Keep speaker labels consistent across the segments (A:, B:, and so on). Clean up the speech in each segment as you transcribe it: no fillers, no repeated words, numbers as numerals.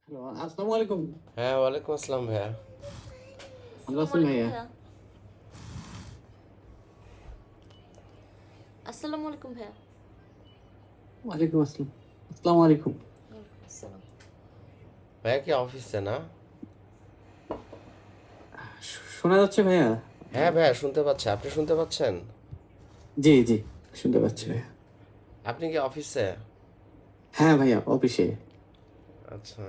A: Hello, আসসালামু আলাইকুম।
B: হ্যাঁ, ওয়ালাইকুম আসসালাম ভাইয়া।
A: ভালো
C: আসসালামু
A: আছেন
C: আলাইকুম
A: ভাইয়া?
C: ভাইয়া। আসসালামু আলাইকুম ভাইয়া।
A: ওয়ালাইকুম আসসালাম। আসসালামু আলাইকুম।
C: ওয়ালাইকুম আসসালাম।
B: ভাইয়া কি অফিসে না?
A: শোনা যাচ্ছে ভাইয়া?
B: হ্যাঁ ভাইয়া, শুনতে পাচ্ছি। আপনি শুনতে পাচ্ছেন?
A: জি, জি, শুনতে পাচ্ছি
B: জি।
A: ভাইয়া।
B: আপনি কি অফিসে?
A: হ্যাঁ ভাইয়া, অফিসে।
B: আচ্ছা।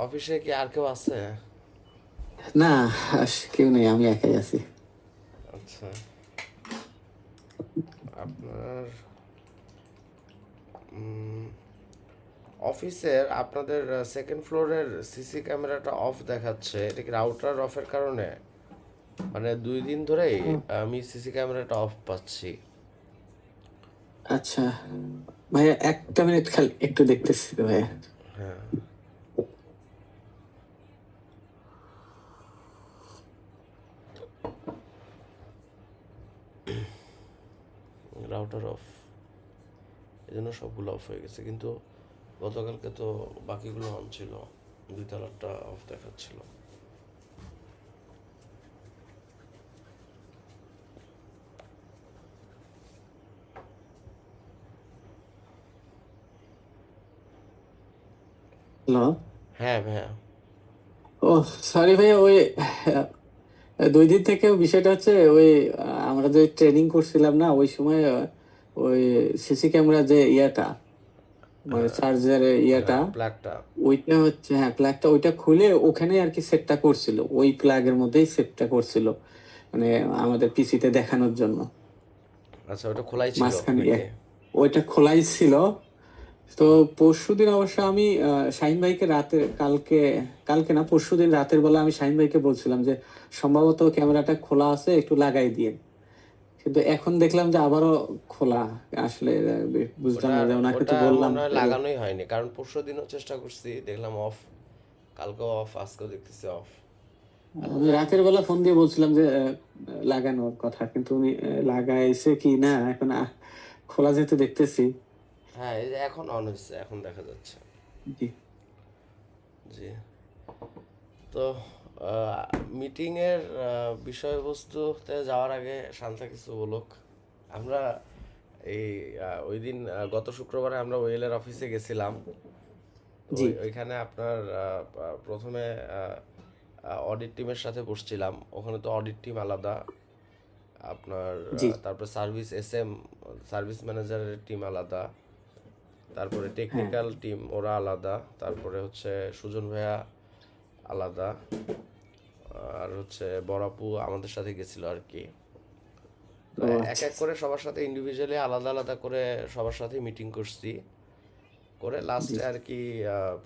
B: অফিসে কি আর কেউ আছে?
A: না, কেউ নেই, আমি একাই আছি।
B: আচ্ছা। আপনার উম, অফিসের আপনাদের সেকেন্ড ফ্লোরের সিসি ক্যামেরাটা অফ দেখাচ্ছে। এটা কি রাউটার অফের কারণে? মানে 2 দিন ধরেই
A: ও,
B: আমি সিসি ক্যামেরাটা অফ পাচ্ছি।
A: আচ্ছা ভাইয়া, একটা মিনিট খালি একটু দেখতেছি তো ভাইয়া।
B: হ্যাঁ, রাউটার অফ। এই জন্য সবগুলো অফ হয়ে গেছে, কিন্তু গতকালকে তো বাকিগুলো অন ছিল। 2তলারটা অফ দেখাচ্ছিল।
A: হ্যালো।
B: হ্যাঁ ভাইয়া।
A: ও, সরি ভাইয়া, ওই 2 দিন থেকে বিষয়টা হচ্ছে ওই আমরা যে ট্রেনিং করছিলাম না ওই সময়, ওই সিসি ক্যামেরা যে ইয়াটা, মানে চার্জারের ইয়াটা,
B: হ্যাঁ, প্লাগটা।
A: ওইটা হচ্ছে, হ্যাঁ প্লাগটা ওইটা খুলে ওখানে আর কি সেটটা করছিল, ওই প্লাগের মধ্যেই সেটটা করছিল, মানে আমাদের পিসিতে দেখানোর জন্য।
B: আচ্ছা, ওটা খোলাই ছিল
A: মাঝখানে
B: নাকি?
A: ওইটা খোলাই ছিল। তো পরশুদিন অবশ্য আমি শাহিন ভাইকে রাতে, কালকে, কালকে না পরশুদিন রাতের বেলা আমি শাহিন ভাইকে বলছিলাম যে সম্ভবত ক্যামেরাটা খোলা আছে, একটু লাগাই দিয়ে। কিন্তু এখন দেখলাম যে আবারও খোলা। আসলে বুঝলাম
B: ওটা
A: না, যে ওনাকে তো
B: ওটা
A: বললাম।
B: মনে হয় লাগানোই হয়নি, কারণ পরশু দিনও চেষ্টা করছি, দেখলাম অফ। কালকেও অফ, আজকেও দেখতেছি অফ। আচ্ছা,
A: আমি
B: যাই
A: রাতের
B: হোক।
A: বেলা ফোন দিয়ে বলছিলাম যে লাগানোর কথা, কিন্তু উনি লাগাইছে কি না এখন খোলা যেতে দেখতেছি।
B: হ্যাঁ, এই যে এখন অন হচ্ছে, এখন দেখা যাচ্ছে।
A: জি।
B: জি। তো মিটিংয়ের বিষয়বস্তুতে যাওয়ার আগে শান্তা কিছু বলুক। আমরা এই ওই দিন গত শুক্রবারে আমরা ওয়েলের অফিসে গেছিলাম। তো
A: জি।
B: ওইখানে আপনার প্রথমে অডিট টিমের সাথে বসছিলাম। ওখানে তো অডিট টিম আলাদা, আপনার
A: জি।
B: তারপরে সার্ভিস এসএম, সার্ভিস ম্যানেজারের টিম আলাদা, তারপরে
A: হ্যাঁ।
B: টেকনিক্যাল টিম ওরা আলাদা, তারপরে হচ্ছে সুজন ভাইয়া আলাদা, আর হচ্ছে বড়াপু আমাদের সাথে গেছিল আর কি। তো
A: ও
B: এক
A: আচ্ছা
B: এক করে সবার সাথে ইন্ডিভিজুয়ালি আলাদা আলাদা করে সবার সাথে মিটিং করছি, করে
A: জি।
B: লাস্টে আর কি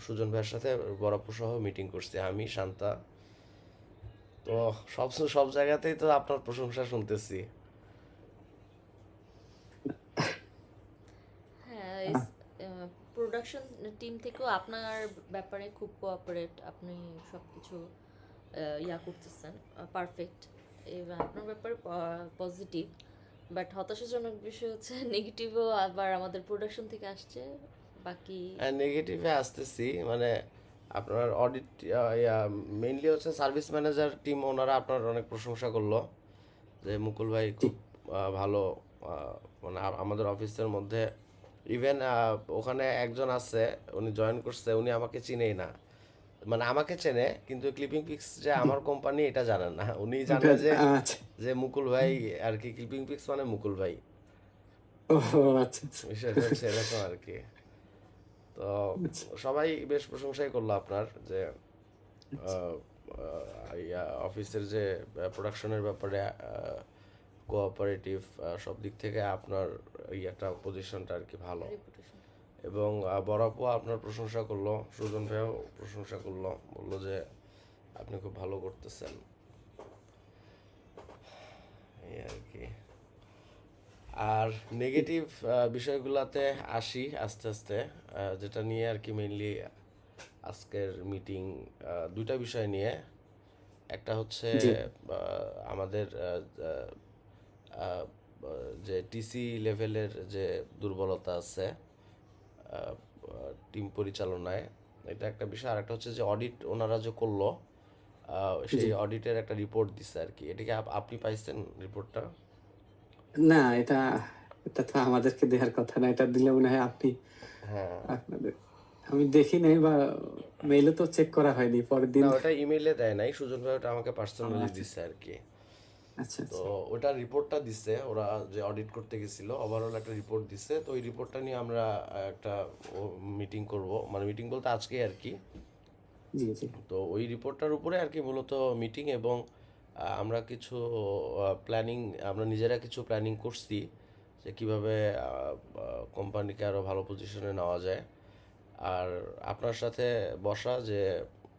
B: সুজন ভাইয়ের সাথে বড়াপু সহ মিটিং করছি আমি, শান্তা। তো সব সব জায়গাতেই তো আপনার প্রশংসা শুনতেছি।
C: হ্যাঁ,
A: আহ,
C: প্রোডাকশন টিম থেকেও আপনার ব্যাপারে খুব কোঅপারেট, আপনি সব কিছু ইয়া করতেছেন পারফেক্ট, এবং আপনার ব্যাপারে পজিটিভ। বাট হতাশাজনক বিষয় হচ্ছে নেগেটিভও আবার আমাদের প্রোডাকশন থেকে আসছে। বাকি
B: নেগেটিভে আসতেছি, মানে আপনার অডিট, মেইনলি হচ্ছে সার্ভিস ম্যানেজার টিম, ওনারা আপনার অনেক প্রশংসা করলো যে মুকুল ভাই
A: জি।
B: খুব ভালো। আহ, মানে আমাদের অফিসের মধ্যে ইভেন ওখানে একজন আছে, উনি জয়েন করছে, উনি আমাকে চিনেই না। মানে আমাকে চেনে, কিন্তু ক্লিপিং পিক্স যে
A: জি।
B: আমার কোম্পানি এটা জানেন না। উনি
A: ওটা
B: জানে যে
A: আচ্ছা।
B: যে মুকুল ভাই আর কি, ক্লিপিং পিক্স মানে মুকুল ভাই।
A: ও আচ্ছা আচ্ছা।
B: বিষয়টা হচ্ছে এরকম আর কি। তো
A: আচ্ছা
B: সবাই বেশ প্রশংসাই করলো আপনার, যে
A: আচ্ছা।
B: অফিসের যে প্রোডাকশনের ব্যাপারে কোঅপারেটিভ, সব দিক থেকে আপনার একটা পজিশনটা আর কি ভালো।
C: রেপুটেশন।
B: এবং বড়াপু আপনার প্রশংসা করলো, সুজন ভাইও প্রশংসা করলো, বললো যে আপনি খুব ভালো করতেছেন, এই আর কি। আর নেগেটিভ বিষয়গুলোতে আসি আস্তে আস্তে, যেটা নিয়ে আর কি মেইনলি আজকের মিটিং, 2টা বিষয় নিয়ে। একটা হচ্ছে
A: জি।
B: আমাদের আহ, যে টিসি লেভেলের যে দুর্বলতা আছে টিম পরিচালনায়, এটা একটা বিষয়। আর একটা হচ্ছে যে অডিট ওনারা যে করলো,
A: জি।
B: সেই অডিটের একটা রিপোর্ট দিছে আর কি। এটা কি আপনি পাইছেন রিপোর্টটা?
A: না, এটা এটা তো আমাদেরকে দেওয়ার কথা না, এটা দিলে মনে হয় আপনি
B: হ্যাঁ,
A: আপনাদের, আমি দেখি নাই বা মেইলে তো চেক করা হয়নি পরের
B: না
A: দিন।
B: ওটা ইমেইলে দেয় নাই, সুজন ভাই ওটা আমাকে পার্সোনালি
A: আচ্ছা
B: দিছে আর কি।
A: আচ্ছা
B: তো
A: আচ্ছা।
B: ওটার রিপোর্টটা দিছে, ওরা যে অডিট করতে গেছিল ওভারঅল একটা রিপোর্ট দিছে। তো ওই রিপোর্টটা নিয়ে আমরা একটা মিটিং করব, মানে মিটিং বলতে আজকে আর কি।
A: জি জি।
B: তো ওই রিপোর্টটার উপরে আর কি মূলত মিটিং, এবং আমরা কিছু প্ল্যানিং, আমরা নিজেরা কিছু প্ল্যানিং করছি যে কীভাবে কোম্পানিকে আরও ভালো পজিশনে নেওয়া যায়। আর আপনার সাথে বসা, যে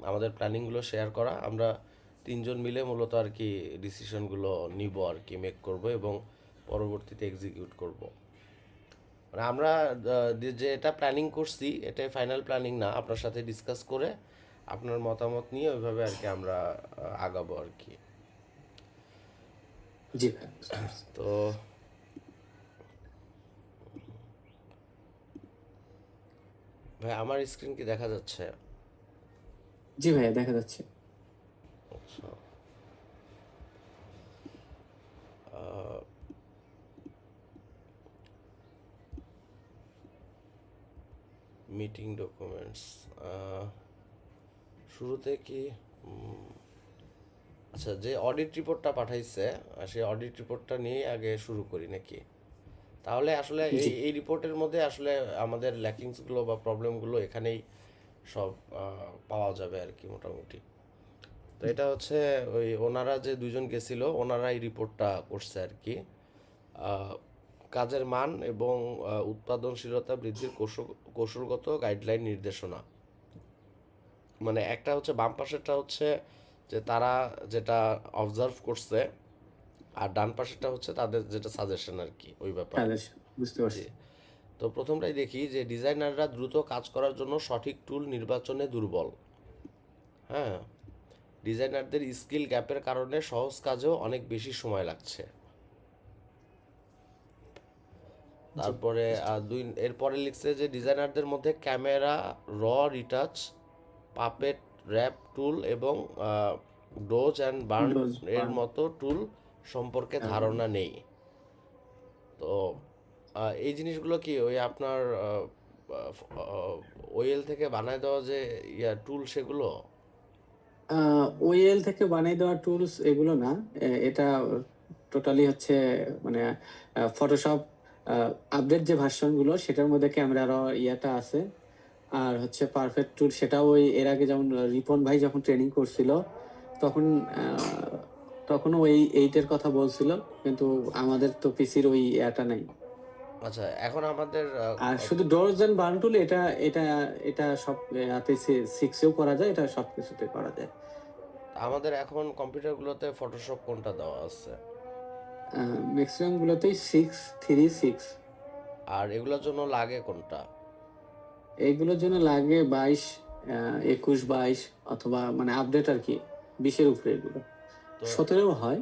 B: আমাদের প্ল্যানিংগুলো শেয়ার করা, আমরা তিনজন মিলে মূলত আর কি ডিসিশনগুলো নিব আর কি, মেক করব এবং পরবর্তীতে এক্সিকিউট করব। মানে আমরা যেটা প্ল্যানিং করছি এটাই ফাইনাল প্ল্যানিং না, আপনার সাথে ডিসকাস করে আপনার মতামত নিয়ে ওইভাবে আর কি আমরা আগাবো আর কি।
A: জি ভাই, বুঝতে পারছি।
B: তো ভাই আমার স্ক্রিন কি দেখা যাচ্ছে?
A: জি ভাইয়া, দেখা যাচ্ছে।
B: আচ্ছা, মিটিং ডকুমেন্টস শুরুতে কি আচ্ছা, যে অডিট রিপোর্টটা পাঠাইছে সেই অডিট রিপোর্টটা নিয়ে আগে শুরু করি নাকি? তাহলে আসলে
A: জি।
B: এই রিপোর্টের মধ্যে আসলে আমাদের ল্যাকিংসগুলো বা প্রবলেমগুলো এখানেই সব পাওয়া যাবে আর কি মোটামুটি। তো এটা হচ্ছে ওই ওনারা যে দুজন গেছিল ওনারা এই রিপোর্টটা করছে আর কি। আহ, কাজের মান এবং উৎপাদনশীলতা বৃদ্ধির কৌশলগত গাইডলাইন নির্দেশনা। মানে একটা হচ্ছে বাম পাশেরটা হচ্ছে যে তারা যেটা অবজার্ভ করছে, আর ডান পাশেরটা হচ্ছে তাদের যেটা সাজেশন আর কি ওই ব্যাপারে।
A: তাহলে বুঝতে
B: জি।
A: পারছি।
B: তো প্রথমটাই দেখি যে ডিজাইনাররা দ্রুত কাজ করার জন্য সঠিক টুল নির্বাচনে দুর্বল। হ্যাঁ, ডিজাইনারদের স্কিল গ্যাপের কারণে সহজ কাজেও অনেক বেশি সময় লাগছে।
A: জি,
B: তারপরে
A: বুঝতে
B: এরপরে লিখছে যে ডিজাইনারদের মধ্যে ক্যামেরা, র রিটাচ, পাপেট, র্যাপ টুল এবং ডোজ অ্যান্ড বার্ন
A: ডোজ
B: এর
A: বার্ন।
B: মতো টুল সম্পর্কে ধারণা নেই। তো এই জিনিসগুলো কি ওই আপনার ওয়েল থেকে বানায় দেওয়া যে টুল সেগুলো?
A: ওএল থেকে বানিয়ে দেওয়া টুলস এগুলো না। এটা টোটালি হচ্ছে মানে ফটোশপ আপডেট যে ভার্সন গুলো সেটার মধ্যে ক্যামেরার ইয়াটা আছে। আর হচ্ছে পারফেক্ট টুল, সেটা ওই এর আগে যেমন রিপন ভাই যখন ট্রেনিং করছিল তখন তখন ওই এইটের কথা বলছিল, কিন্তু আমাদের তো পিসির ওই ইয়াটা নাই।
B: আচ্ছা, এখন আমাদের
A: আর শুধু ডোরস এন্ড বার্ন টুল, এটা এটা এটা সব ইয়াতে সিক্সেও করা যায়, এটা সব কিছুতে করা যায়।
B: আমাদের এখন কম্পিউটারগুলোতে ফটোশপ কোনটা দেওয়া আছে?
A: ম্যাক্সিমাম গুলোতেই 6, 3, 6।
B: আর এগুলোর জন্য লাগে কোনটা?
A: এইগুলোর জন্য লাগে 22, 21, 22, অথবা মানে আপডেট আর কি 20-এর উপরে, এগুলো
B: তো
A: 17 হয়।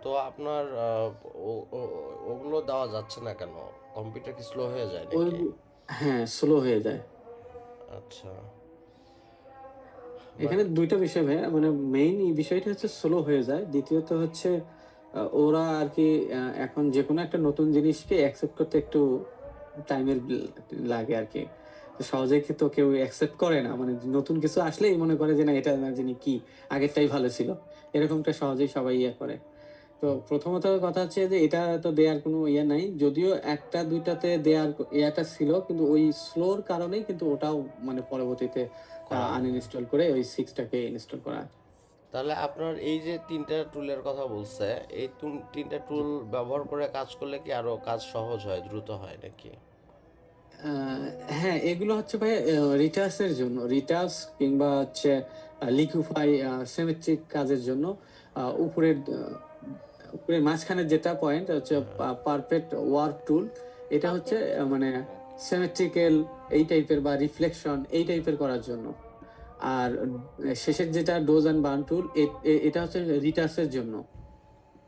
B: তো আপনার ওগুলো দেওয়া যাচ্ছে না কেন? কম্পিউটার কি স্লো হয়ে যায়
A: ওই,
B: নাকি?
A: হ্যাঁ, স্লো হয়ে যায়।
B: আচ্ছা, বাট
A: এখানে দুইটা বিষয় ভাই, মানে মেইন এই বিষয়টা হচ্ছে স্লো হয়ে যায়, দ্বিতীয়ত হচ্ছে ওরা আর কি এখন যে কোনো একটা নতুন জিনিসকে অ্যাকসেপ্ট করতে একটু টাইমের লাগে আর কি। তো সহজেই তো কেউ অ্যাকসেপ্ট করে না, মানে নতুন কিছু আসলেই মনে করে যে না, এটা না জানি কি, আগেরটাই ভালো ছিল, এরকমটা সহজেই সবাই ইয়ে করে। তো প্রথমত কথা হচ্ছে যে এটা তো দেওয়ার কোনো ইয়ে নাই, যদিও একটা দুইটাতে দেওয়ার ইয়াটা ছিল, কিন্তু ওই স্লোর কারণেই কিন্তু ওটাও মানে পরবর্তীতে
B: করা হয় না।
A: আনইনস্টল করে ওই 6টাকে ইনস্টল করা।
B: তাহলে আপনার এই যে তিনটা টুলের কথা বলছে, এই তিনটা
A: জি।
B: টুল ব্যবহার করে কাজ করলে কি আরো কাজ সহজ হয়, দ্রুত হয় নাকি?
A: আহ, হ্যাঁ, এগুলো হচ্ছে ভাই রিটার্সের জন্য, রিটার্স কিংবা হচ্ছে লিকুইফাই সিমেট্রিক কাজের জন্য। উপরের উপরের মাঝখানে যেটা পয়েন্ট হচ্ছে পারফেক্ট ওয়ার্ক টুল, এটা হচ্ছে
C: পারফেক্ট।
A: মানে সিমেট্রিক্যাল এই টাইপের বা রিফ্লেকশন এই টাইপের করার জন্য। আর শেষের যেটা ডোজ অ্যান্ড বার্ন টুল, এটা হচ্ছে রিটার্সের জন্য।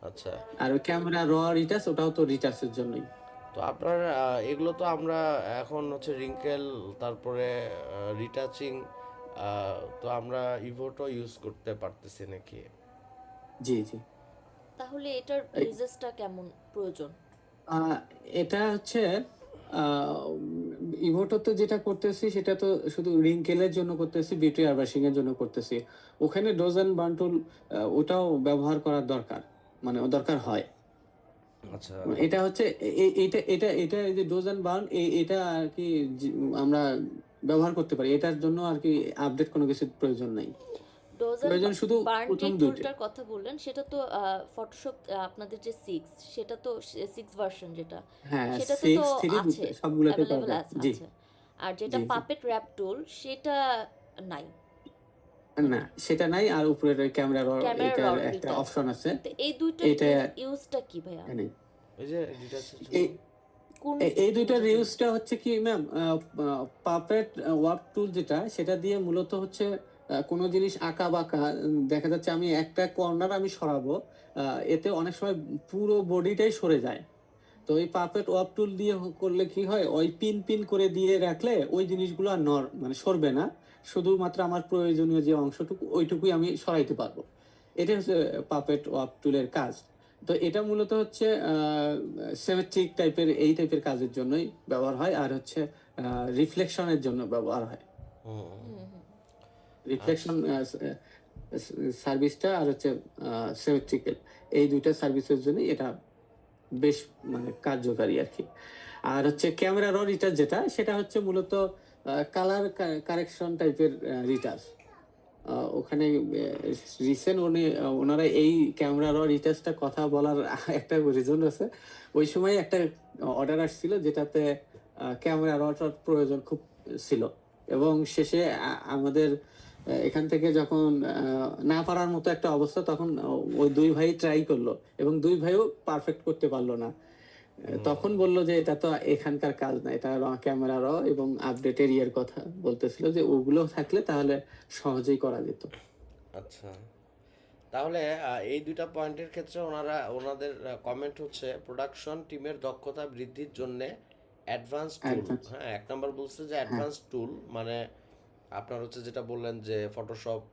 B: আচ্ছা,
A: আর ক্যামেরা র রিটার্স, ওটাও তো রিটার্সের জন্যই।
B: তো আপনার এগুলো তো আমরা এখন হচ্ছে রিঙ্কেল, তারপরে রিটাচিং, তো আমরা ইভোটো ইউজ করতে পারতেছি নাকি?
A: জি জি।
C: তাহলে এটার ইউজেসটা কেমন প্রয়োজন?
A: আহ, এটা হচ্ছে ইভোটোতে যেটা করতেছি সেটা তো শুধু রিঙ্কেলের জন্য করতেছি, বিউটি এয়ারব্রাশিং এর জন্য করতেছি। ওখানে ডোজেন বান্টুল ওটাও ব্যবহার করার দরকার, মানে দরকার হয়।
B: আচ্ছা।
A: এটা হচ্ছে এটা এটা এটা এই যে ডোজেন বার্ন এটা আর কি আমরা ব্যবহার করতে পারি, এটার জন্য আর কি আপডেট কোনো কিছু প্রয়োজন নাই।
C: ডোজান
A: প্রয়োজন শুধু
C: বার্ন যে
A: প্রথম দুইটা।
C: টুলটার কথা বললেন সেটা তো ফটোশপ আপনাদের যে 6, সেটা তো 6 ভার্সন যেটা,
A: হ্যাঁ,
C: সেটাতে তো
A: 6, 3
C: আছে,
A: সবগুলোতে
C: অ্যাভেলেবল
A: পাবে। জি
C: আছে। আর যেটা
A: জি জি।
C: পাপেট র্যাপ টুল সেটা নাই
A: না,
C: নাকি?
A: সেটা নাই। আর উপরের ক্যামেরার
C: ক্যামেরা
A: এটার
C: রড
A: একটা
C: দুইটা আছে।
A: অপশন আছে,
C: তো এই দুইটার
A: এটা
C: ইউজটা কি ভাইয়া?
A: নেই।
B: ওই যে রিটাচের জন্য।
A: এই
C: কোন
A: এই দুইটার
C: জিনিসটার জন্য?
A: রিউজটা হচ্ছে কি ম্যাম, পাপেট ওয়ার্ক টুল যেটা, সেটা দিয়ে মূলত হচ্ছে কোনো জিনিস আঁকা বাঁকা দেখা যাচ্ছে আমি একটা কর্নার আমি সরাবো, এতে অনেক সময় পুরো বডিটাই সরে যায়। তো ওই পাপেট ওয়ার্ক টুল দিয়ে করলে কি হয়, ওই পিন পিন করে দিয়ে রাখলে ওই জিনিসগুলো আর মানে সরবে না, শুধুমাত্র আমার প্রয়োজনীয় যে অংশটুকু ওইটুকুই আমি সরাইতে পারবো। এটা হচ্ছে পাপেট ওয়ার্ক টুলের কাজ। তো এটা মূলত হচ্ছে সিমেট্রিক টাইপের এই টাইপের কাজের জন্যই ব্যবহার হয়, আর হচ্ছে রিফ্লেকশনের জন্য ব্যবহার হয়।
B: হুম।
A: রিফ্লেকশন সার্ভিসটা আর হচ্ছে সিমেট্রিক্যাল, এই দুইটা সার্ভিসের জন্য এটা বেশ মানে কার্যকারী আর কি। আর হচ্ছে ক্যামেরা র রিটাচ যেটা, সেটা হচ্ছে মূলত কালার কারেকশন টাইপের রিটাচ। ওখানে রিসেন্ট ওনারা এই ক্যামেরা র রিটাচটা কথা বলার একটা রিজন আছে। ওই সময় একটা অর্ডার আসছিল যেটাতে ক্যামেরা রটার প্রয়োজন খুব ছিল, এবং শেষে আমাদের এখান থেকে যখন না পারার মতো একটা অবস্থা, তখন ওই দুই ভাই ট্রাই করলো এবং দুই ভাইও পারফেক্ট করতে পারলো না। তখন বললো যে এটা তো এখানকার কাজ না, এটা ক্যামেরা র এবং আপডেট এরিয়ার কথা বলতেছিল, যে ওগুলো থাকলে তাহলে সহজেই করা যেত।
B: আচ্ছা, তাহলে এই দুইটা পয়েন্টের ক্ষেত্রে ওনাদের কমেন্ট হচ্ছে প্রোডাকশন টিমের দক্ষতা বৃদ্ধির জন্য অ্যাডভান্স টুল।
A: অ্যাডভান্স।
B: হ্যাঁ, এক নম্বর বলছে যে
A: হ্যাঁ।
B: অ্যাডভান্স টুল মানে আপনার হচ্ছে যেটা বললেন যে ফটোশপ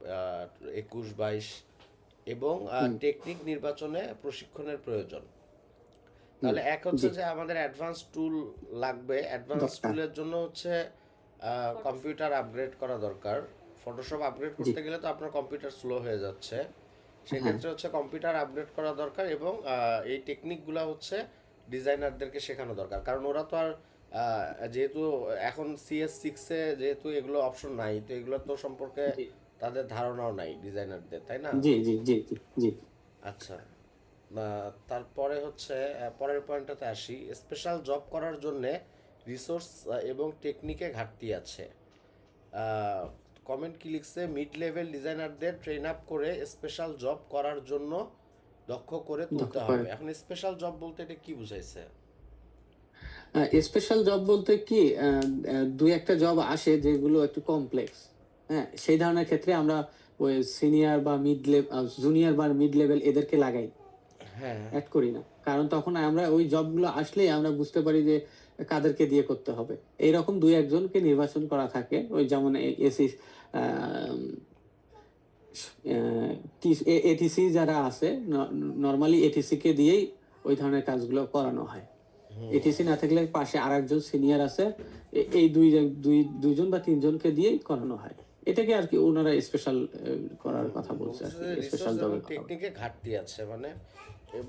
B: 21, 22 এবং
A: হুম।
B: টেকনিক নির্বাচনে প্রশিক্ষণের প্রয়োজন। তাহলে এক হচ্ছে
A: জি।
B: যে আমাদের অ্যাডভান্স টুল লাগবে, অ্যাডভান্স
A: দরকার।
B: টুলের জন্য হচ্ছে কম্পিউটার আপগ্রেড করা দরকার। ফটোশপ আপগ্রেড
A: জি।
B: করতে গেলে তো আপনার কম্পিউটার স্লো হয়ে যাচ্ছে,
A: হ্যাঁ।
B: সেক্ষেত্রে হচ্ছে কম্পিউটার আপগ্রেড করা দরকার এবং এই টেকনিকগুলো হচ্ছে ডিজাইনারদেরকে শেখানো দরকার, কারণ ওরা তো আর যেহেতু এখন CS6-এ যেহেতু এগুলো অপশন নাই, তো এগুলো তো সম্পর্কে
A: জি
B: তাদের ধারণাও নাই ডিজাইনারদের, তাই না?
A: জি জি জি জি জি।
B: আচ্ছা, তারপরে হচ্ছে পরের পয়েন্টটাতে আসি। স্পেশাল জব করার জন্যে রিসোর্স এবং টেকনিকে ঘাটতি আছে। কমেন্ট কি লিখছে, মিড লেভেল ডিজাইনারদের ট্রেন আপ করে স্পেশাল জব করার জন্য দক্ষ করে তুলতে হবে। এখন স্পেশাল জব বলতে এটা কি বুঝাইছে?
A: স্পেশাল জব বলতে কি, দুই একটা জব আসে যেগুলো একটু কমপ্লেক্স। হ্যাঁ, সেই ধরনের ক্ষেত্রে আমরা ওই সিনিয়র বা মিড লেভেল, জুনিয়র বা মিড লেভেল এদেরকে লাগাই,
B: হ্যাঁ।
A: অ্যাড করি না। কারণ তখন আমরা ওই জবগুলো আসলেই আমরা বুঝতে পারি যে কাদেরকে দিয়ে করতে হবে। এইরকম দুই একজনকে নির্বাচন করা থাকে, ওই যেমন এসি এটিসি যারা আছে, নর্মালি এটিসি কে দিয়েই ওই ধরনের কাজগুলো করানো হয়। এটিসি না থাকলে পাশে আরেকজন সিনিয়র আছে, এই দুইজন বা তিনজনকে দিয়েই করানো হয়। এটাকে আর কি ওনারা স্পেশাল করার কথা বলছে আর কি, স্পেশাল
B: রিসোর্স এবং
A: জবের কথা বলছে।
B: টেকনিকে ঘাটতি আছে মানে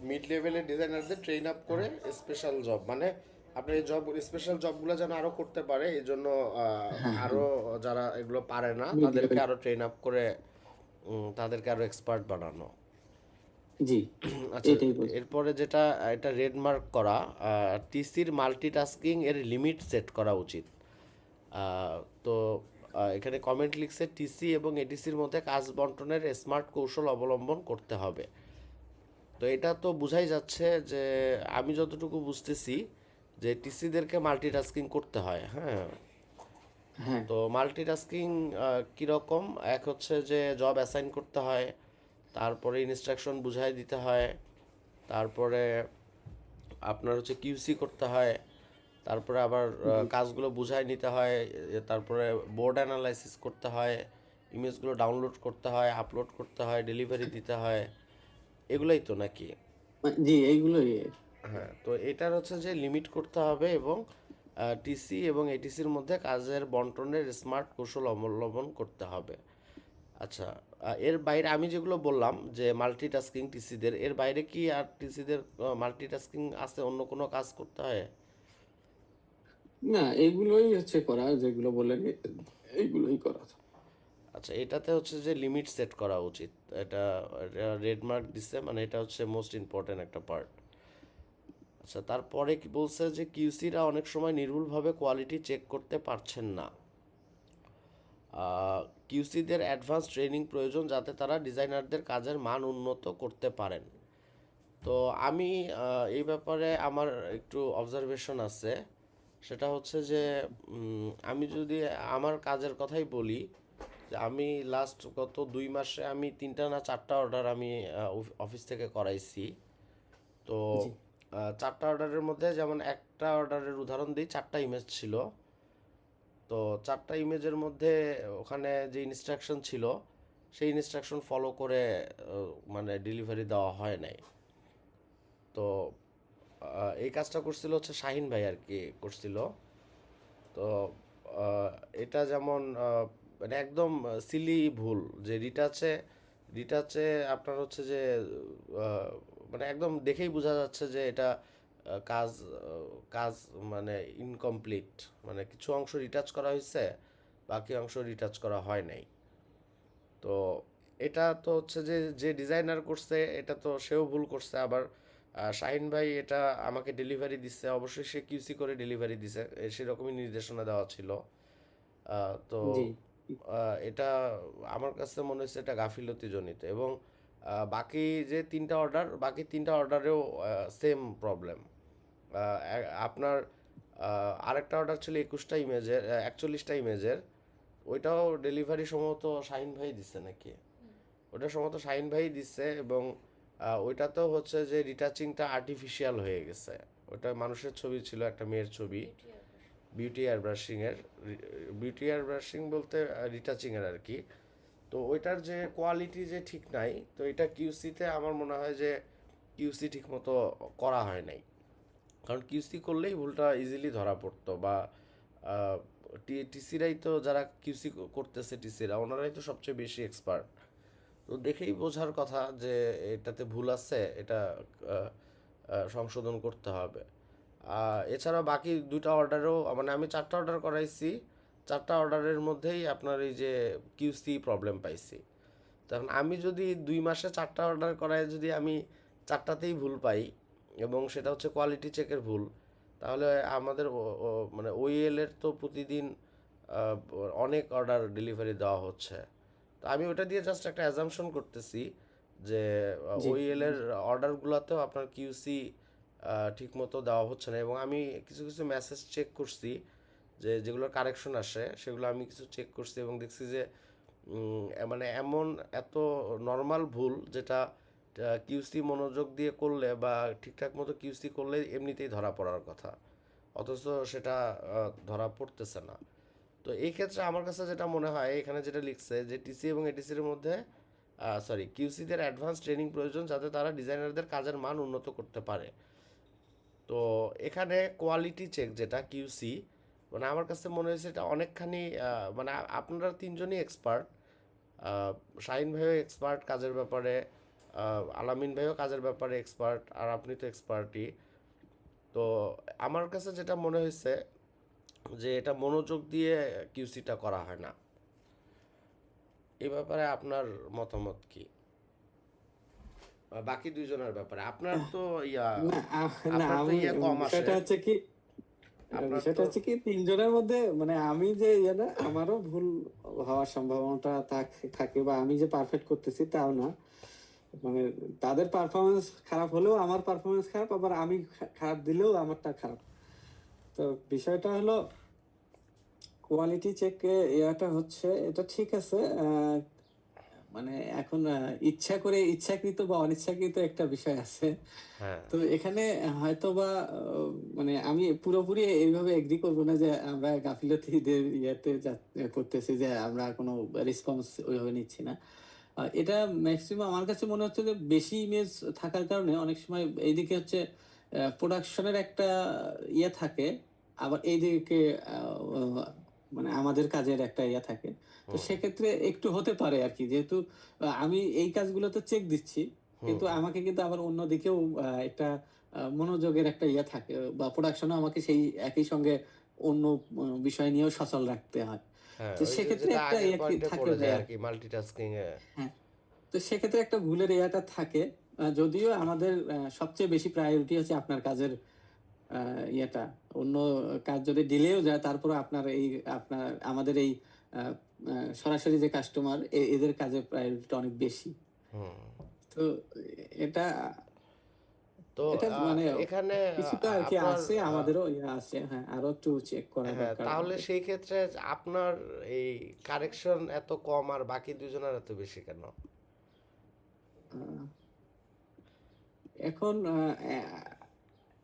B: মিড লেভেলের ডিজাইনারদের ট্রেন আপ করে স্পেশাল জব, মানে আপনার এই জব স্পেশাল জবগুলো যেন আরো করতে পারে, এই জন্য আরো যারা এগুলো পারে না
A: মিড
B: তাদেরকে
A: লেভেল।
B: আরো ট্রেন আপ করে তাদেরকে আরো এক্সপার্ট বানানো।
A: জি,
B: আচ্ছা,
A: এটাই বলছি।
B: এরপরে যেটা এটা রেড মার্ক করা, টিসির মাল্টিটাস্কিং এর লিমিট সেট করা উচিত। তো এখানে কমেন্ট লিখছে, টিসি এবং এডিসির মধ্যে কাজ বন্টনের স্মার্ট কৌশল অবলম্বন করতে হবে। তো এটা তো বোঝাই যাচ্ছে যে আমি যতটুকু বুঝতেছি যে টিসিদেরকে মাল্টিটাস্কিং করতে হয়। হ্যাঁ,
A: হ্যাঁ।
B: তো মাল্টিটাস্কিং কীরকম, এক হচ্ছে যে জব অ্যাসাইন করতে হয়, তারপরে ইনস্ট্রাকশন বুঝাই দিতে হয়, তারপরে আপনার হচ্ছে কিউসি করতে হয়, তারপরে আবার
A: জি
B: কাজগুলো বুঝায় নিতে হয়, তারপরে বোর্ড অ্যানালাইসিস করতে হয়, ইমেজগুলো ডাউনলোড করতে হয়, আপলোড করতে হয়, ডেলিভারি দিতে হয়, এগুলোই তো নাকি?
A: জি এইগুলোই।
B: হ্যাঁ, তো এটার হচ্ছে যে লিমিট করতে হবে এবং টিসি এবং এটিসির মধ্যে কাজের বন্টনের স্মার্ট কৌশল অবলম্বন করতে হবে। আচ্ছা, এর বাইরে আমি যেগুলো বললাম যে মাল্টিটাস্কিং টিসিদের, এর বাইরে কি আর টিসিদের মাল্টিটাস্কিং আছে, অন্য কোনো কাজ করতে হয়?
A: না, এগুলোই হচ্ছে করা, যেগুলো বললেন এইগুলোই করা।
B: আচ্ছা, এটাতে হচ্ছে যে লিমিট সেট করা উচিত। এটা রেড মার্ক দিচ্ছে, মানে এটা হচ্ছে মোস্ট ইম্পর্ট্যান্ট একটা পার্ট। আচ্ছা, তারপরে কি বলছে যে কিউসিরা অনেক সময় নির্ভুলভাবে কোয়ালিটি চেক করতে পারছেন না। কিউসিদের অ্যাডভান্স ট্রেনিং প্রয়োজন যাতে তারা ডিজাইনারদের কাজের মান উন্নত করতে পারেন। তো আমি এই ব্যাপারে আমার একটু অবজারভেশন আছে। সেটা হচ্ছে যে আমি যদি আমার কাজের কথাই বলি, যে আমি লাস্ট গত 2 মাসে আমি 3টা না 4টা অর্ডার আমি অফিস থেকে করাইছি। তো
A: জি
B: 4টা অর্ডারের মধ্যে যেমন একটা অর্ডারের উদাহরণ দিই, 4টা ইমেজ ছিল। তো 4টা ইমেজের মধ্যে ওখানে যে ইনস্ট্রাকশন ছিল সেই ইনস্ট্রাকশন ফলো করে মানে ডেলিভারি দেওয়া হয় নাই। তো এই কাজটা করছিল হচ্ছে শাহিন ভাই আর কি করছিল। তো এটা যেমন মানে একদম সিলি ভুল, যে রিটাচে আপনার হচ্ছে যে আহ, মানে একদম দেখেই বোঝা যাচ্ছে যে এটা কাজ মানে ইনকমপ্লিট, মানে কিছু অংশ রিটাচ করা হয়েছে, বাকি অংশ রিটাচ করা হয় নাই। তো এটা তো হচ্ছে যে যে ডিজাইনার করছে এটা তো সেও ভুল করছে, আবার শাহিন ভাই এটা আমাকে ডেলিভারি দিচ্ছে, অবশ্যই সে কিউসি করে ডেলিভারি দিছে, সেরকমই নির্দেশনা দেওয়া ছিল। তো
A: জি
B: এটা আমার কাছে মনে হচ্ছে এটা গাফিলতিজনিত, এবং বাকি তিনটা অর্ডারেও সেম প্রবলেম। আপনার আরেকটা অর্ডার ছিল 41টা ইমেজের, ওইটাও ডেলিভারি সম্ভবত শাহিন ভাই দিচ্ছে নাকি? ওটা সম্ভবত শাহিন ভাই দিচ্ছে, এবং ওইটাতেও হচ্ছে যে রিটাচিংটা আর্টিফিশিয়াল হয়ে গেছে। ওটা মানুষের ছবি ছিল, একটা মেয়ের ছবি, বিউটি এয়ার ব্রাশিংয়ের। বিউটি এয়ার ব্রাশিং বলতে রিটাচিংয়ের আর কি। তো ওইটার যে কোয়ালিটি যে ঠিক নাই, তো এটা কিউসিতে আমার মনে হয় যে কিউসি ঠিক মতো করা হয় নাই। কারণ কিউসি করলেই ভুলটা ইজিলি ধরা পড়তো, বা টিসিরাই তো, যারা কিউসি করতেছে টিসিরা ওনারাই তো সবচেয়ে বেশি এক্সপার্ট। তো দেখেই বোঝার কথা যে এটাতে ভুল আছে, এটা সংশোধন করতে হবে। এছাড়া বাকি 2টা অর্ডারও, মানে আমি 4টা অর্ডার করাইছি, 4টা অর্ডারের মধ্যেই আপনার এই যে কিউসি প্রবলেম পাইছি। তখন আমি যদি 2 মাসে 4টা অর্ডার করায় যদি আমি 4টাতেই ভুল পাই, এবং সেটা হচ্ছে কোয়ালিটি চেকের ভুল, তাহলে আমাদের মানে ওইএল এর তো প্রতিদিন আহ, অনেক অর্ডার ডেলিভারি দেওয়া হচ্ছে। তো আমি ওটা দিয়ে জাস্ট একটা অ্যাজাম্পশন করতেছি যে
A: জি
B: ওইএল এর অর্ডারগুলোতেও আপনার কিউসি ঠিক মতো দেওয়া হচ্ছে না, এবং আমি কিছু কিছু মেসেজ চেক করছি, যে যেগুলো কারেকশন আসে সেগুলো আমি কিছু চেক করছি এবং দেখছি যে মানে এমন এত নর্মাল ভুল, যেটা কিউসি মনোযোগ দিয়ে করলে বা ঠিকঠাক মতো কিউসি করলে এমনিতেই ধরা পড়ার কথা, অথচ সেটা ধরা পড়তেছে না। তো এই ক্ষেত্রে আমার কাছে যেটা মনে হয়, এখানে যেটা লিখছে যে টিসি এবং এটিসির মধ্যে কিউসিদের অ্যাডভান্স ট্রেনিং প্রয়োজন যাতে তারা ডিজাইনারদের কাজের মান উন্নত করতে পারে। তো এখানে কোয়ালিটি চেক যেটা কিউসি, মানে আমার কাছে মনে হয়েছে এটা অনেকখানি মানে আপনারা তিনজনই এক্সপার্ট, শাহিন ভাইও এক্সপার্ট কাজের ব্যাপারে, আলামিন ভাইও কাজের ব্যাপারে এক্সপার্ট, আর আপনি তো এক্সপার্টই। তো আমার কাছে যেটা মনে হয়েছে যে এটা মনোযোগ দিয়ে কিউসিটা করা হয় না। এই ব্যাপারে আপনার মতামত কি? বাকি দুইজনের ব্যাপারে আপনার তো
A: না না,
B: আপনার তো
A: আমি
B: কম আসে।
A: বিষয়টা হচ্ছে কি,
B: আপনার
A: বিষয়টা
B: তো
A: হচ্ছে কি তিনজনের মধ্যে মানে আমি যে ইয়েটা আমারও ভুল হওয়ার সম্ভাবনাটা থাকে, বা আমি যে পারফেক্ট করতেছি তাও না। মানে তাদের পারফরমেন্স খারাপ হলেও আমার পারফরমেন্স খারাপ, আবার আমি খারাপ দিলেও আমারটা খারাপ। তো বিষয়টা হলো কোয়ালিটি চেক, ইয়াটা হচ্ছে এটা ঠিক আছে। মানে এখন ইচ্ছাকৃত বা অনিচ্ছাকৃত একটা বিষয় আছে।
B: হ্যাঁ,
A: তো এখানে হয়তো বা মানে আমি পুরোপুরি এইভাবে এগ্রি করবো না যে আমরা গাফিলতিদের করতেছি, যে আমরা কোনো রেসপন্স ওইভাবে নিচ্ছি না। এটা ম্যাক্সিমাম আমার কাছে মনে হচ্ছে যে বেশি ইমেজ থাকার কারণে অনেক সময় এইদিকে হচ্ছে প্রোডাকশনের একটা থাকে, আবার এইদিকে মানে আমাদের কাজের একটা থাকে। তো
B: হুম,
A: সেক্ষেত্রে একটু হতে পারে আর কি, যেহেতু আমি এই কাজগুলোতে চেক দিচ্ছি,
B: হুম,
A: কিন্তু আমাকে কিন্তু আবার অন্যদিকেও একটা মনোযোগের একটা থাকে, বা প্রোডাকশনও আমাকে সেই একই সঙ্গে অন্য বিষয় নিয়েও সচল রাখতে হয়।
B: হ্যাঁ,
A: তো
B: ওই যে
A: সেক্ষেত্রে
B: যেটা
A: একটা
B: আগের
A: কি
B: পয়েন্টে
A: থাকে
B: পড়ে যায়
A: ভাইয়া।
B: আর কি, মাল্টিটাস্কিং এ।
A: হ্যাঁ, তো সেক্ষেত্রে একটা ভুলের থাকে। যদিও আমাদের সবচেয়ে বেশি প্রায়োরিটি হচ্ছে আপনার কাজের ইয়েটা। অন্য কাজ যদি ডিলেও যায়, তারপরে আপনার আমাদের এই আহ, সরাসরি যে কাস্টমার, এদের কাজের প্রায়োরিটিটা অনেক বেশি।
B: হুম।
A: তো এটা
B: তো
A: এটা মানে
B: এখানে
A: কিছুটা আর কি
B: আপনার
A: আছে, আমাদেরও আছে। হ্যাঁ, আরো একটু চেক করা
B: হ্যাঁ,
A: দরকার
B: তাহলে
A: আমাদের।
B: সেই ক্ষেত্রে আপনার এই কারেকশন এত কম আর বাকি দুজনের এত বেশি কেন?
A: আহ, এখন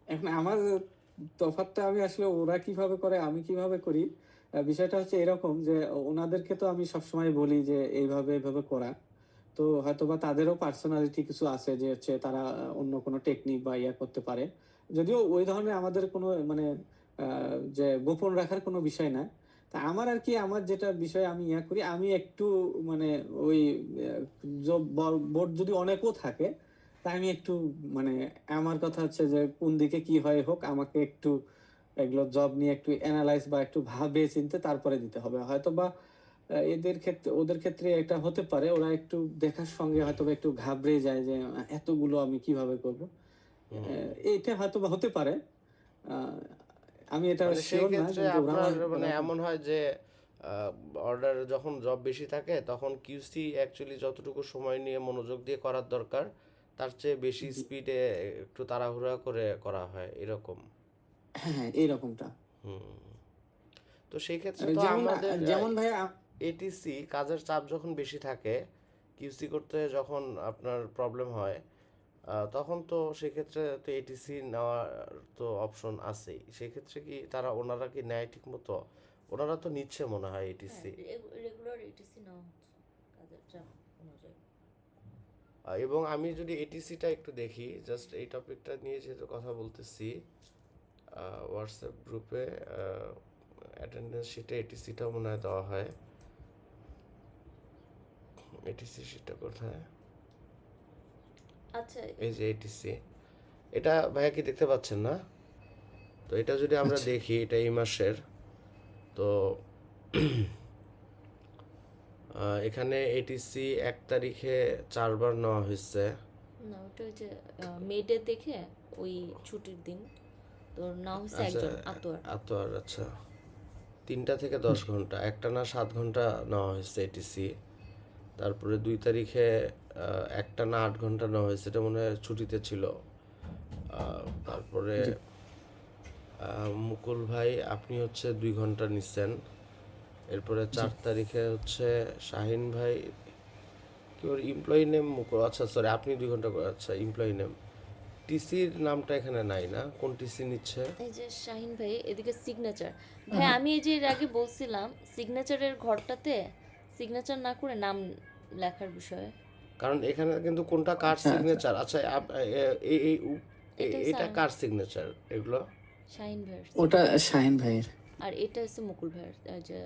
A: এখন আমার তফাৎটা আমি আসলে ওরা কিভাবে করে আমি কিভাবে করি, বিষয়টা হচ্ছে এরকম যে ওনাদেরকে তো আমি সবসময় বলি যে এইভাবে এইভাবে করা। তো হয়তোবা তাদেরও পার্সোনালিটি কিছু আছে, যে হচ্ছে তারা অন্য কোনো টেকনিক বা করতে পারে। যদিও ওই ধরনের আমাদের কোনো মানে যে গোপন রাখার কোনো বিষয় না। তা আমার আর কি, আমার যেটা বিষয় আমি করি, আমি একটু মানে ওই বোর্ড যদি অনেকও থাকে, তা আমি একটু মানে আমার কথা হচ্ছে যে কোন দিকে কি হয় হোক, আমাকে একটু এগুলো জব নিয়ে একটু অ্যানালাইজ বা একটু ভাবে চিন্তে তারপরে দিতে হবে। হয়তো বা ওদের ক্ষেত্রে এটা হতে পারে, ওরা একটু দেখার সঙ্গে হয়তো বা একটু ঘাবড়ে যায় যে এতগুলো আমি কিভাবে করব।
B: হুম।
A: এটা হয়তো বা হতে পারে। আহ, আমি এটা
B: মানে সেই
A: শিওর না,
B: ক্ষেত্রে
A: কিন্তু
B: আপনার মানে
A: ওরা
B: এমন হয় যে অর্ডার যখন জব বেশি থাকে তখন কিউসি অ্যাকচুয়ালি যতটুকু সময় নিয়ে মনোযোগ দিয়ে করার দরকার তার চেয়ে বেশি
A: জি,
B: স্পিডে একটু তাড়াহুড়া করে করা হয় এরকম।
A: হ্যাঁ হ্যাঁ, এইরকমটা।
B: তো সেই ক্ষেত্রে তো
A: যেমন
B: আমাদের
A: যেমন ভাইয়া
B: এটিসি কাজের চাপ যখন বেশি থাকে, কিউসি করতে যখন আপনার প্রবলেম হয়, তখন তো সেক্ষেত্রে তো এটিসি নেওয়ার তো অপশন আছেই। সেক্ষেত্রে কি ওনারা কি নেয় ঠিক মতো? ওনারা তো নিচ্ছে মনে হয়
C: হ্যাঁ,
B: এটিসি।
C: রেগুলার এটিসি নেওয়া হচ্ছে কাজের চাপ অনুযায়ী।
B: এবং আমি যদি এটিসিটা একটু দেখি, জাস্ট এই টপিকটা নিয়ে যেহেতু কথা বলতেছি, হোয়াটসঅ্যাপ গ্রুপে অ্যাটেন্ডেন্স শিটে এটিসিটাও মনে হয় দেওয়া হয়। এটিসি শিটটা কোথায়?
C: আচ্ছা।
B: এই যে এটিসি, এটা ভাইয়া কি দেখতে পাচ্ছেন না? তো এটা যদি আমরা
A: আচ্ছা
B: দেখি, এটা এই মাসের। তো এখানে এটিসি 1 তারিখে 4 বার নেওয়া হয়েছে।
C: না, ওটা ওই যে মেডে দেখে ওই ছুটির দিন তোর না হয়েছে
B: আচ্ছা,
C: একজন আতোয়ার।
B: আর আচ্ছা, 3টা থেকে 10 ঘন্টা, একটানা 7 ঘন্টা নেওয়া হয়েছে এটিসি। তারপরে 2 তারিখে একটানা 8 ঘন্টা নেওয়া হয়েছে, এটা মনে হয় ছুটিতে ছিল। তারপরে
A: জি।
B: মুকুল ভাই আপনি হচ্ছে 2 ঘন্টা নিচ্ছেন। এরপরে
A: জি,
B: 4 তারিখে হচ্ছে শাহিন ভাই, কি ওর এমপ্লয়ি নেম মুকুল, আচ্ছা সরি, আপনি 2 ঘন্টা করে, আচ্ছা এমপ্লয়ি নেম। টিসির নামটা এখানে নাই না, কোন টিসি নিচ্ছে?
C: এই যে শাহিন ভাই এদিকে সিগনেচার। ভাই আমি এই যে এর আগে বলছিলাম সিগনেচারের ঘরটাতে সিগনেচার না করে নাম লেখার বিষয়ে।
B: কারণ এখানে কিন্তু কোনটা কার
A: আচ্ছা আচ্ছা।
B: সিগনেচার, আচ্ছা এই এই
C: এটা
B: এটা কার সিগনেচার এগুলো?
C: শাহিন ভাইয়ের
A: ওটা
C: সিগনেচার।
A: শাহিন ভাইয়ের।
C: আর এটা হচ্ছে মুকুল ভাইয়ের, এই যে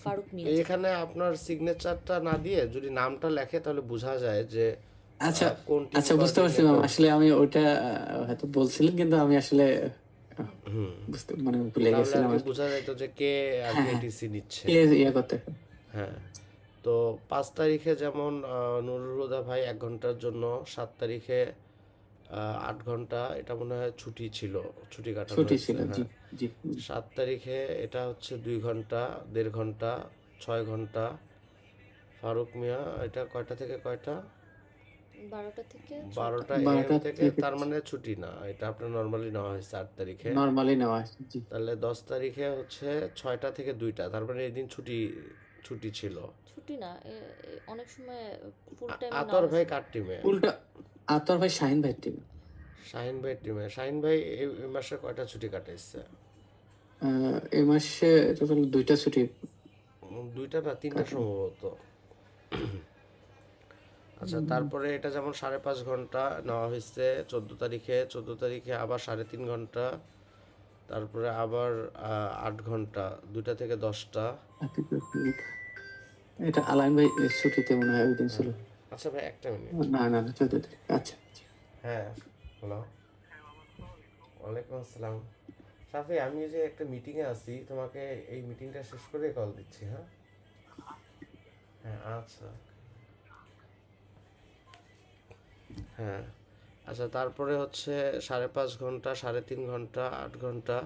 C: ফারুক মিয়া যেটা।
B: এখানে আপনার সিগনেচারটা না দিয়ে যদি নামটা লেখে তাহলে বোঝা যায় যে
A: আচ্ছা
B: কোন টিম
A: আচ্ছা, বুঝতে পারছি ম্যাম।
B: কোঅর্ডিনেটর।
A: আসলে আমি ওইটা হয়তো বলছিলেন, কিন্তু আমি আসলে বুঝতে মানে ভুলে
B: তাহলে আর
A: গেছিলাম
B: কি
A: আর কি।
B: বোঝা যেত যে কে আর কি
A: হ্যাঁ হ্যাঁ,
B: এটিসি নিচ্ছে।
A: কে করতে হবে।
B: হ্যাঁ। তো 5 তারিখে যেমন নুরুল হুদা ভাই 1 ঘন্টার জন্য, 7 তারিখে 8 ঘন্টা, এটা মনে হয় ছুটি ছিল, ছুটি কাটানো
A: ছুটি
B: হয়েছে,
A: ছিল, জি
B: হ্যাঁ।
A: জি।
B: 7 তারিখে এটা হচ্ছে 2 ঘন্টা, 1.5 ঘন্টা, 6 ঘন্টা। ফারুক মিয়া এটা কয়টা থেকে কয়টা?
C: 12টা থেকে 6টা।
B: 12টা AM
A: 12টা
B: থেকে,
A: থেকে
B: তার মানে ছুটি না, এটা আপনার নর্মালি নেওয়া হয়েছে 8 তারিখে।
A: নর্মালি নেওয়া হয়, জি।
B: তাহলে 10 তারিখে হচ্ছে 6টা থেকে 2টা, তার মানে এই দিন ছুটি ছুটি ছিল?
C: ছুটি না, অনেক সময় ফুল টাইম
B: আতর ভাই কার টিমে?
A: উল্টা আতর ভাই শাহিন ভাই টিম।
B: শাহিন ভাই টিমে। শাহিন ভাই এই মাসে কয়টা ছুটি কাটাইছে?
A: এই মাসে টোটাল 2টা ছুটি
B: দুইটা না তিনটা
A: কাটানো।
B: সম্ভবত। আচ্ছা, তারপরে এটা যেমন 5.5 ঘন্টা নেওয়া হয়েছে 14 তারিখে, 14 তারিখে আবার 3.5 ঘন্টা, তারপরে আবার 8 ঘন্টা, 2টা থেকে 10টা।
A: এটা আলাইন ভাই ছুটিতে মনে হয় ওই দিন ছিল।
B: আচ্ছা ভাই, একটা মিনিট।
A: না না না, 14 তারিখ। আচ্ছা আচ্ছা।
B: হ্যাঁ, হ্যালো, ওয়ালাইকুম আসসালাম। সাফি, আমি এই যে একটা মিটিংয়ে আছি, তোমাকে এই মিটিংটা শেষ করে কল দিচ্ছি। হ্যাঁ হ্যাঁ, আচ্ছা। হ্যাঁ, আচ্ছা, তারপরে হচ্ছে 5.5 ঘন্টা, 3.5 ঘন্টা, 8 ঘন্টা।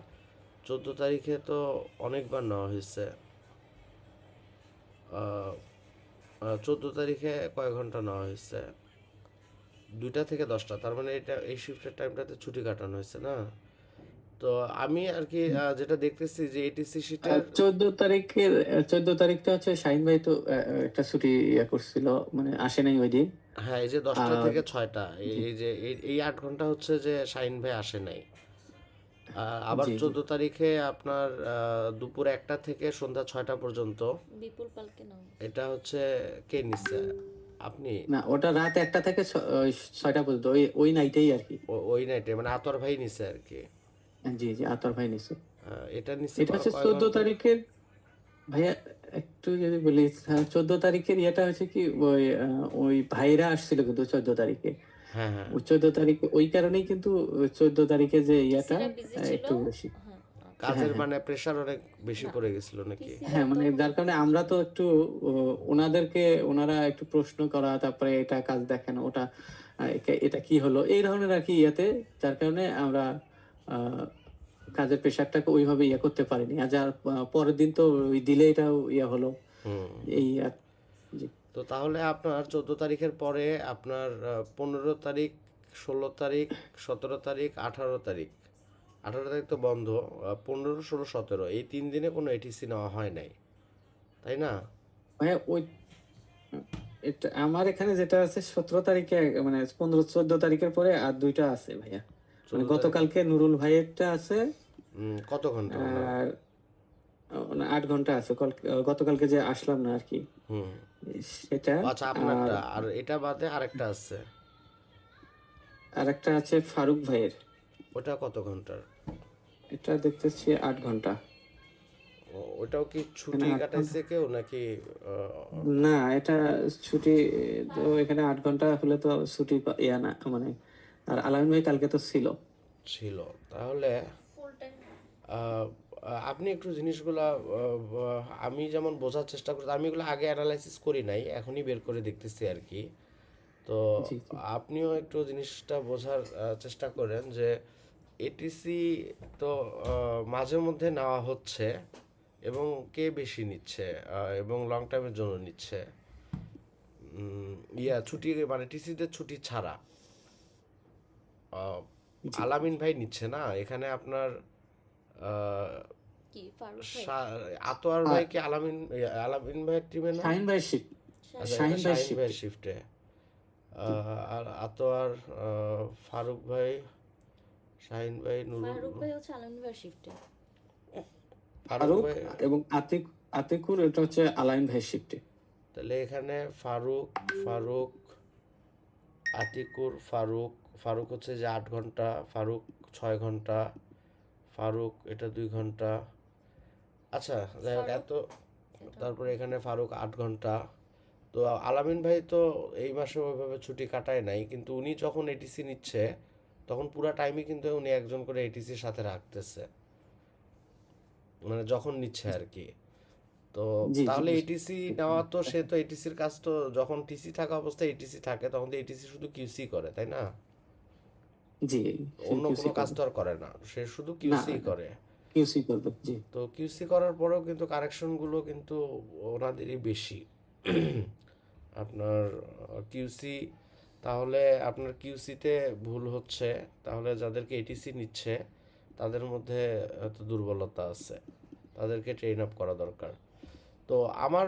B: 14 তারিখে তো অনেকবার নেওয়া হয়েছে। 14 তারিখে কয় ঘন্টা নেওয়া হয়েছে? 2টা থেকে 10টা। তার মানে এটা এই শিফটের টাইমটাতে ছুটি কাটানো হয়েছে না? তো আমি আর কি যেটা দেখতেছি যে এটিসি শিটের
A: 14 তারিখের 14 তারিখটা হচ্ছে শাহিন ভাই তো একটা ছুটি করছিল, মানে আসে নাই ওই দিন।
B: হ্যাঁ, এই যে 10টা
A: আর
B: থেকে 6টা,
A: জি
B: এই যে এই 8 ঘন্টা হচ্ছে যে শাহিন ভাই আসে নাই। আবার
A: জি জি
B: 14 তারিখে আপনার দুপুর 1টা থেকে সন্ধ্যা 6টা পর্যন্ত।
C: বিপুল পালকে নাও।
B: এটা হচ্ছে কে নিচ্ছে? আপনি?
A: না, ওটা রাত 1টা থেকে 6টা পর্যন্ত, ওই ওই নাইটেই আর কি।
B: ওই নাইটে মানে আতর ভাই নিচ্ছে আর কি।
A: জি জি, আতর ভাই নিছে।
B: এটা নিচ্ছে
A: এটা হচ্ছে
B: কয়
A: 14
B: ঘন্টা?
A: তারিখের ভাইয়া, একটু যদি বলি। 14 তারিখের ইয়েটা হচ্ছে কি, ওই ভাইরা আসছিল কিন্তু 14 তারিখে।
B: হ্যাঁ হ্যাঁ।
A: ওই 14 তারিখে ওই কারণেই কিন্তু 14 তারিখে যে ইয়েটা
C: টিসিরা বিজি ছিল।
A: একটু বেশি।
C: হ্যাঁ,
A: হ্যাঁ
B: কাজের
A: হ্যাঁ
B: মানে প্রেশার অনেক বেশি
C: না,
B: পড়ে গেছিল নাকি?
A: হ্যাঁ,
C: টিসিরা
A: মানে
C: তখন
A: যার কারণে আমরা তো একটু ওনারা একটু প্রশ্ন করা, তারপরে এটা কাজ দেখানো, ওটা এটা কি হলো, এই ধরনের আর কি ইয়েতে, যার কারণে আমরা আহ, কাজের প্রেশারটাকে ওইভাবে করতে পারিনি। আর যার পরের দিন তো ওই দিলে এটাও হলো
B: হুম।
A: এই আর জি।
B: তো তাহলে আপনার 14 তারিখের পরে আপনার 15 তারিখ, 16 তারিখ, 17 তারিখ, 18 তারিখ। 18 তারিখ তো বন্ধ। 15, 16, 17 এই 3 দিনে কোনো এটিসি নেওয়া হয় নাই, তাই না?
A: ভাইয়া ওই এটা আমার এখানে যেটা আছে 17 তারিখে, মানে 15 14 তারিখের পরে আর 2টা আছে ভাইয়া। মানে
B: 14 তারিখ।
A: গতকালকে নুরুল ভাইয়েরটা আছে।
B: কত ঘন্টা ওনার?
A: আর 8 ঘন্টা আছে। গতকালকে যে আসলাম না আর কি,
B: হুম।
A: সেটা।
B: আচ্ছা,
A: আর
B: আপনারটা আর এটা বাদে আরেকটা আছে।
A: আর একটা আছে ফারুক ভাইয়ের,
B: ওটা কত ঘন্টার?
A: এটা দেখতেছি 8 ঘন্টা।
B: ওটাও কি
A: এখানে
B: ছুটি
A: 8 ঘন্টা।
B: কাটাইছে কেউ নাকি?
A: না, এটা ছুটি। তো এখানে 8 ঘন্টা হলে তো ছুটি না মানে। আর আলামিন ভাই কালকে তো ছিল।
B: ছিল। তাহলে
C: ফুল টাইম।
B: আহ, আপনি একটু জিনিসগুলা আমি যেমন বোঝার চেষ্টা করি, আমি এগুলো আগে অ্যানালাইসিস করি নাই, এখনই বের করে দেখতেছি আর কি। তো
A: জি জি
B: আপনিও একটু জিনিসটা বোঝার চেষ্টা করেন যে এটিসি তো মাঝে মধ্যে নেওয়া হচ্ছে, এবং কে বেশি নিচ্ছে এবং লং টাইমের জন্য নিচ্ছে। ছুটি মানে টিসিদের ছুটি ছাড়া আহ,
A: জি।
B: আলামিন ভাই নিচ্ছে না এখানে আপনার। আহ,
C: কি ফারুক ভাই?
B: আতোয়ার
A: আর
B: ভাই কি আলামিন ভাইয়ের টিমে না?
A: শাহিন ভাইয়ের শিফট।
B: আচ্ছা, এটা
A: শাহিন ভাইয়ের
B: শাহিন
A: শিফট।
B: ভাইয়ের শিফটে। আর আতোয়ার, ফারুক ভাই, শাহিন ভাই, নুরুল,
C: ফারুক ভাই হচ্ছে আলামিন ভাই শিফটে।
B: ফারুক
A: ফারুক
B: ভাই।
A: এবং আতিকুর, এটা হচ্ছে আলাইন ভাইয়ের শিফটে।
B: তাহলে এখানে ফারুক, ফারুক, আতিকুর, ফারুক। ফারুক হচ্ছে যে 8 ঘন্টা, ফারুক 6 ঘন্টা, ফারুক এটা 2 ঘন্টা। আচ্ছা, যাই হোক,
C: ফারুক এটা
B: তারপরে এখানে ফারুক 8 ঘন্টা। তো আলামিন ভাই তো এই মাসে ওইভাবে ছুটি কাটায় নাই, কিন্তু উনি যখন এটিসি নিচ্ছে তখন পুরা টাইমই কিন্তু উনি একজন করে এটিসির সাথে রাখতেছে, মানে যখন নিচ্ছে আর কি। তো
A: জি জি
B: তাহলে
A: বুঝতে
B: এটিসি নেওয়া তো, সে তো এটিসির কাজ তো যখন টিসি থাকা অবস্থায় এটিসি থাকে তখন তো এটিসি শুধু কিউসি করে, তাই না?
A: জি, সে
B: অন্য
A: কিউসি
B: কোনো কাজ
A: করবে।
B: তো আর করে না, সে শুধু
A: না,
B: কিউসি করে।
A: কিউসি করবে জি।
B: তো কিউসি করার পরেও কিন্তু কারেকশনগুলো কিন্তু ওনাদেরই বেশি। আপনার কিউসি, তাহলে আপনার কিউসিতে ভুল হচ্ছে, তাহলে যাদেরকে এটিসি নিচ্ছে তাদের মধ্যে তো দুর্বলতা আছে, তাদেরকে ট্রেন আপ করা দরকার। তো আমার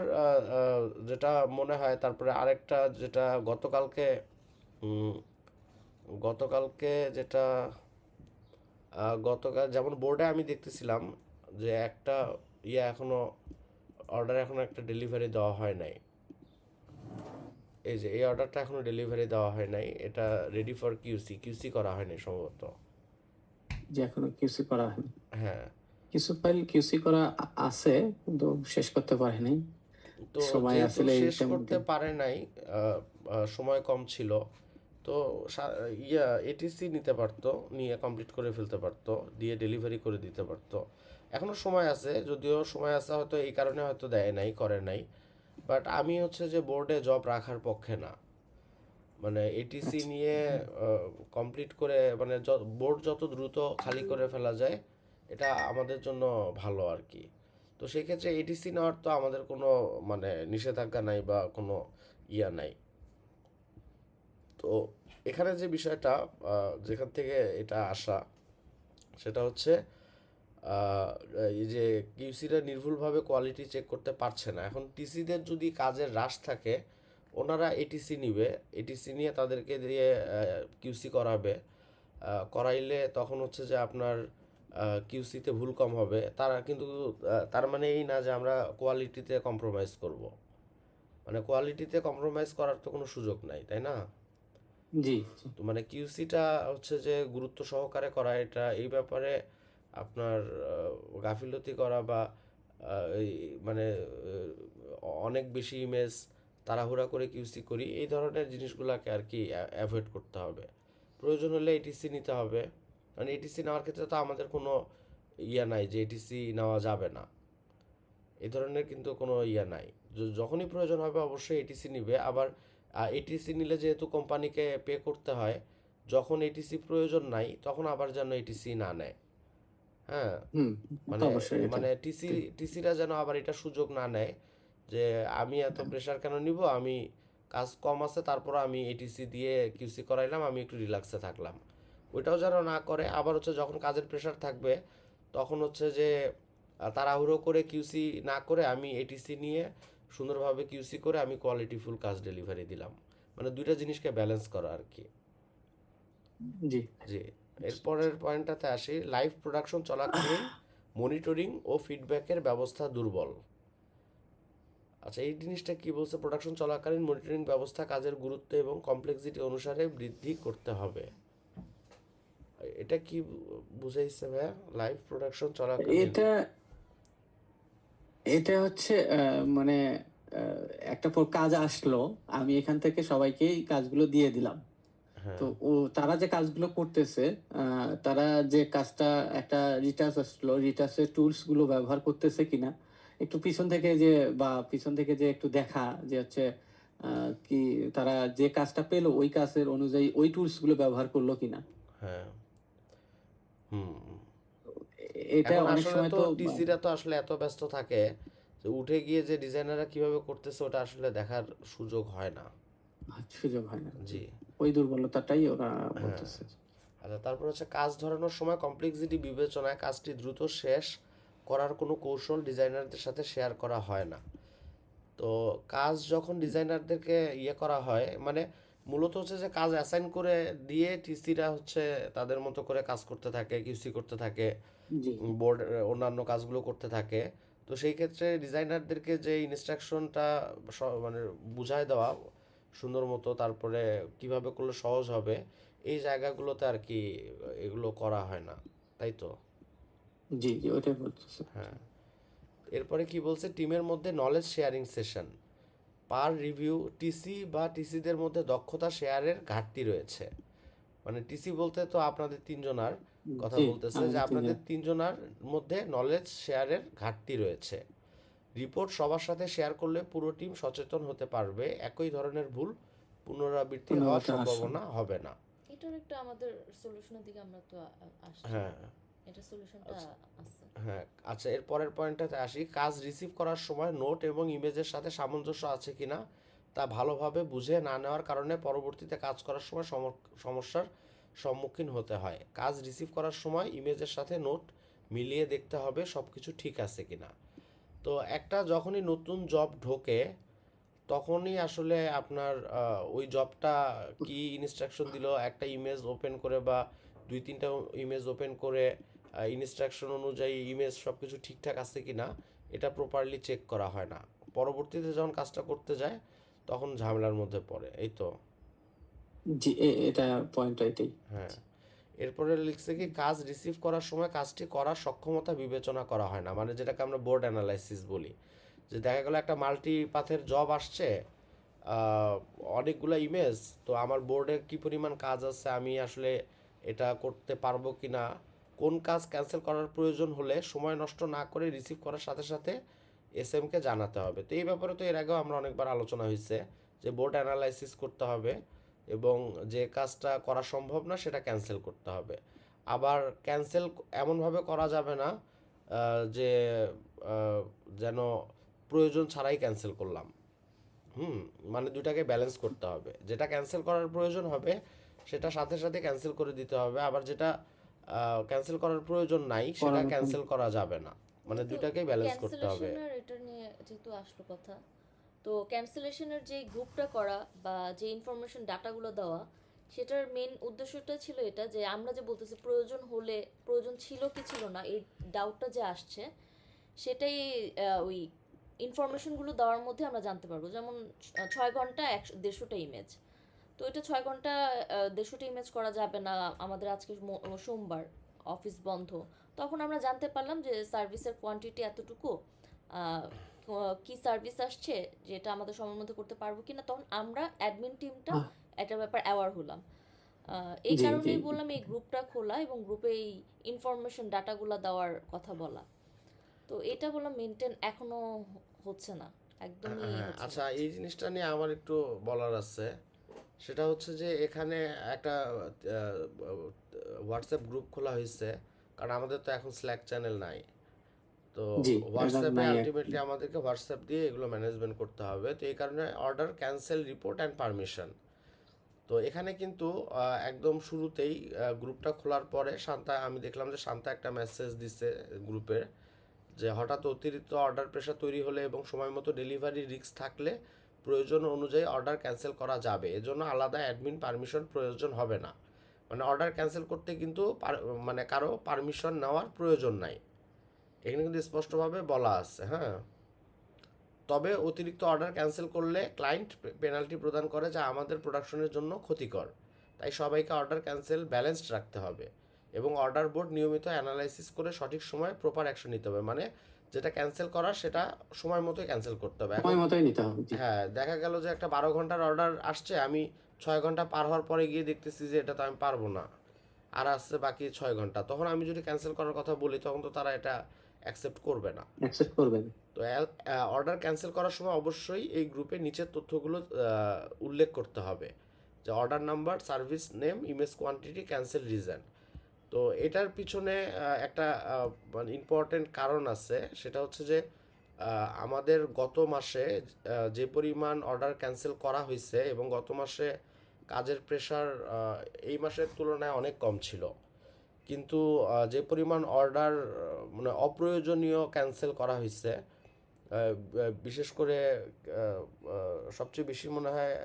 B: যেটা মনে হয়, তারপরে আরেকটা যেটা উম, গতকালকে যেটা গতকাল যেমন বোর্ডে আমি দেখতেছিলাম যে একটা এখনো এখনো একটা ডেলিভারি দেওয়া হয় নাই। এই যে এই অর্ডারটা এখনো ডেলিভারি দেওয়া হয় নাই, এটা রেডি ফর কিউসি করা হয়নি সম্ভবত।
A: যে এখনো কিউসি করা হয়নি।
B: হ্যাঁ।
A: কিছু ফাইল কিউসি করা আছে, কিন্তু শেষ করতে পারেনি।
B: তো
A: সময়
B: যেহেতু
A: আসলে
B: শেষ
A: এইটার
B: করতে
A: মধ্যে।
B: পারে নাই, সময় কম ছিল, তো এটিসি নিতে পারতো, নিয়ে কমপ্লিট করে ফেলতে পারতো, দিয়ে ডেলিভারি করে দিতে পারতো। এখনো সময় আছে, যদিও সময় আছে হয়তো এই কারণে হয়তো দেয় নাই, করে নাই। বাট আমি হচ্ছে যে বোর্ডে জব রাখার পক্ষে না। মানে এটিসি
A: আচ্ছা।
B: নিয়ে কমপ্লিট করে, মানে বোর্ড যত দ্রুত খালি করে ফেলা যায়, এটা আমাদের জন্য ভালো আর কি। তো সেই ক্ষেত্রে এটিসি নেওয়ার তো আমাদের কোনো মানে নিষেধাজ্ঞা নাই বা কোনো নাই। তো এখানে যে বিষয়টা, যেখান থেকে এটা আসা, সেটা হচ্ছে আহ, এই যে কিউসিরা নির্ভুলভাবে কোয়ালিটি চেক করতে পারছে না। এখন টিসিদের যদি কাজের হ্রাস থাকে, ওনারা এটিসি নিবে, এটিসি নিয়ে তাদেরকে দিয়ে কিউসি করাবে। করাইলে তখন হচ্ছে যে আপনার কিউসিতে ভুল কম হবে। তারা কিন্তু তার মানে এই না যে আমরা কোয়ালিটিতে কম্প্রোমাইজ করব। মানে কোয়ালিটিতে কম্প্রোমাইজ করার তো কোনো সুযোগ নাই, তাই না?
A: জি জি।
B: তো মানে কিউসিটা হচ্ছে যে গুরুত্ব সহকারে করা, এটা এই ব্যাপারে আপনার গাফিলতি করা বা এই মানে অনেক বেশি ইমেজ তাড়াহুড়া করে কিউসি করি, এই ধরনের জিনিসগুলোকে আর কি অ্যাভয়েড করতে হবে। প্রয়োজন হলে এটিসি নিতে হবে। মানে এটিসি নেওয়ার ক্ষেত্রে তো আমাদের কোনো নাই যে এটিসি নেওয়া যাবে না, এই ধরনের কিন্তু কোনো নাই। যখনই প্রয়োজন হবে অবশ্যই এটিসি নিবে। আবার এটিসি নিলে যেহেতু কোম্পানিকে পে করতে হয়, যখন এটিসি প্রয়োজন নাই তখন আবার যেন এটিসি না নেয়। হ্যাঁ।
A: হুম। তো
B: মানে
A: অবশ্যই এটা
B: মানে টিসিরা যেন আবার এটা সুযোগ না নেয় যে আমি এত প্রেশার কেন নিব, আমি কাজ কম আছে তারপর আমি এটিসি দিয়ে কিউসি করাইলাম, আমি একটু রিল্যাক্সে থাকলাম। ওইটাও যেন না করে। আবার হচ্ছে যখন কাজের প্রেশার থাকবে, তখন হচ্ছে যে তাড়াহুড়ো করে কিউসি না করে আমি এটিসি নিয়ে সুন্দরভাবে কিউসি করে আমি কোয়ালিটিফুল কাজ ডেলিভারি দিলাম। মানে দুইটা জিনিসকে ব্যালেন্স করা আর কি।
A: জি।
B: জি। এরপরের পয়েন্টটাতে আসি, লাইভ প্রোডাকশন চলাকালীন মনিটরিং ও ফিডব্যাকের ব্যবস্থা দুর্বল। আচ্ছা, এই জিনিসটা কি বলছে? প্রোডাকশন চলাকালীন মনিটরিং ব্যবস্থা কাজের গুরুত্ব এবং কমপ্লেক্সিটি অনুসারে বৃদ্ধি করতে হবে। এটা কি বুঝাইছে ভাইয়া? লাইভ প্রোডাকশন চলাকালীন।
A: এটা এটা হচ্ছে মানে একটা পর কাজ আসলো, আমি এখান থেকে সবাইকেই কাজগুলো দিয়ে দিলাম। তো
B: হ্যাঁ।
A: তারা যে কাজগুলো করতেছে, তারা যে কাজটা, একটা রিটার্স আসলো, রিটার্সের টুলস গুলো ব্যবহার করতেছে কিনা, একটু পিছন থেকে যে একটু দেখা যে হচ্ছে কি তারা যে কাজটা পেলো ওই কাজের অনুযায়ী ওই টুলস গুলো ব্যবহার করলো কিনা।
B: হ্যাঁ। হুম।
A: এটা
B: এখন
A: অনেক
B: আসলে
A: সময়
B: তো
A: তো
B: টিসিরা তো আসলে এত ব্যস্ত থাকে যে উঠে গিয়ে যে ডিজাইনাররা কিভাবে করতেছে ওটা আসলে দেখার সুযোগ হয় না।
A: সুযোগ হয় না।
B: জি।
A: ওই দুর্বলতাটাই ওরা
B: হ্যাঁ।
A: বলতেছে।
B: আচ্ছা, তারপর হচ্ছে কাজ ধরানোর সময় কমপ্লেক্সিটি বিবেচনায় কাজটি দ্রুত শেষ করার কোনো কৌশল ডিজাইনারদের সাথে শেয়ার করা হয় না। তো কাজ যখন ডিজাইনারদেরকে করা হয়, মানে মূলত হচ্ছে যে কাজ অ্যাসাইন করে দিয়ে টিসিরা হচ্ছে তাদের মতো করে কাজ করতে থাকে, কিউসি করতে থাকে,
A: জি।
B: বোর্ড অন্যান্য কাজগুলো করতে থাকে। তো সেই ক্ষেত্রে ডিজাইনারদেরকে যে ইনস্ট্রাকশনটা মানে বুঝায় দেওয়া সুন্দর মতো, তারপরে কিভাবে করলে সহজ হবে, এই জায়গাগুলোতে আর কি এগুলো করা হয় না, তাই তো?
A: জি জি, ওইটাই বলতেছে।
B: হ্যাঁ। এরপরে কি বলছে, টিমের মধ্যে নলেজ শেয়ারিং সেশন, পার রিভিউ, টিসি বা টিসিদের মধ্যে দক্ষতা শেয়ারের ঘাটতি রয়েছে। মানে টিসি বলতে তো আপনাদের তিনজনার কথা
A: জি,
B: বলতেছে, যে
A: আমাদের
B: আপনাদের
A: তিনজন।
B: তিনজনার মধ্যে নলেজ শেয়ারের ঘাটতি রয়েছে। রিপোর্ট সবার সাথে শেয়ার করলে পুরো টিম সচেতন হতে পারবে, একই ধরনের ভুল পুনরাবৃত্তি হওয়ার
A: পুনরাবৃত্তি আসন।
B: সম্ভাবনা হবে না।
C: এটার একটা আমাদের সলিউশনের দিকে আমরা তো আসছি।
B: হ্যাঁ।
C: এটা সলিউশনটা আছে।
B: হ্যাঁ। আচ্ছা, এর পরের পয়েন্টটাতে আসি, কাজ রিসিভ করার সময় নোট এবং ইমেজের সাথে সামঞ্জস্য আছে কিনা তা ভালোভাবে বুঝে না নেওয়ার কারণে পরবর্তীতে কাজ করার সময় সমস্যার সম্মুখীন হতে হয়। কাজ রিসিভ করার সময় ইমেজের সাথে নোট মিলিয়ে দেখতে হবে সব কিছু ঠিক আছে কিনা। তো একটা যখনই নতুন জব ঢোকে তখনই আসলে আপনার ওই জবটা কি ইনস্ট্রাকশন দিল একটা ইমেজ ওপেন করে বা দুই তিনটা ইমেজ ওপেন করে ইনস্ট্রাকশন অনুযায়ী ইমেজ সব কিছু ঠিকঠাক আছে কি না এটা প্রপারলি চেক করা হয় না। পরবর্তীতে যখন কাজটা করতে যায় তখন ঝামেলার মধ্যে পড়ে, এই তো।
A: জি, এটা পয়েন্ট এটাই।
B: হ্যাঁ, এরপরে লিখছে কি কাজ রিসিভ করার সময় কাজটি করার সক্ষমতা বিবেচনা করা হয় না, মানে যেটাকে আমরা বোর্ড অ্যানালাইসিস বলি। যে দেখা গেল একটা মাল্টি পাথের জব আসছে, আহ, অনেকগুলো ইমেজ, তো আমার বোর্ডে কি পরিমাণ কাজ আছে, আমি আসলে এটা করতে পারবো কি না, কোন কাজ ক্যান্সেল করার প্রয়োজন হলে সময় নষ্ট না করে রিসিভ করার সাথে সাথে এসএমকে জানাতে হবে। তো এই ব্যাপারে তো এর আগেও আমরা অনেকবার আলোচনা হয়েছে যে বোর্ড অ্যানালাইসিস করতে হবে এবং যে কাজটা করা সম্ভব না সেটা ক্যান্সেল করতে হবে। আবার ক্যান্সেল এমনভাবে করা যাবে না যে আহ, যেন প্রয়োজন ছাড়াই ক্যান্সেল করলাম। মানে দুটাকে ব্যালেন্স করতে হবে, যেটা ক্যান্সেল করার প্রয়োজন হবে সেটা সাথে সাথে ক্যান্সেল করে দিতে হবে, আবার যেটা ক্যান্সেল করার প্রয়োজন নাই সেটা
A: করার মতন।
B: ক্যান্সেল করা যাবে না, মানে
C: কিন্তু
B: দুটাকেই ব্যালেন্স করতে হবে।
C: ক্যান্সেলেশনের এটা নিয়ে যেহেতু আসলো কথা, তো ক্যান্সেলেশনের যে গ্রুপটা করা বা যে ইনফরমেশন ডাটাগুলো দেওয়া, সেটার মেন উদ্দেশ্যটা ছিল এটা যে আমরা যে বলতেছি প্রয়োজন হলে প্রয়োজন ছিল কি ছিল না এই ডাউটটা যে আসছে, সেটাই ওই ইনফরমেশনগুলো দেওয়ার মধ্যে আমরা জানতে পারবো। যেমন 6 ঘন্টা 150টা ইমেজ, তো এটা 6 ঘন্টা 150টা ইমেজ করা যাবে না, আমাদের আজকে সোমবার অফিস বন্ধ, তখন আমরা জানতে পারলাম যে সার্ভিসের কোয়ান্টিটি এতটুকু, আহ, কি সার্ভিস আসছে যেটা আমাদের সময়ের মধ্যে করতে পারবো কিনা, তখন আমরা অ্যাডমিন টিমটা
A: আহ,
C: একটা ব্যাপার অ্যাওয়ার হলাম। এই
A: জি জি
C: কারণেই বললাম এই গ্রুপটা খোলা এবং গ্রুপে এই ইনফরমেশন ডাটাগুলো দেওয়ার কথা বলা। তো এটা বললাম মেনটেন এখনো হচ্ছে না, একদমই
B: হ্যাঁ,
C: হচ্ছে
B: আচ্ছা,
C: না।
B: এই জিনিসটা নিয়ে আমার একটু বলার আছে। সেটা হচ্ছে যে এখানে একটা হোয়াটসঅ্যাপ গ্রুপ খোলা হয়েছে, কারণ আমাদের তো এখন স্ল্যাক চ্যানেল নাই। তো
A: জি, এটা
B: হোয়াটসঅ্যাপে
A: নাই
B: আলটিমেটলি আমাদেরকে হোয়াটসঅ্যাপ দিয়ে এগুলো ম্যানেজমেন্ট করতে হবে। তো এই কারণে order cancel report and permission. তো এখানে কিন্তু একদম শুরুতেই গ্রুপটা খোলার পরে শান্তা, আমি দেখলাম যে শান্তা একটা মেসেজ দিছে গ্রুপে যে হঠাৎ অতিরিক্ত অর্ডার প্রেশার তৈরি হলে এবং সময় মতো ডেলিভারি রিস্ক থাকলে প্রয়োজন অনুযায়ী অর্ডার ক্যান্সেল করা যাবে, এজন্য আলাদা অ্যাডমিন পারমিশন প্রয়োজন হবে না। মানে অর্ডার ক্যান্সেল করতে কিন্তু মানে কারো পারমিশন নেওয়ার প্রয়োজন নাই, এখানে কিন্তু স্পষ্টভাবে বলা আছে। হ্যাঁ, তবে অতিরিক্ত অর্ডার ক্যান্সেল করলে ক্লায়েন্ট পেনাল্টি প্রদান করে যা আমাদের প্রোডাকশনের জন্য ক্ষতিকর। তাই সবাইকে অর্ডার ক্যান্সেল ব্যালেন্সড রাখতে হবে এবং অর্ডার বোর্ড নিয়মিত অ্যানালাইসিস করে সঠিক সময়ে প্রপার অ্যাকশন নিতে হবে। মানে যেটা ক্যান্সেল করার সেটা সময় মতোই ক্যান্সেল করতে হবে। এখন
A: সময় মতোই নিতে হবে। জি
B: হ্যাঁ, দেখা গেল যে একটা 12 ঘন্টার অর্ডার আসছে, আমি 6 ঘন্টা পার হওয়ার পরে গিয়ে দেখতেছি যে এটা তো আমি পারবো না, আর আসছে বাকি 6 ঘন্টা, তখন আমি যদি ক্যান্সেল করার কথা বলি তখন তো তারা এটা অ্যাকসেপ্ট করবে না।
A: অ্যাকসেপ্ট করবেন।
B: তো অর্ডার ক্যান্সেল করার সময় অবশ্যই এই গ্রুপে নিচের তথ্যগুলো উল্লেখ করতে হবে, যে order number, service name, image quantity, cancel reason. তো এটার পিছনে একটা মানে ইম্পর্টেন্ট কারণ আছে, সেটা হচ্ছে যে আমাদের গত মাসে যে পরিমাণ অর্ডার ক্যান্সেল করা হয়েছে এবং গত মাসে কাজের প্রেশার এই মাসের তুলনায় অনেক কম ছিল, কিন্তু যে পরিমাণ অর্ডার মানে অপ্রয়োজনীয় ক্যান্সেল করা হয়েছে, বিশেষ করে সবচেয়ে বেশি মনে হয়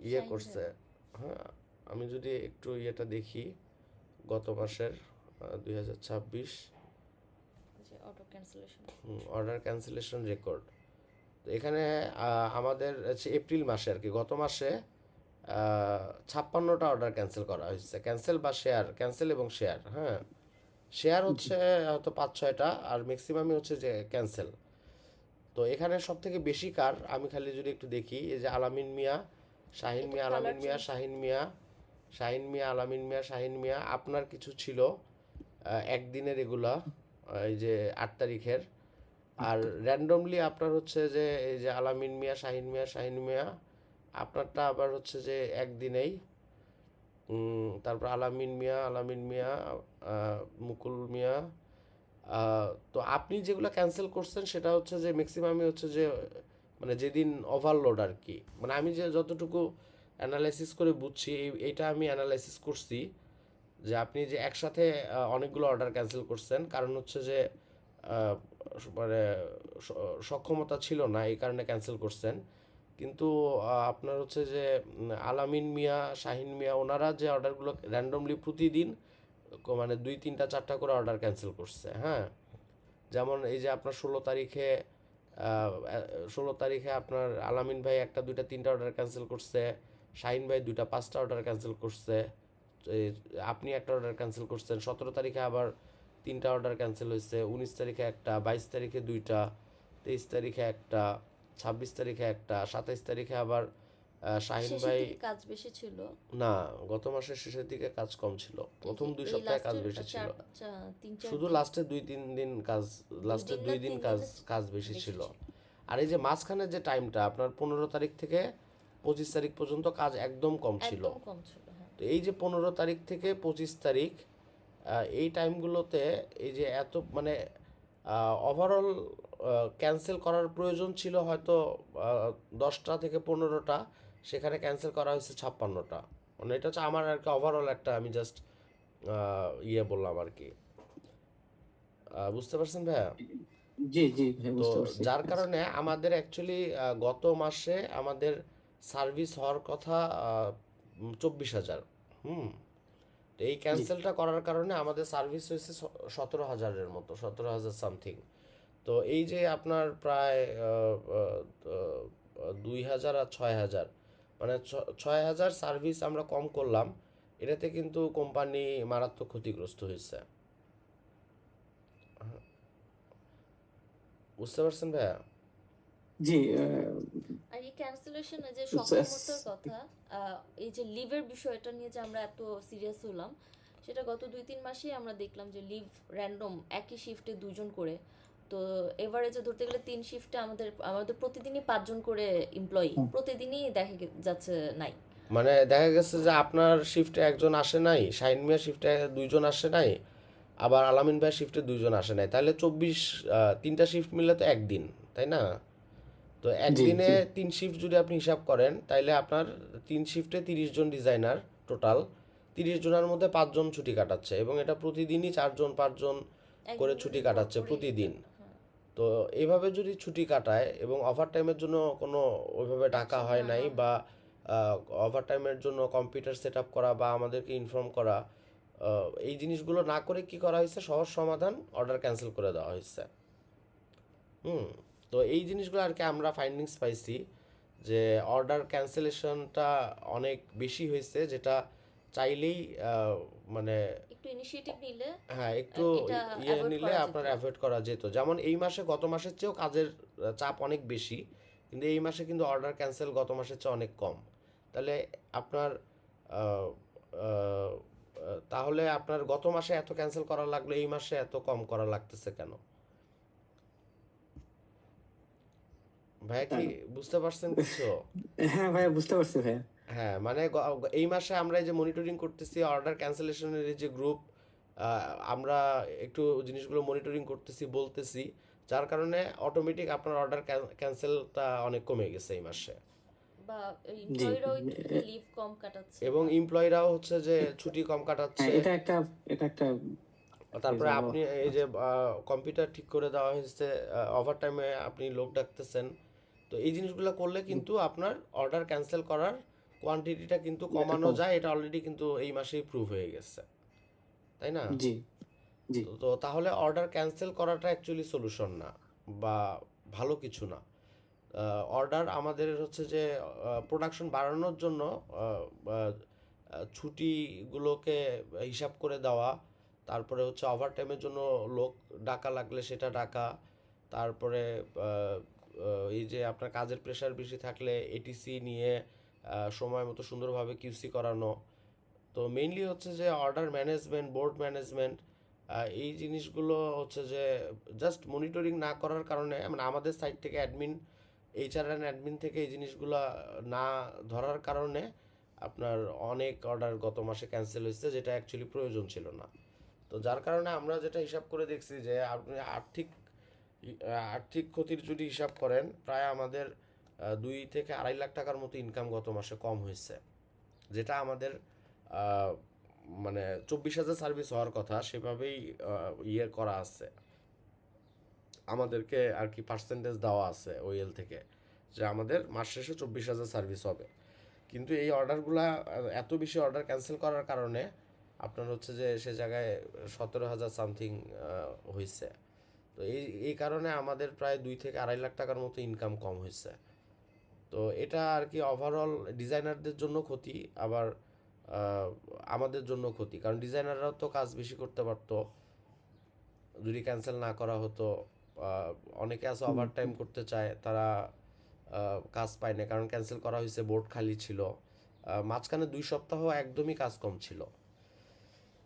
B: ইয়ে
C: শাহিন
B: করছে।
C: ভাই,
B: হ্যাঁ, আমি যদি একটু ইয়েটা দেখি গত মাসের 2026
C: যে auto cancellation.
B: Order cancellation record. তো এখানে আমাদের হচ্ছে এপ্রিল মাসে আর কি, গত মাসে 56টা অর্ডার ক্যান্সেল করা হয়েছে, ক্যান্সেল বা শেয়ার, ক্যান্সেল এবং শেয়ার। হ্যাঁ, শেয়ার হচ্ছে হয়তো 5-6টা আর ম্যাক্সিমামই হচ্ছে যে ক্যান্সেল। তো এখানে সব থেকে বেশি কার, আমি খালি যদি একটু দেখি, এই যে আলামিন মিয়া, শাহিন
C: এটা
B: মিয়া,
C: কালার
B: আলামিন মিয়া,
C: চেঞ্জ।
B: শাহিন মিয়া, শাহিন মিয়া, আলামিন মিয়া, শাহিন মিয়া, আপনার কিছু ছিল একদিনের এগুলা, এই যে 8 তারিখের। আর র্যান্ডমলি আপনার হচ্ছে যে এই যে আলামিন মিয়া, শাহিন মিয়া, শাহিন মিয়া, আপনারটা আবার হচ্ছে যে একদিনেই। তারপর আলামিন মিয়া, আলামিন মিয়া, মুকুল মিয়া। তো আপনি যেগুলো ক্যান্সেল করছেন সেটা হচ্ছে যে ম্যাক্সিমামই হচ্ছে যে মানে যেদিন ওভারলোড আর কি, মানে আমি যে যতটুকু অ্যানালাইসিস করে বুঝছি এইটা আমি অ্যানালাইসিস করছি যে আপনি যে একসাথে অনেকগুলো অর্ডার ক্যান্সেল করছেন, কারণ হচ্ছে যে মানে সক্ষমতা ছিল না, এই কারণে ক্যান্সেল করছেন। কিন্তু আপনার হচ্ছে যে আলামিন মিয়া, শাহিন মিয়া, ওনারা যে অর্ডারগুলো র্যান্ডমলি প্রতিদিন মানে 2, 3, 4টা করে অর্ডার ক্যান্সেল করছে। হ্যাঁ, যেমন এই যে আপনার 16 তারিখে আপনার আলামিন ভাই 1, 2, 3টা অর্ডার ক্যান্সেল করছে, শাহিন ভাই 2, 5টা অর্ডার ক্যান্সেল করছে, আপনি একটা অর্ডার ক্যান্সেল করছেন। 17 তারিখে আবার 3টা অর্ডার ক্যান্সেল হয়েছে, 19 তারিখে একটা, 22 তারিখে 2টা, 23 তারিখে একটা, 26 তারিখে একটা, 27 তারিখে আবার শাহিন
C: শেষের
B: ভাই।
C: দিকে কাজ বেশি ছিল
B: না, গত মাসের শেষের দিকে কাজ কম ছিল,
C: এই
B: প্রথম
C: যে
B: 2
C: এই
B: সপ্তাহে কাজ বেশি ছিল।
C: 3-4
B: শুধু
C: দিন,
B: লাস্টে 2-3 দিন কাজ,
C: 2
B: লাস্টে
C: দিন না
B: 2 দিন
C: 3
B: কাজ
C: দিনে
B: কাজ বেশি
C: বেশি
B: ছিল।
C: ছিল।
B: আর এই যে মাঝখানে যে টাইমটা আপনার 15 তারিখ থেকে 25 তারিখ পর্যন্ত কাজ একদম কম ছিল।
C: একদম কম ছিল, হ্যাঁ।
B: তো এই যে 15 তারিখ থেকে 25 তারিখ, এই টাইমগুলোতে এই যে এত মানে ওভারঅল ক্যান্সেল করার প্রয়োজন ছিল হয়তো 10টা থেকে 15টা, সেখানে ক্যান্সেল করা হয়েছে 56টা। মানে এটা হচ্ছে আমার আর কি ওভারঅল একটা, আমি জাস্ট বললাম আর কি। বুঝতে পারছেন ভাইয়া?
A: জি জি ভাই,
B: তো
A: বুঝতে পারছি।
B: যার কারণে আমাদের অ্যাকচুয়ালি গত মাসে আমাদের সার্ভিস হওয়ার কথা 24,000। হুম। তো এই
A: জি
B: ক্যান্সেলটা করার কারণে আমাদের সার্ভিস হয়েছে 17,000-এর মতো, 17,000 সামথিং। তো এই যে আপনার প্রায় 2,000 আর 6,000, মানে 6,000 সার্ভিস আমরা কম করলাম, এটাতে কিন্তু কোম্পানি মারাত্মক ক্ষতিগ্রস্ত হয়েছে। বুঝতে পারছেন ভাইয়া?
A: জি
C: আর এই ক্যান্সেলেশনে যে
A: স-
C: সক্ষমতার কথা, এই যে লিভের বিষয়টা নিয়ে যে আমরা এত সিরিয়াস হলাম, সেটা গত 2-3 মাসেই আমরা দেখলাম যে লিভ র্যান্ডম একই শিফটে 2জন করে। তো এভারেজে ধরতে গেলে 3 শিফটে আমাদের আমাদের প্রতিদিনই 5জন করে এমপ্লয়ি প্রতিদিনই দেখা যাচ্ছে নাই।
B: মানে দেখা গেছে যে আপনার শিফটে একজন আসে নাই, শাহিন মিয়া শিফটে 2জন আসে নাই, আবার আলামিন ভাই শিফটে 2জন আসে নাই, তাহলে 3টা শিফট মিললে তো একদিন, তাই না? তো
A: জি
B: একদিনে
A: জি
B: 3 শিফট যদি আপনি হিসাব করেন, তাইলে আপনার 3 শিফটে 30জন ডিজাইনার টোটাল, 30 জনের মধ্যে 5জন ছুটি কাটাচ্ছে, এবং এটা প্রতিদিনই 4জন 5জন করে
C: একদিন
B: ছুটি
C: দুদিন পর
B: কাটাচ্ছে
C: পরই
B: প্রতিদিন।
C: হ্যাঁ,
B: তো এইভাবে যদি ছুটি কাটায় এবং ওভার টাইমের জন্য কোনো ওইভাবে ডাকা
C: অ্যাকশন
B: হয়
C: না
B: নাই,
C: নেওয়া
B: বা ওভার টাইমের জন্য কম্পিউটার সেট আপ করা বা আমাদেরকে ইনফর্ম করা, এই জিনিসগুলো না করে কি করা হয়েছে, সহজ সমাধান, অর্ডার ক্যান্সেল করে দেওয়া হয়েছে। হুম। তো এই জিনিসগুলো আর কি আমরা ফাইন্ডিংস পাইছি যে অর্ডার ক্যান্সেলেশনটা অনেক বেশি হয়েছে, যেটা চাইলেই মানে
C: একটু ইনিশিয়েটিভ নিলে
B: হ্যাঁ একটু
C: এটা
B: ইয়ে
C: অ্যাভয়েড
B: নিলে
C: করা যেত।
B: আপনার অ্যাভয়েড করা যেত। যেমন এই মাসে গত মাসের চেয়েও কাজের চাপ অনেক বেশি, কিন্তু এই মাসে কিন্তু অর্ডার ক্যান্সেল গত মাসের চেয়ে অনেক কম। তাহলে আপনার আহ, আহ, তাহলে আপনার গত মাসে এত ক্যান্সেল করা লাগলো, এই মাসে এত কম করা লাগতেছে কেন? ভাইয়া কি বুঝতে পারছেন কিছু?
A: হ্যাঁ ভাইয়া, বুঝতে পারছি ভাইয়া।
B: হ্যাঁ, মানে এই মাসে আমরা এই যে মনিটরিং করতেছি অর্ডার ক্যান্সেলেশনের এই যে গ্রুপ, আমরা একটু জিনিসগুলো মনিটরিং করতেছি, বলতেছি, যার কারণে অটোমেটিক আপনার অর্ডার ক্যান্সেলটা অনেক কমে গেছে এই মাসে।
C: বা
A: জি
C: এমপ্লয়িরাও একটুখানি লিভ কম কাটাচ্ছে
B: এবং
C: বা
B: এমপ্লয়িরাও হচ্ছে যে ছুটি কম
A: হ্যাঁ,
B: কাটাচ্ছে।
A: এটা একটা কি
B: তারপরে
A: বলবো।
B: আপনি এই যে কম্পিউটার ঠিক করে দেওয়া হয়েছে, ওভার টাইমে আপনি লোক ডাকতেছেন। তো এই জিনিসগুলো করলে কিন্তু আপনার অর্ডার ক্যান্সেল করার কোয়ান্টিটিটা কিন্তু কমানো
A: কম।
B: যায়, এটা অলরেডি কিন্তু এই মাসেই প্রুভ হয়ে গেছে, তাই না?
A: জি জি
B: তো তাহলে অর্ডার ক্যান্সেল করাটা অ্যাকচুয়ালি সলিউশন না, বা ভালো কিছু না। অর্ডার আমাদের হচ্ছে যে প্রোডাকশন বাড়ানোর জন্য ছুটিগুলোকে হিসাব করে দেওয়া, তারপরে হচ্ছে ওভার টাইমের জন্য লোক ডাকা লাগলে সেটা ডাকা, তারপরে এই যে আপনার কাজের প্রেশার বেশি থাকলে এটিসি নিয়ে সময় মতো সুন্দরভাবে কিউসি করানো। তো মেইনলি হচ্ছে যে অর্ডার ম্যানেজমেন্ট, বোর্ড ম্যানেজমেন্ট, এই জিনিসগুলো হচ্ছে যে জাস্ট মনিটরিং না করার কারণে, মানে আমাদের সাইড থেকে অ্যাডমিন, এইচআর অ্যান্ড অ্যাডমিন থেকে এই জিনিসগুলো না ধরার কারণে আপনার অনেক অর্ডার গত মাসে ক্যান্সেল হয়েছে, যেটা অ্যাকচুয়ালি প্রয়োজন ছিল না। তো যার কারণে আমরা যেটা হিসাব করে দেখছি যে আপনি আর্থিক ক্ষতির যদি হিসাব করেন, প্রায় আমাদের 2 থেকে 2.5 লাখ টাকার মতো ইনকাম গত মাসে কম হয়েছে, যেটা আমাদের আহ, মানে 24,000 সার্ভিস হওয়ার কথা সেভাবেই করা আছে। আমাদেরকে আর কি পার্সেন্টেজ দেওয়া আছে ওএল থেকে, যে আমাদের মাস শেষে 24,000 সার্ভিস হবে। কিন্তু এই অর্ডারগুলা এত বেশি অর্ডার ক্যান্সেল করার কারণে আপনার হচ্ছে যে সে জায়গায় 17,000 সামথিং হয়েছে। তো এই কারণে আমাদের প্রায় 2 থেকে 2.5 লাখ টাকার মতো ইনকাম কম হয়েছে। তো এটা আর কি ওভারঅল ডিজাইনারদের জন্য ক্ষতি, আবার আমাদের জন্য ক্ষতি, কারণ ডিজাইনাররাও তো কাজ বেশি করতে পারতো যদি ক্যান্সেল না করা হতো। অনেকে আছে ওভার টাইম করতে চায়, তারা কাজ পায় না, কারণ ক্যান্সেল করা হয়েছে, বোর্ড খালি ছিল। মাঝখানে 2 সপ্তাহ একদমই কাজ কম ছিল।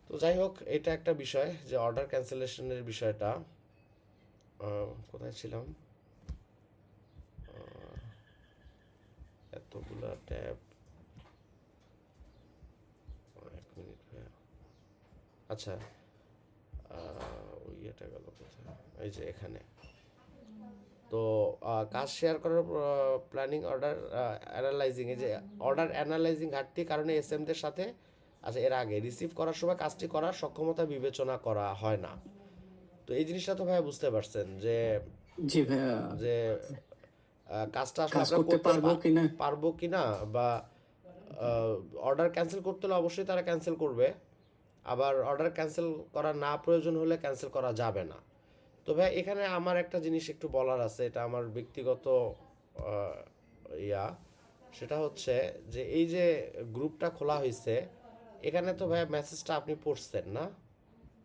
B: তো যাই হোক, এটা একটা বিষয় যে অর্ডার ক্যান্সেলেশনের বিষয়টা। কোথায় ছিলাম? এতগুলা ট্যাব, 1 মিনিট ভাইয়া। আচ্ছা, ওই ইয়েটা গেল কোথায়? এই যে এখানে। তো কাজ শেয়ার করার প্ল্যানিং, অর্ডার অ্যানালাইজিং, এই যে অর্ডার অ্যানালাইজিং ঘাটতি কারণে এসএমদের সাথে, আচ্ছা, এর আগে রিসিভ করার সময় কাজটি করার সক্ষমতা বিবেচনা করা হয় না। তো এই জিনিসটা তো ভাইয়া বুঝতে পারছেন যে
A: জি ভাইয়া,
B: যে কাজটা আসলে
A: কাজ
B: আমরা
A: করতে
B: করতে
A: পারবো কিনা।
B: পারবো কিনা, বা অর্ডার ক্যান্সেল করতে হলে অবশ্যই তারা ক্যান্সেল করবে, আবার অর্ডার ক্যান্সেল করা না প্রয়োজন হলে ক্যান্সেল করা যাবে না। তো ভাই এখানে আমার একটা জিনিস একটু বলার আছে, এটা আমার ব্যক্তিগত আহ, ইয়া, সেটা হচ্ছে যে এই যে গ্রুপটা খোলা হয়েছে, এখানে তো ভাই মেসেজটা আপনি পড়ছেন না,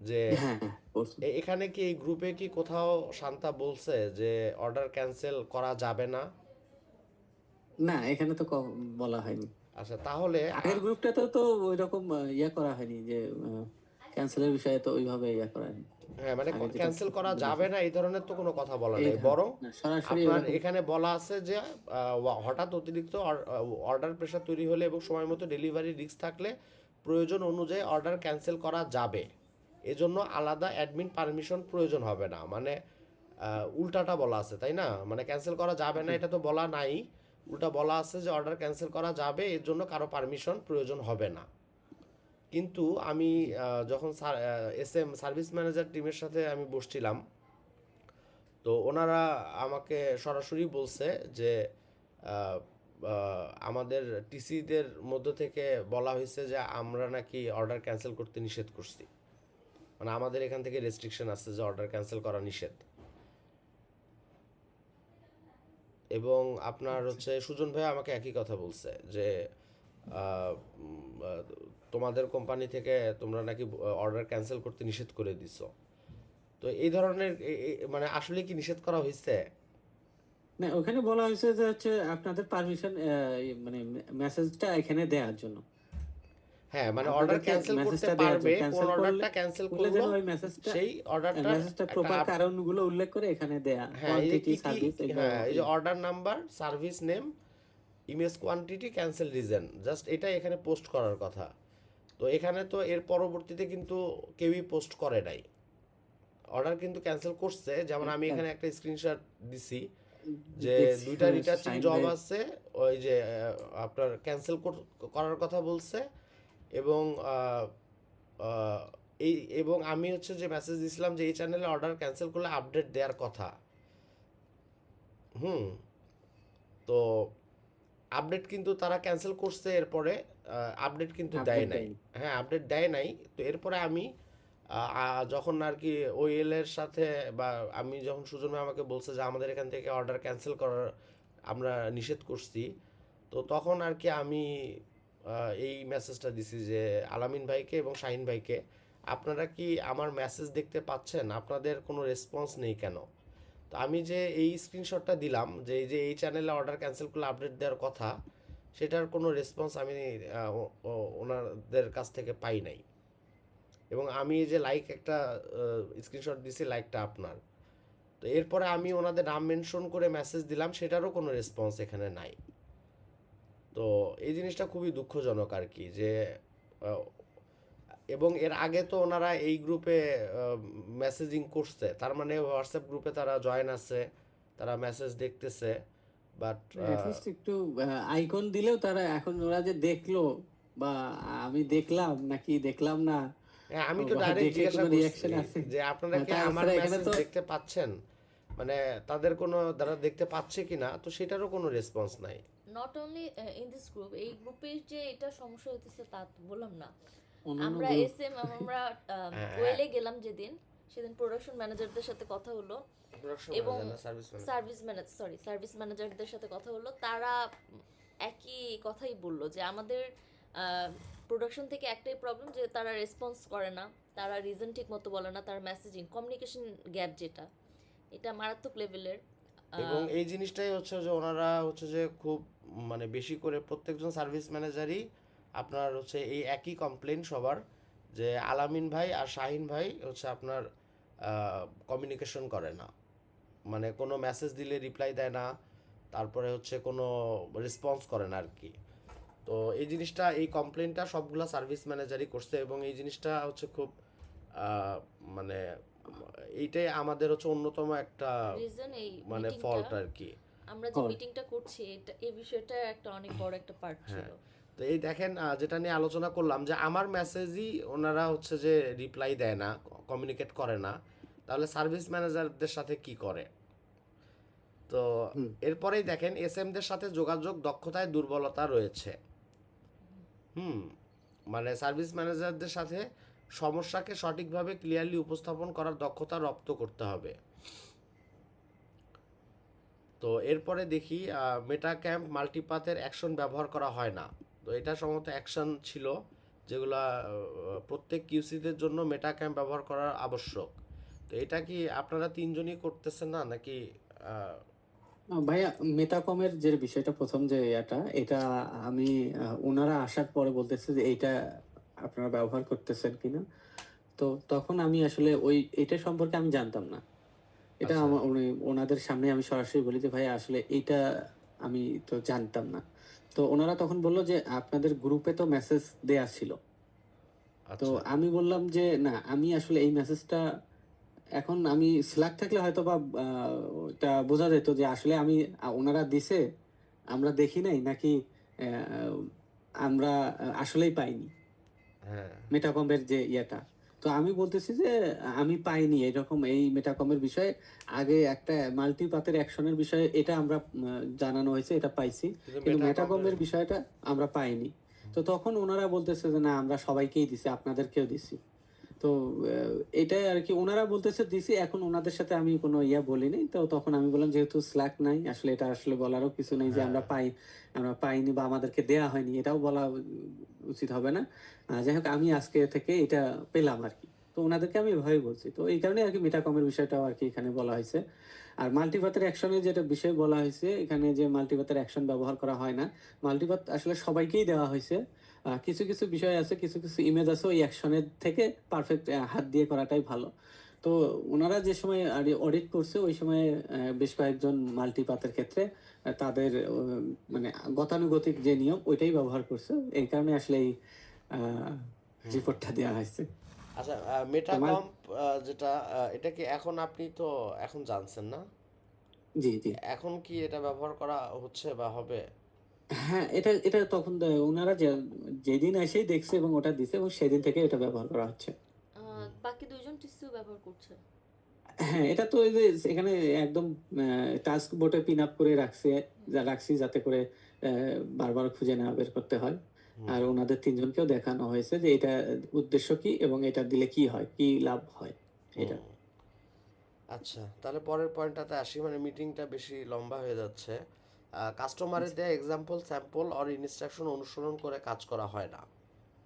B: যে
A: হ্যাঁ হ্যাঁ, বলছি।
B: এখানে কি এই গ্রুপে কি কোথাও শান্তা বলছে যে অর্ডার ক্যান্সেল করা যাবে না?
A: না, এখানে তো বলা হয়নি।
B: আচ্ছা, তাহলে
A: আগের গ্রুপটাতে তো ওই রকম ইয়ে করা হয়নি, যে ক্যান্সেলের বিষয়ে তো ওইভাবে ইয়ে করা হয়নি।
B: হ্যাঁ, মানে
A: আগে যেটা
B: ক্যান্সেল করা যাবে না এই ধরনের তো কোনো কথা বলা
A: এই
B: নেই, বরং
A: না, সরাসরি
B: আপনার
A: এরকম।
B: এখানে বলা আছে যে হঠাৎ অতিরিক্ত অর্ডার প্রেশার তৈরি হলে এবং সময় মতো ডেলিভারি রিস্ক থাকলে প্রয়োজন অনুযায়ী অর্ডার ক্যান্সেল করা যাবে, এজন্য আলাদা অ্যাডমিন পারমিশন প্রয়োজন হবে না। মানে উল্টাটা বলা আছে, তাই না? মানে ক্যান্সেল করা যাবে না এটা তো বলা নাই, উল্টা বলা আছে যে অর্ডার ক্যান্সেল করা যাবে, এর জন্য কারো পারমিশন প্রয়োজন হবে না। কিন্তু আমি যখন এসএম সার্ভিস ম্যানেজার টিমের সাথে আমি বসছিলাম, তো ওনারা আমাকে সরাসরি বলছে যে আহ, আমাদের টিসিদের মধ্য থেকে বলা হয়েছে যে আমরা নাকি অর্ডার ক্যান্সেল করতে নিষেধ করছি। মানে আমাদের এখান থেকে রেস্ট্রিকশন আছে যে অর্ডার ক্যান্সেল করা নিষেধ। এবং আপনার হচ্ছে সুজন ভাই আমাকে একই কথা বলছে যে তোমাদের কোম্পানি থেকে তোমরা নাকি অর্ডার ক্যান্সেল করতে নিষেধ করে দিছো। তো এই ধরনের মানে আসলে কি নিষেধ করা হয়েছে?
A: না, ওখানে বলা হয়েছে যে হচ্ছে আপনাদের পারমিশন, মানে মেসেজটা এখানে দেওয়ার জন্য,
B: হ্যাঁ, মানে অর্ডার
A: আপনাদেরকে
B: ক্যান্সেল করতে
A: মেসেজটা দেওয়ার
B: পারবে,
A: জন্য।
B: কোন
A: ক্যান্সেল করলে
B: অর্ডারটা ক্যান্সেল
A: করলে
B: করলো
A: যেন ওই মেসেজটা,
B: সেই অর্ডারটার
A: মেসেজটা
B: একটা
A: প্রপার কারণগুলো উল্লেখ করে এখানে দেয়া,
B: হ্যাঁ, এই যে
A: কোয়ান্টিটি,
B: কি কি,
A: সার্ভিস,
B: হ্যাঁ, এই যে order number, service name, image quantity, cancel reason, just এটা এখানে পোস্ট করার কথা। তো এখানে তো এর পরবর্তীতে কিন্তু কেউই পোস্ট করে নাই, অর্ডার কিন্তু ক্যান্সেল করছে। যেমন আমি এখানে একটা স্ক্রিনশট দিছি যে
A: দেখছি,
B: 2টা রিটাচিং
A: শাইন
B: জব
A: ভাই।
B: আছে, ওই যে আপনার ক্যান্সেল করার কথা বলছে। এবং আহ, এবং আমি হচ্ছে যে মেসেজ দিছিলাম যে এই চ্যানেলে অর্ডার ক্যান্সেল করলে আপডেট দেওয়ার কথা। হুম। তো আপডেট কিন্তু তারা ক্যান্সেল করছে, এরপরে আপডেট কিন্তু দেয়
A: আপডেট
B: নাই।
A: দেয়নি।
B: হ্যাঁ, আপডেট দেয় নাই। তো এরপরে আমি যখন আর কি ওএল এর সাথে, বা আমি যখন সুজন ভাই আমাকে বলছে যে আমাদের এখান থেকে অর্ডার ক্যান্সেল করার আমরা নিষেধ করছি, তো তখন আর কি আমি এই মেসেজটা দিছি যে আলামিন ভাইকে এবং শাহিন ভাইকে, আপনারা কি আমার মেসেজ দেখতে পাচ্ছেন? আপনাদের কোনো রেসপন্স নেই কেন? তো আমি যে এই স্ক্রিনশটটা দিলাম যে এই যে এই চ্যানেলে অর্ডার ক্যান্সেল করলে আপডেট দেওয়ার কথা, সেটার কোনো রেসপন্স আমি ওনাদের কাছ থেকে পাই নাই। এবং আমি এই যে লাইক একটা স্ক্রিনশট দিছি, লাইকটা আপনার। তো এরপরে আমি ওনাদের নাম মেনশন করে মেসেজ দিলাম, সেটারও কোনো রেসপন্স এখানে নাই। তো এই জিনিসটা খুবই দুঃখজনক আর কি, যে আহ, এবং এর আগে তো ওনারা এই গ্রুপে মেসেজিং করছে, তার মানে হোয়াটসঅ্যাপ গ্রুপে তারা জয়েন আছে, তারা মেসেজ দেখতেছে, বাট
A: অ্যাটলিস্ট একটু আইকন দিলেও তারা, এখন ওরা যে দেখলো বা আমি দেখলাম নাকি দেখলাম না,
B: আমি তো
A: বা
B: ডাইরেক্ট
A: দেখে
B: জিজ্ঞাসা
A: কোনো
B: করছি
A: রিয়াকশন আছে।
B: যে আপনারা কি আমার
A: তাছাড়া এখানে
B: মেসেজ
A: তো
B: দেখতে পাচ্ছেন? মানে তাদের কোনো তারা দেখতে পাচ্ছে কিনা, তো সেটারও কোনো রেসপন্স নাই।
C: Not only in this group, এই গ্রুপে যে এটা সমস্যা হইতেছে তা তো বললাম না।
A: অন্যান্য
C: আমরা
A: গ্রুপ।
C: আমরা
B: হ্যাঁ,
C: ওয়েলে গেলাম যেদিন, সেদিন প্রোডাকশন ম্যানেজারদের সাথে কথা হলো
B: প্রোডাকশন
C: এবং
B: ম্যানেজার না সার্ভিস ম্যানেজার।
C: সার্ভিস ম্যানেজারদের সাথে কথা হলো। তারা একই কথাই বললো যে আমাদের প্রোডাকশন থেকে একটাই প্রবলেম যে তারা রেসপন্স করে না, তারা রিজন ঠিক মতো বলে না, তার মেসেজিং কমিউনিকেশন গ্যাপ যেটা, এটা মারাত্মক লেভেলের।
B: এবং এই জিনিসটাই হচ্ছে যে ওনারা হচ্ছে যে খুব মানে বেশি করে প্রত্যেকজন সার্ভিস ম্যানেজারই আপনার হচ্ছে এই একই কমপ্লেন সবার, যে আলামিন ভাই আর শাহিন ভাই হচ্ছে আপনার কমিউনিকেশন করে না, মানে কোনো মেসেজ দিলে রিপ্লাই দেয় না, তারপরে হচ্ছে কোনো রেসপন্স করে না আর কি। তো এই জিনিসটা, এই কমপ্লেনটা সবগুলা সার্ভিস ম্যানেজারই করছে, এবং এই জিনিসটা হচ্ছে খুব মানে এইটাই আমাদের হচ্ছে অন্যতম একটা
C: রিজন এই
B: মানে
C: মিটিংটা,
B: ফল্ট আর কি।
C: আমরা যে
A: Fault.
C: মিটিংটা করছি এটা, এই বিষয়টা একটা অনেক বড় একটা পার্ট ছিল।
B: তো এই দেখেন, যেটা নিয়ে আলোচনা করলাম যে আমার মেসেজই ওনারা হচ্ছে যে রিপ্লাই দেয় না, কমিউনিকেট করে না, তাহলে সার্ভিস ম্যানেজারদের সাথে কি করে? তো
A: হুম।
B: এরপরেই দেখেন এসএমদের সাথে যোগাযোগ দক্ষতায় দুর্বলতা রয়েছে। হুম, মানে সার্ভিস ম্যানেজারদের সাথে সমস্যাকে সঠিকভাবে ক্লিয়ারলি উপস্থাপন করার দক্ষতা রপ্ত করতে হবে। তো এরপরে দেখি মেটা ক্যাম্প মাল্টিপাথের অ্যাকশন ব্যবহার করা হয় না। তো এটা সম্ভবত অ্যাকশন ছিল যেগুলা প্রত্যেক কিউসিদের জন্য মেটা ক্যাম্প ব্যবহার করা আবশ্যক। তো এটা কি আপনারা তিনজনই করতেছেন না নাকি? আহ,
A: ভাইয়া, মেটাকমের যে বিষয়টা প্রথম যে এটা আমি ওনারা আসার পরে বলতেছে যে এইটা আপনারা ব্যবহার করতেছেন কিনা। তো তখন আমি আসলে এটা সম্পর্কে আমি জানতাম না। এটা
B: আচ্ছা,
A: ওনাদের সামনে আমি সরাসরি বলি যে ভাই আসলে এইটা আমি তো জানতাম না। তো ওনারা তখন বললো যে আপনাদের গ্রুপে তো মেসেজ দেয়া ছিল। তো
B: আচ্ছা।
A: আমি বললাম যে না, আমি আসলে এই মেসেজটা, এখন আমি স্ল্যাক থাকলে হয়তো বা এটা বোঝা যেত যে আসলে আমি ওনারা দিছে, আমরা দেখি নাই নাকি আহ, আমরা আসলেই পাইনি
B: হ্যাঁ,
A: মেটাকমের যে তো আমি বলতেছি যে আমি পাইনি এরকম এই মেটাকমের বিষয়ে। আগে একটা মাল্টিপাথের অ্যাকশনের বিষয়ে এটা আমরা জানানো হয়েছে, এটা পাইছি,
B: কিন্তু
A: কিন্তু
B: মেটা কমের।
A: মেটাকমের বিষয়টা আমরা পাইনি। তো তখন ওনারা বলতেছে যে না, আমরা সবাইকেই দিছি, আপনাদেরকেও দিছি। তো এটাই আর কি, ওনারা বলতেছে দিছি, এখন ওনাদের সাথে আমি কোনো বলিনি। তো তখন আমি বললাম যেহেতু স্ল্যাক নাই, আসলে এটা আসলে বলারও কিছু নেই যে
B: হ্যাঁ,
A: আমরা পাইনি বা আমাদেরকে দেয়া হয়নি, এটাও বলা উচিত হবে না। যাই হোক, আমি আজকে থেকে এটা পেলাম আর কি। তো ওনাদেরকে আমি এভাবেই বলছি, তো এই কারণে আর কি মেটাকমের বিষয়টাও আর কি এখানে বলা হয়েছে। আর মাল্টিপাথের অ্যাকশনে যেটা বিষয় বলা হয়েছে এখানে, যে মাল্টিপাথের অ্যাকশন ব্যবহার করা হয় না, মাল্টিপাথ আসলে সবাইকেই দেওয়া হয়েছে। কিছু কিছু বিষয় আছে, কিছু কিছু ইমেজ আছে ওই অ্যাকশনের থেকে পারফেক্ট হাত দিয়ে করাটাই ভালো। তো ওনারা যে সময় অডিট করছে ওই সময় বেশ কয়েকজন মাল্টিপাথের ক্ষেত্রে তাদের মানে গতানুগতিক যে নিয়ম ওইটাই ব্যবহার করছে, এই কারণে আসলে এই রিপোর্টটা দেওয়া হয়েছে।
B: আচ্ছা।
A: তো
B: মেটাকম্প যেটা, এটা কি এখন আপনি তো এখন জানছেন না,
A: জি জি।
B: এখন কি এটা ব্যবহার করা হচ্ছে বা হবে?
A: হ্যাঁ, এটা এটা তখন ওনারা যেদিন এসেই দেখছে এবং ওটা দিছে এবং সেদিন থেকে এটা ব্যবহার করা হচ্ছে।
C: বাকি দুইজন টিসিও ব্যবহার করছে।
A: হ্যাঁ, এটা তো ওই যে এখানে একদম টাস্ক বোর্ডে পিন আপ করে রাখছি যাতে করে বারবার খুঁজে না বের করতে হয়। আর ওনাদের তিনজনকেও দেখানো হয়েছে যে এটা উদ্দেশ্য কি এবং এটা দিলে কি হয়, কি লাভ হয় এটা।
B: আচ্ছা, তাহলে পরের পয়েন্টটাতে আসি, মানে মিটিংটা বেশি লম্বা হয়ে যাচ্ছে। কাস্টমারের দেয়া এক্সাম্পল, স্যাম্পল অর ইনস্ট্রাকশন অনুসরণ করে কাজ করা হয় না।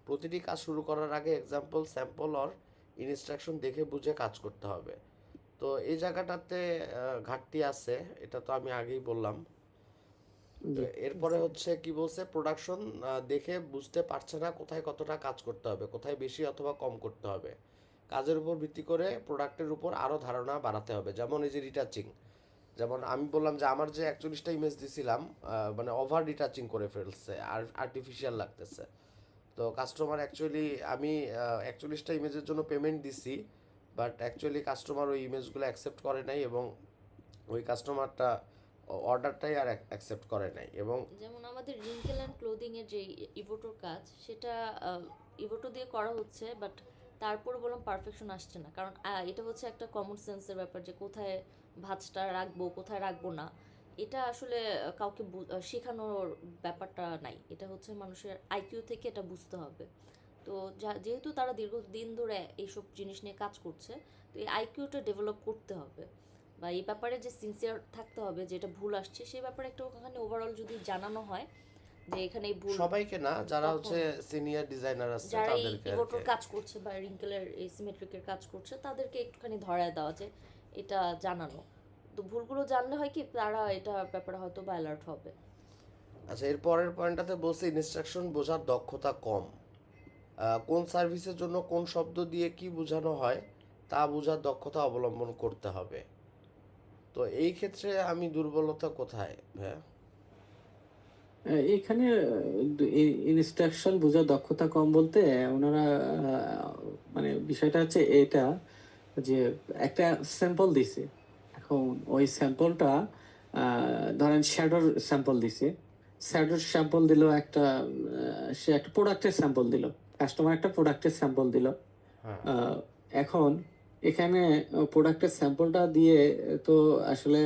B: প্রতিটি কাজ শুরু করার আগে এক্সাম্পল, স্যাম্পল অর ইনস্ট্রাকশন দেখে বুঝে কাজ করতে হবে। তো এই জায়গাটাতে ঘাটতি আছে, এটা তো আমি আগেই বললাম। তো
A: জি
B: এরপরে হচ্ছে কি বলছে, প্রোডাকশন দেখে বুঝতে পারছে না কোথায় কতটা কাজ করতে হবে, কোথায় বেশি অথবা কম করতে হবে। কাজের উপর ভিত্তি করে প্রোডাক্টের উপর আরও ধারণা বাড়াতে হবে। যেমন এই যে রিটাচিং, যেমন আমি বললাম যে আমার যে 41টা ইমেজ দিছিলাম, মানে ওভার রিটাচিং করে ফেলছে, আর আর্টিফিশিয়াল লাগতেছে। তো কাস্টমার অ্যাকচুয়ালি, আমি 41টা ইমেজের জন্য পেমেন্ট দিছি, বাট অ্যাকচুয়ালি কাস্টমার ওই ইমেজগুলো অ্যাকসেপ্ট করে নাই, এবং ওই কাস্টমারটা অর্ডারটাই আর অ্যাকসেপ্ট করে নাই। এবং
C: যেমন আমাদের রিঙ্কেল অ্যান্ড ক্লোদিং এর যে ইভোটোর কাজ, সেটা ইভোটো দিয়ে করা হচ্ছে, বাট তারপর বললাম পারফেকশন আসছে না, কারণ এটা হচ্ছে একটা কমন সেন্সের ব্যাপার যে কোথায় ভাঁজটা রাখবো কোথায় রাখবো না, এটা আসলে কাউকে শেখানোর ব্যাপারটা নাই। এটা হচ্ছে মানুষের আইকিউ থেকে এটা বুঝতে হবে। তো যেহেতু তারা দীর্ঘদিন ধরে এইসব জিনিস নিয়ে কাজ করছে, তো এই আইকিউটা ডেভেলপ করতে হবে, বা এই ব্যাপারে যে সিনসিয়ার থাকতে হবে, যেটা ভুল আসছে সেই ব্যাপারে একটু ওখানে ওভারঅল যদি জানানো হয় যে এখানে এই ভুল,
B: সবাইকে না, যারা
C: তখন
B: হচ্ছে সিনিয়র ডিজাইনার আছে
C: যারা এই
B: তাদেরকে আর
C: পিভটের
B: কি।
C: কাজ করছে বা রিঙ্কেলের এই সিমেট্রিকের কাজ করছে তাদেরকে একটুখানি ধরায় দেওয়া, যে এটা জানানো। তো ভুলগুলো জানলে হয় কি, তারা এটা ব্যাপারে হয়তো বা অ্যালার্ট হবে।
B: আচ্ছা, এর পরের পয়েন্টটাতে বলছে ইনস্ট্রাকশন বোঝার দক্ষতা কম। কোন সার্ভিসের জন্য কোন শব্দ দিয়ে কি বোঝানো হয় তা বোঝার দক্ষতা অবলম্বন করতে হবে। তো এই ক্ষেত্রে আমি দুর্বলতা কোথায় হ্যাঁ?
A: এখানে ইনস্ট্রাকশন বোঝার দক্ষতা কম বলতে ওনারা মানে বিষয়টা হচ্ছে এটা যে একটা স্যাম্পল দিছে। এখন ওই স্যাম্পলটা ধরেন শ্যাডোর স্যাম্পল দিছে, শ্যাডোর স্যাম্পল দিল একটা, সে একটা প্রোডাক্টের স্যাম্পল দিল, কাস্টমার একটা প্রোডাক্টের স্যাম্পল দিল।
B: হ্যাঁ,
A: এখন এখানে প্রোডাক্টের স্যাম্পলটা দিয়ে তো আসলে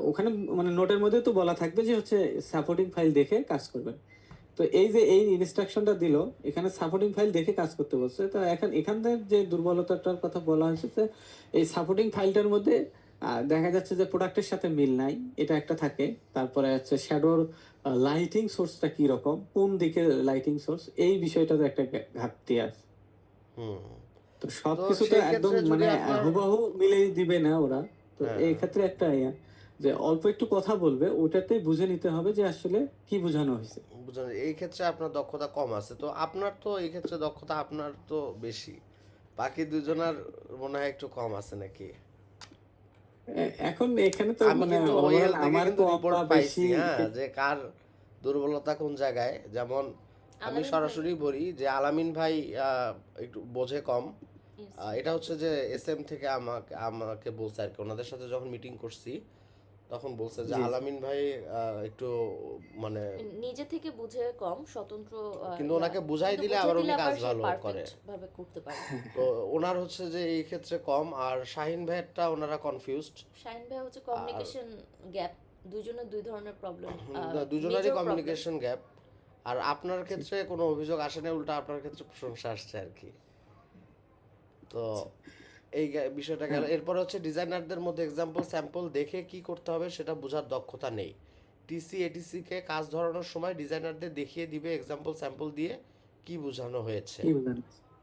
A: ওখানে মানে নোটের মধ্যে তো বলা থাকবে যে হচ্ছে সাপোর্টিং ফাইল দেখে কাজ করবেন। তো এই যে এই ইনস্ট্রাকশনটা দিল, এখানে সাপোর্টিং ফাইল দেখে কাজ করতে বলছে। তো এখন এখানকার যে দুর্বলতাটার কথা বলা হয়েছে যে এই সাপোর্টিং ফাইলটার মধ্যে দেখা যাচ্ছে যে প্রোডাক্টের সাথে মিল নাই, এটা একটা থাকে। তারপরে হচ্ছে শ্যাডোর লাইটিং সোর্সটা কি রকম, কোন দিকে লাইটিং সোর্স, এই বিষয়টাতে একটা ঘাটতি আছে।
B: হুম।
A: তো
B: তো
A: সবকিছু তো
B: সেই
A: একদম
B: ক্ষেত্রে যদি
A: মানে
B: আপনার
A: হুবাহু মিলেই দিবে না ওরা। তো
B: হ্যাঁ,
A: এই ক্ষেত্রে একটা যে অল্প একটু কথা বলবে, ওটাতেই বুঝে নিতে হবে যে আসলে কি বোঝানো হয়েছে।
B: বুঝলেন, এই ক্ষেত্রে আপনার দক্ষতা কম আছে। তো আপনার তো এই ক্ষেত্রে দক্ষতা আপনার তো বেশি, বাকি দুজনের মনে হয় একটু কম আছে নাকি?
A: এখন এখানে তো
B: আমি
A: মানে
B: কিন্তু
A: ওভারঅল
B: ওইখান থেকে
A: আমার
B: কিন্তু
A: কম
B: রিপোর্ট
A: বা বেশি।
B: পাইছি, হ্যাঁ, যে কার দুর্বলতা কোন জায়গায়। যেমন আমি
C: আলামিন ভাই,
B: সরাসরি বলি যে আলামিন ভাই একটু বোঝে কম।
C: yes,
B: এটা হচ্ছে যে এসএম থেকে আমাকে আমাকে বলছে আর কি, ওনাদের সাথে যখন মিটিং করছি তখন বলছে যে
A: জি জি।
B: আলামিন ভাই একটু মানে,
C: নিজে থেকে বুঝে কম স্বতন্ত্র,
B: কিন্তু ওনাকে বুঝাই
C: কিন্তু
B: দিলে
C: বুঝে
B: আবার
C: দিলে
B: উনি কাজ
C: আবার সে
B: ভালো করে।
C: পারফেক্ট ভাবে করতে পারে।
B: তো ওনার হচ্ছে যে এই ক্ষেত্রে কম, আর শাহিন ভাইয়েরটা ওনারা কনফিউজড।
C: শাহিন ভাই হচ্ছে
B: আর
C: কমিউনিকেশন গ্যাপ, দুজনের দুই ধরনের প্রবলেম,
B: দুজনেরই
C: মেজর প্রবলেম।
B: Communication gap. আর আপনার ক্ষেত্রে কোনো অভিযোগ আসে না, উল্টা আপনার ক্ষেত্রে প্রশংসা আসছে আর কি। তো এই বিষয়টা গেল।
A: হ্যাঁ,
B: এরপর হচ্ছে ডিজাইনারদের মধ্যে এক্সাম্পল স্যাম্পল দেখে কি করতে হবে সেটা বোঝার দক্ষতা নেই। টিসি এটিসি কে কাজ ধরানোর সময় ডিজাইনারদের দেখিয়ে দিবে এক্সাম্পল স্যাম্পল দিয়ে কি বোঝানো হয়েছে।
A: কি বলেন,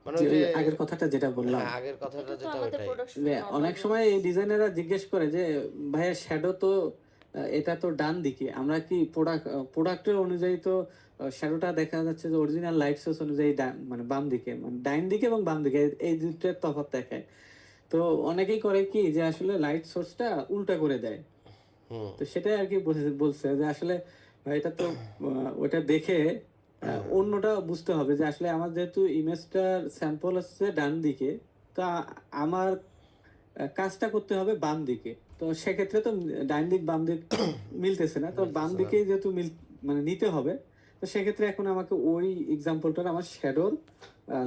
B: মানে
A: যে
B: ওই
A: ওই
B: যে,
A: আগের কথাটা যেটা বললাম,
B: হ্যাঁ, আগের কথাটা
C: এটা তো
B: যেটা
C: আমাদের
B: ওইটাই।
C: প্রোডাকশনে
A: যে
C: নর্মাল
A: অনেক সময়
C: রুলস।
A: এই ডিজাইনাররা জিজ্ঞেস করে যে ভাইয়া শ্যাডো তো এটা তো ডান দিকে, আমরা কি প্রোডাক্টের অনুযায়ী তো শ্যাডোটা দেখা যাচ্ছে যে অরিজিনাল লাইট সোর্স অনুযায়ী মানে বাম দিকে, মানে ডাইন দিকে এবং বাম দিকে এই দুইটার তফাৎ দেখায়। তো অনেকেই করে কি যে আসলে লাইট সোর্সটা উল্টা করে দেয়।
B: হুম,
A: তো সেটাই আর কি বলছে যে আসলে এটা তো ওটা দেখে অন্যটা বুঝতে হবে যে আসলে আমার যেহেতু ইমেজটার স্যাম্পল আসছে ডান দিকে, তা আমার কাজটা করতে হবে বাম দিকে। তো সেক্ষেত্রে তো ডান দিক বাম দিক মিলতেছে না, তো বাম
B: মিলতেছে না।
A: দিকেই যেহেতু মানে নিতে হবে। তো সেক্ষেত্রে এখন আমাকে ওই এক্সাম্পলটার আমার শ্যাডোর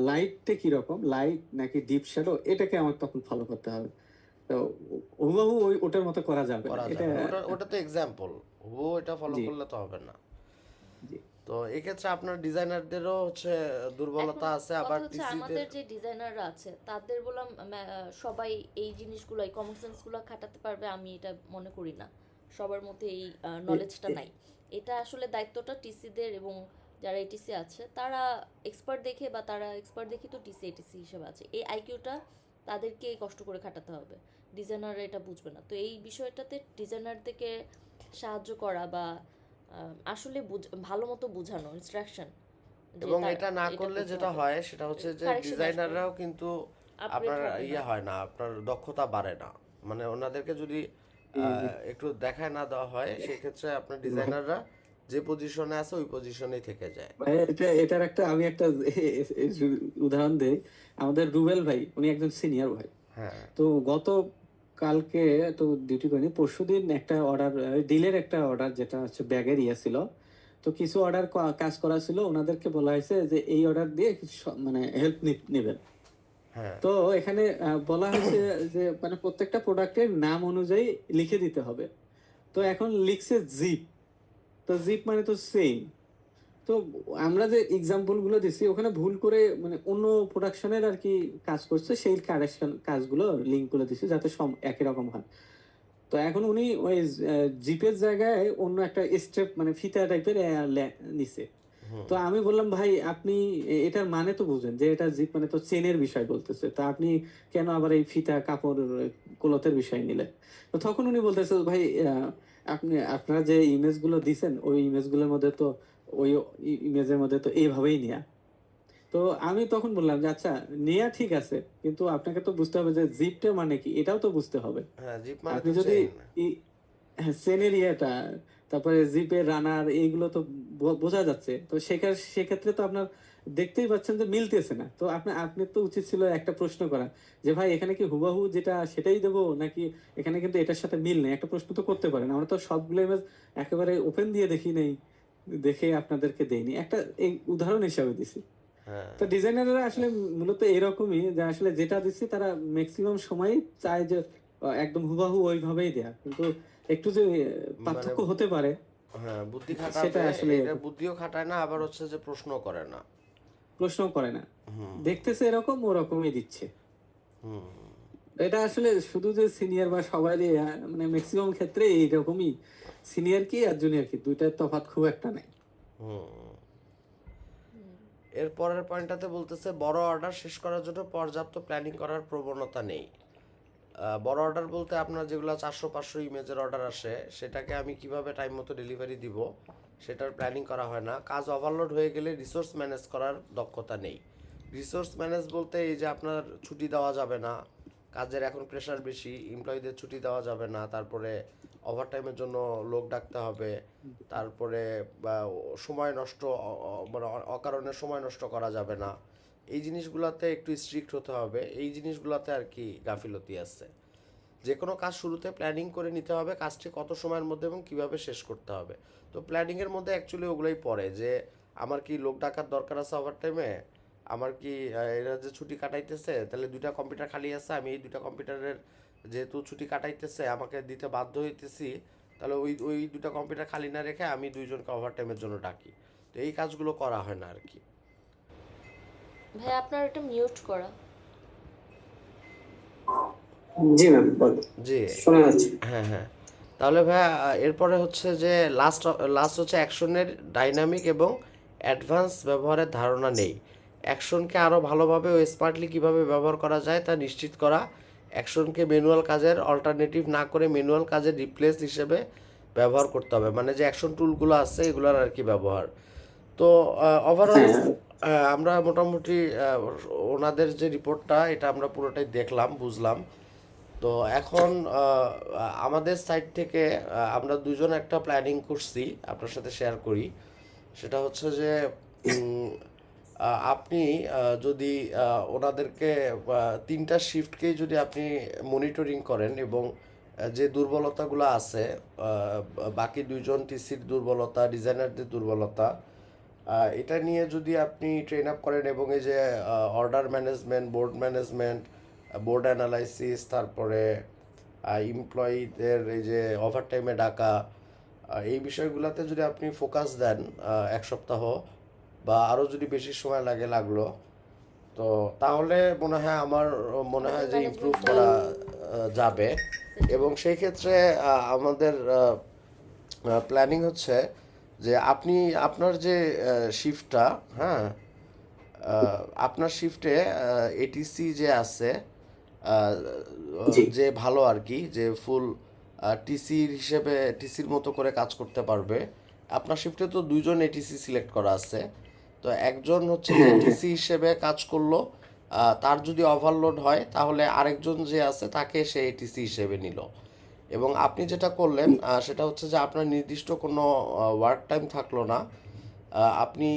A: লাইটটা কিরকম, লাইট নাকি ডিপ শ্যাডো, এটাকে আমার তখন ফলো করতে হবে। তো হুবহু ওটার মতো করা যাবে না
B: করা
A: এটা।
B: যাবে না, ওটা ওটা তো এক্সাম্পল, ও এটা ফলো
A: জি
B: করলে তো হবে না।
A: জি।
B: তো এক্ষেত্রে আপনার ডিজাইনারদেরও হচ্ছে
C: এখন
B: দুর্বলতা আছে,
C: কথা
B: আবার
C: হচ্ছে
B: টিসিদের।
C: আমাদের যে ডিজাইনাররা আছে তাদের বললাম, সবাই এই জিনিসগুলো, এই কমন সেন্সগুলো খাটাতে পারবে আমি এটা মনে করি না। সবার মধ্যে এই নলেজটা নাই। এটা আসলে দায়িত্বটা টিসিদের, এবং যারা এটিসি আছে তারা এক্সপার্ট দেখে, বা তারা এক্সপার্ট দেখে তো টিসি এটিসি হিসেবে আছে, এই আইকিউটা তাদেরকে কষ্ট করে খাটাতে হবে। ডিজাইনাররা এটা বুঝবে না। তো এই বিষয়টাতে ডিজাইনারদেরকে সাহায্য করা, বা আসলে ভালো মতো বোঝানো ইনস্ট্রাকশন, যে
B: এবং
C: তার
B: এটা না
C: এটা
B: করলে
C: করতে
B: যেটা
C: হবে,
B: হয় সেটা হচ্ছে যে
C: কারেকশন আসবে,
B: ডিজাইনাররাও কিন্তু
C: আপগ্রেড
B: আপনার
C: হবে না।
B: ইয়ে হয় না, আপনার দক্ষতা বাড়ে না। মানে ওনাদেরকে যদি
A: জি জি।
B: একটু দেখায় না দেওয়া হয় সেক্ষেত্রে আপনার ডিজাইনাররা যে পজিশনে আছে ওই পজিশনেই থেকে যায়।
A: ভাই এটার একটা আমি একটা উদাহরণ দেই। আমাদের রুবেল ভাই, উনি একজন সিনিয়র ভাই।
B: হ্যাঁ,
A: তো গত কালকে তো ডিউটি করিনি, পরশুদিন একটা অর্ডার, ডিলের একটা অর্ডার যেটা হচ্ছে ব্যাগের ইয়ে ছিল। তো কিছু অর্ডার কাজ করা ছিল, ওনাদেরকে বলা হয়েছে যে এই অর্ডার দিয়ে কিছু মানে হেল্প নেবেন।
B: হ্যাঁ
A: তো এখানে বলা হয়েছে যে মানে প্রত্যেকটা প্রোডাক্টের নাম অনুযায়ী লিখে দিতে হবে। তো এখন লিখছে জিপ, তো জিপ মানে তো সেম। তো আমরা যে এক্সাম্পল গুলো দিচ্ছি ওখানে ভুল করে মানে অন্য প্রোডাকশনের আর কি কাজ করছে, সেই কারেকশন কাজগুলো লিঙ্ক গুলো দিচ্ছে যাতে সব একই রকম হয়। তো এখন উনি ওই জিপের জায়গায় অন্য একটা স্টেপ মানে ফিতা টাইপের নিছে।
B: হুম
A: তো আমি বললাম ভাই আপনি এটার মানে তো বুঝেন যে এটা জিপ মানে তো চেনের বিষয় বলতেছে, তা আপনি কেন আবার এই ফিতা কাপড় ক্লথের বিষয় নিলেন? তো তখন উনি বলতেছে ভাই আপনি আপনারা যে ইমেজ গুলো দিছেন ওই ইমেজ গুলোর মধ্যে তো ওই ইমেজের মধ্যে তো এইভাবেই নেয়া। তো আমি তখন বললাম যে আচ্ছা নেয়া ঠিক আছে, কিন্তু আপনাকে তো বুঝতে হবে যে জিপটা মানে কি, এটাও তো বুঝতে হবে।
B: হ্যাঁ জিপ মানে
A: আপনি
B: তো
A: যদি
B: চেইন।
A: হ্যাঁ, সেনের ইয়েটা, তারপরে জিপের রানার এইগুলো তো বোঝা যাচ্ছে। তো সেক্ষেত্রে তো আপনার দেখতেই পাচ্ছেন যে মিলতেছে না। তো আপনি আপনি তো উচিত ছিল একটা প্রশ্ন করা যে ভাই এখানে কি হুবাহু যেটা সেটাই দেবো নাকি এখানে কিন্তু এটার সাথে মিল নেই, একটা প্রশ্ন তো করতে পারেন। আমরা তো সবগুলো ইমেজ একেবারে ওপেন দিয়ে দেখি নেই, দেখে আপনাদেরকে দেইনি, একটা এই উদাহরণ হিসাবে দিছি।
B: হ্যাঁ
A: তো ডিজাইনাররা আসলে মূলত এরকমই যে আসলে যেটা দিচ্ছি তারা ম্যাক্সিমাম সময় চায় যে একদম হুবাহু ওইভাবেই দেয়া, কিন্তু একটু যে
B: মানে
A: পার্থক্য হতে পারে
B: হ্যাঁ বুদ্ধি
A: সেটা
B: খাটাবে,
A: আসলে
B: এটা বুদ্ধিও খাটায় না, আবার হচ্ছে যে প্রশ্ন করে না।
A: প্রশ্ন করে না,
B: হুম
A: দেখতেছে এরকম ওরকমই দিচ্ছে।
B: হুম
A: এটা আসলে শুধু যে সিনিয়র বা সবারই মানে ম্যাক্সিমাম ক্ষেত্রে এইরকমই। সিনিয়র কি আর জুনিয়র কি দুইটার তফাৎ খুব একটা নেই।
B: হুম। এর পরের পয়েন্টটাতে বলতেছে বড় অর্ডার শেষ করার জন্য পর্যাপ্ত প্ল্যানিং করার প্রবণতা নেই। বড় অর্ডার বলতে আপনার যেগুলো 400-500 ইমেজের অর্ডার আসে সেটাকে আমি কিভাবে টাইম মতো ডেলিভারি দিব সেটার প্ল্যানিং করা হয় না। কাজ ওভারলোড হয়ে গেলে রিসোর্স ম্যানেজ করার দক্ষতা নেই। রিসোর্স ম্যানেজ বলতে এই যে আপনার ছুটি দেওয়া যাবে না, কাজের এখন প্রেশার বেশি, এমপ্লয়ীদের ছুটি দেওয়া যাবে না, তারপরে ওভারটাইমের জন্য লোক ডাকতে হবে, তারপরে বা সময় নষ্ট মানে অকারণে সময় নষ্ট করা যাবে না। এই জিনিসগুলোতে একটু স্ট্রিক্ট হতে হবে, এই জিনিসগুলোতে আর কি গাফিলতি আছে। যে কোনো কাজ শুরুতে প্ল্যানিং করে নিতে হবে কাজটি কত সময়ের মধ্যে এবং কিভাবে শেষ করতে হবে। তো প্ল্যানিংয়ের মধ্যে অ্যাকচুয়ালি ওগুলোই পড়ে যে আমার কি লোক ডাকার দরকার আছে ওভার টাইমে, আমার কি এরা যে ছুটি কাটাইতেছে তাহলে দুইটা কম্পিউটার খালি আছে, আমি এই দুইটা কম্পিউটারের যেহেতু ছুটি কাটাইতেছে আমাকে দিতে বাধ্য হইতেছি, তাহলে ওই ওই দুটা কম্পিউটার খালি না রেখে আমি দুইজনকে ওভার টাইমের জন্য ডাকি। তো এই কাজগুলো করা হয় না আর কি।
C: ভাই আপনার এটা মিউট করা।
A: জি ম্যাম,
B: জি
A: শোনা যাচ্ছে।
B: হ্যাঁ হ্যাঁ। তাহলে ভাইয়া এরপরে হচ্ছে যে লাস্ট লাস্ট হচ্ছে অ্যাকশনের ডাইনামিক এবং অ্যাডভান্স ব্যবহারের ধারণা নেই। অ্যাকশনকে আরও ভালোভাবে ও স্মার্টলি কীভাবে ব্যবহার করা যায় তা নিশ্চিত করা। অ্যাকশনকে ম্যানুয়াল কাজের অল্টারনেটিভ না করে ম্যানুয়াল কাজের রিপ্লেস হিসেবে ব্যবহার করতে হবে, মানে যে অ্যাকশন টুলগুলো আছে এগুলোর আর কি ব্যবহার। তো ওভারঅল আমরা মোটামুটি ওনাদের যে রিপোর্টটা এটা আমরা পুরোটাই দেখলাম বুঝলাম। তো এখন আমাদের সাইড থেকে আমরা দুজন একটা প্ল্যানিং করছি আপনার সাথে শেয়ার করি। সেটা হচ্ছে যে উম, আপনি যদি ওনাদেরকে তিনটা শিফটকেই যদি আপনি মনিটরিং করেন এবং যে দুর্বলতাগুলো আছে বাকি দুইজন টিসির দুর্বলতা, ডিজাইনারদের দুর্বলতা, এটা নিয়ে যদি আপনি ট্রেন আপ করেন এবং এই যে order management, board management, board analysis, তারপরে এমপ্লয়ীদের এই যে ওভারটাইমে ডাকা, এই বিষয়গুলোতে যদি আপনি ফোকাস দেন 1 সপ্তাহ বা আরও যদি বেশি সময় লাগলো, তো তাহলে আমার মনে হয়
C: অর্ডার
B: যে ইমপ্রুভ
C: ম্যানেজমেন্ট
B: করা যাবে। এবং সেই ক্ষেত্রে আমাদের প্ল্যানিং হচ্ছে যে আপনি আপনার যে শিফটটা, হ্যাঁ, আপনার শিফটে এটিসি যে আছে যে ভালো আর কি, যে ফুল টিসির হিসেবে টিসির মতো করে কাজ করতে পারবে। আপনার শিফটে তো দুইজন এটিসি সিলেক্ট করা আছে, তো একজন হচ্ছে যে টিসি হিসেবে কাজ করলো, তার যদি ওভারলোড হয় তাহলে আরেকজন যে আছে তাকে সে এটিসি হিসেবে নিল। এবং আপনি যেটা করলেন সেটা হচ্ছে যে আপনার নির্দিষ্ট কোনো ওয়ার্ক টাইম থাকলো না, আপনি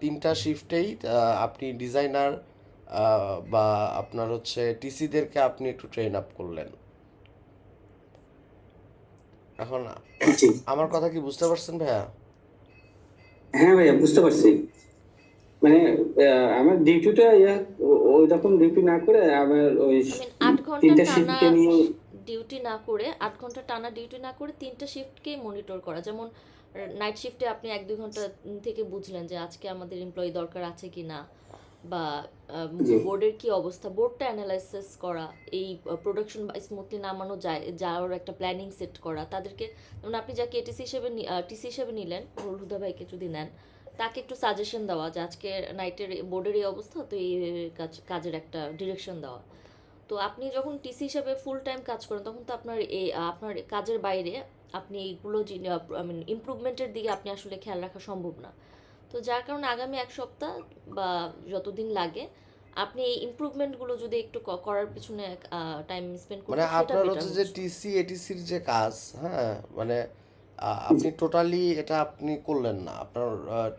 B: তিনটা শিফটেই আপনি ডিজাইনার বা আপনার হচ্ছে টিসিদেরকে আপনি একটু ট্রেন আপ করলেন। এখন আমার কথা কি বুঝতে পারছেন ভাইয়া?
A: হ্যাঁ ভাইয়া বুঝতে পারছি। মানে আমার ডিউটিটা ওই রকম ডিউটি না করে আমার ওই
C: আই মিন 8 ঘন্টা
A: তিনটা
C: টানা
A: শিফটকে নিয়ে।
C: ডিউটি না করে 8 ঘন্টা টানা ডিউটি না করে 3টা শিফটকেই মনিটর করা, যেমন নাইট শিফটে আপনি 1-2 ঘন্টা থেকে বুঝলেন যে আজকে আমাদের এমপ্লয়ি দরকার আছে কি না, বা
A: জি
C: বোর্ডের কি অবস্থা, বোর্ডটা অ্যানালাইসিস করা, এই প্রোডাকশন স্মুথলি নামানো যায় যাওয়ার একটা প্ল্যানিং সেট করা তাদেরকে। যেমন আপনি যাকে এটিসি হিসেবে টিসি হিসেবে নিলেন, নুরুল হুদা ভাইকে যদি নেন, তাকে একটু সাজেশন দেওয়া যে আজকে নাইটের বোর্ডের এই অবস্থা, তো এই কাজের একটা ডিরেকশন দেওয়া। তো আপনি যখন টিসি হিসেবে ফুল টাইম কাজ করেন তখন তো আপনার এই আপনার কাজের বাইরে আপনি এইগুলো আই মিন ইমপ্রুভমেন্টের দিকে আপনি আসলে খেয়াল রাখা সম্ভব না। তো যার কারণে আগামী 1 সপ্তাহ বা যতদিন লাগে আপনি এই ইমপ্রুভমেন্টগুলো যদি একটু করার পিছনে টাইম স্পেন্ড
B: মানে
C: করতেন, সেটা
B: আপনার
C: বেটার
B: হচ্ছে যে
C: হচ্ছে।
B: টিসি এটিসির যে কাজ, হ্যাঁ, মানে আপনি টোটালি এটা আপনি করলেন না, আপনার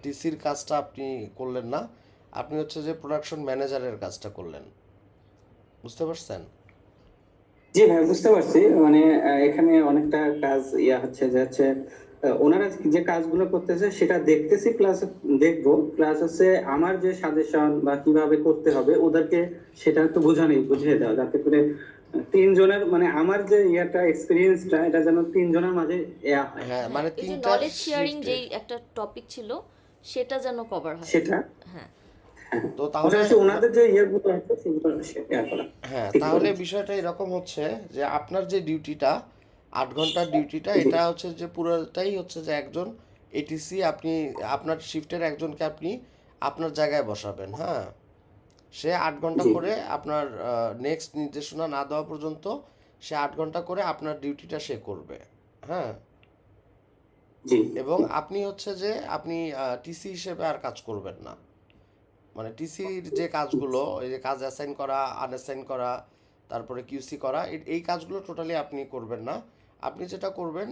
B: টিসির কাজটা আপনি করলেন না, আপনি হচ্ছে যে প্রোডাকশন ম্যানেজারের কাজটা করলেন, বুঝতে পারছেন?
A: জি ভাই, বুঝতে পারছি। মানে এখানে অনেকটা কাজ হচ্ছে যে হচ্ছে ওনারা যে কাজগুলো করতেছে সেটা দেখতেছি, প্লাস দেখবো, প্লাস হচ্ছে আমার যে সাজেশন বা কিভাবে করতে হবে ওদেরকে সেটা একটু বুঝিয়ে দেওয়া, যাতে করে তিনজনের মানে আমার যে এক্সপিরিয়েন্সটা এটা যেন তিনজনের মাঝে হয়
B: হ্যাঁ,
C: হ্যাঁ,
B: মানে
C: এই যে
B: তিনটা
C: নলেজ শেয়ারিং
B: শিফটে।
C: যেই একটা টপিক ছিল সেটা যেন কভার হয়।
A: সেটা।
C: হ্যাঁ,
A: হ্যাঁ,
B: তো তাহলে
A: পাশাপাশি ওনাদের যে ইয়েগুলো আছে সেগুলো করা।
B: হ্যাঁ,
A: ঠিক
B: তাহলে
A: বলেছেন।
B: বিষয়টা এরকম হচ্ছে যে আপনার যে ডিউটিটা, 8 ঘন্টার ডিউটিটা,
A: জি
B: এটা হচ্ছে যে পুরোটাই হচ্ছে যে একজন এটিসি, আপনি আপনার শিফটের একজনকে আপনি আপনার জায়গায় বসাবেন, হ্যাঁ। সে 8 ঘন্টা
A: জি
B: করে আপনার নেক্সট নির্দেশনা না দেওয়া পর্যন্ত সে 8 ঘন্টা করে আপনার ডিউটিটা সে করবে, হ্যাঁ।
A: জি
B: এবং আপনি হচ্ছে যে আপনি টিসি হিসেবে আর কাজ করবেন না, মানে টিসির যে কাজগুলো, এই যে কাজ অ্যাসাইন করা, আনঅ্যাসাইন করা, তারপরে কিউসি করা, এই কাজগুলো টোটালি আপনি করবেন না। আপনি যেটা করবেন,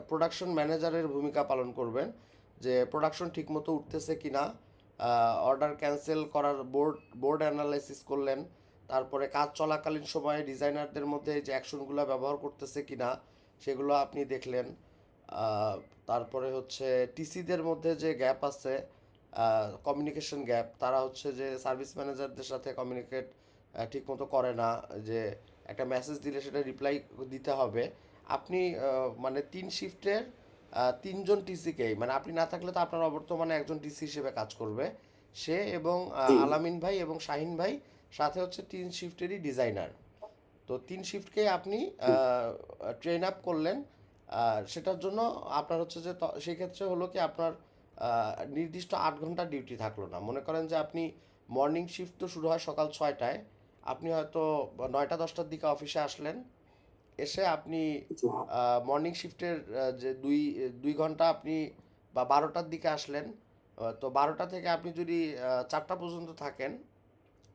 B: প্রোডাকশন ম্যানেজারের ভূমিকা পালন করবেন, যে প্রোডাকশন ঠিকমতো উঠতেছে কি না, অর্ডার ক্যান্সেল করার বোর্ড অ্যানালাইসিস করলেন, তারপরে কাজ চলাকালীন সময়ে ডিজাইনারদের মধ্যে যে অ্যাকশনগুলো ব্যবহার করতেছে কি না সেগুলো আপনি দেখলেন। আহ, তারপরে হচ্ছে টিসিদের মধ্যে যে গ্যাপ আছে, কমিউনিকেশন গ্যাপ, তারা হচ্ছে যে সার্ভিস ম্যানেজারদের সাথে কমিউনিকেট ঠিকমতো করে না, যে একটা মেসেজ দিলে সেটা রিপ্লাই দিতে হবে। আপনি মানে 3 শিফটের 3জন টিসিকেই, মানে আপনি না থাকলে তো আপনার অবর্তমানে একজন টিসি হিসেবে কাজ করবে, সে এবং
A: জি
B: আলামিন ভাই এবং শাহিন ভাই, সাথে হচ্ছে 3 শিফটেরই ডিজাইনার। তো 3 শিফটকে আপনি ট্রেন আপ করলেন। সেটার জন্য আপনার হচ্ছে যে সেই ক্ষেত্রে হলো কি আপনার নির্দিষ্ট 8 ঘন্টা ডিউটি থাকলো না। মনে করেন যে আপনি মর্নিং শিফট তো শুরু হয় সকাল 6টায়, আপনি হয়তো 9টা 10টার দিকে অফিসে আসলেন, এসে আপনি
A: জি
B: মর্নিং শিফটের যে দুই 2 ঘন্টা আপনি, বা 12টার দিকে আসলেন, তো 12টা থেকে আপনি যদি 4টা পর্যন্ত থাকেন,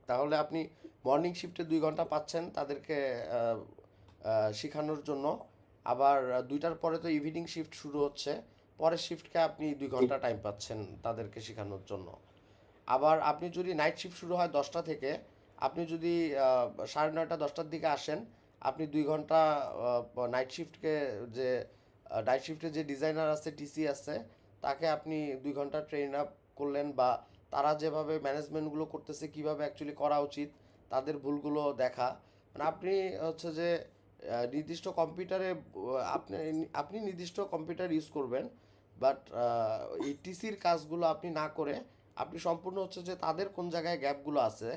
B: তাহলে আপনি মর্নিং শিফটে 2 ঘন্টা পাচ্ছেন তাদেরকে আহ, শেখানোর জন্য। আবার 2টার পরে তো ইভিনিং শিফট শুরু হচ্ছে, পরের শিফটকে আপনি 2 ঘন্টা টাইম পাচ্ছেন তাদেরকে শেখানোর জন্য। আবার আপনি যদি নাইট শিফট শুরু হয় 10টা থেকে, আপনি যদি 9:30 10টার দিকে আসেন, আপনি 2 ঘন্টা নাইট শিফটকে, যে নাইট শিফটে যে ডিজাইনার আছে, টিসি আছে, তাকে আপনি 2 ঘন্টা ট্রেন আপ করলেন, বা তারা যেভাবে ম্যানেজমেন্টগুলো করতেছে কীভাবে অ্যাকচুয়ালি করা উচিত, তাদের ভুলগুলো দেখা। মানে আপনি হচ্ছে যে নির্দিষ্ট কম্পিউটারে আপনি আপনি নির্দিষ্ট কম্পিউটার ইউজ করবেন, বাট এই টিসির কাজগুলো আপনি না করে আপনি সম্পূর্ণ হচ্ছে যে তাদের কোন জায়গায় গ্যাপগুলো আছে,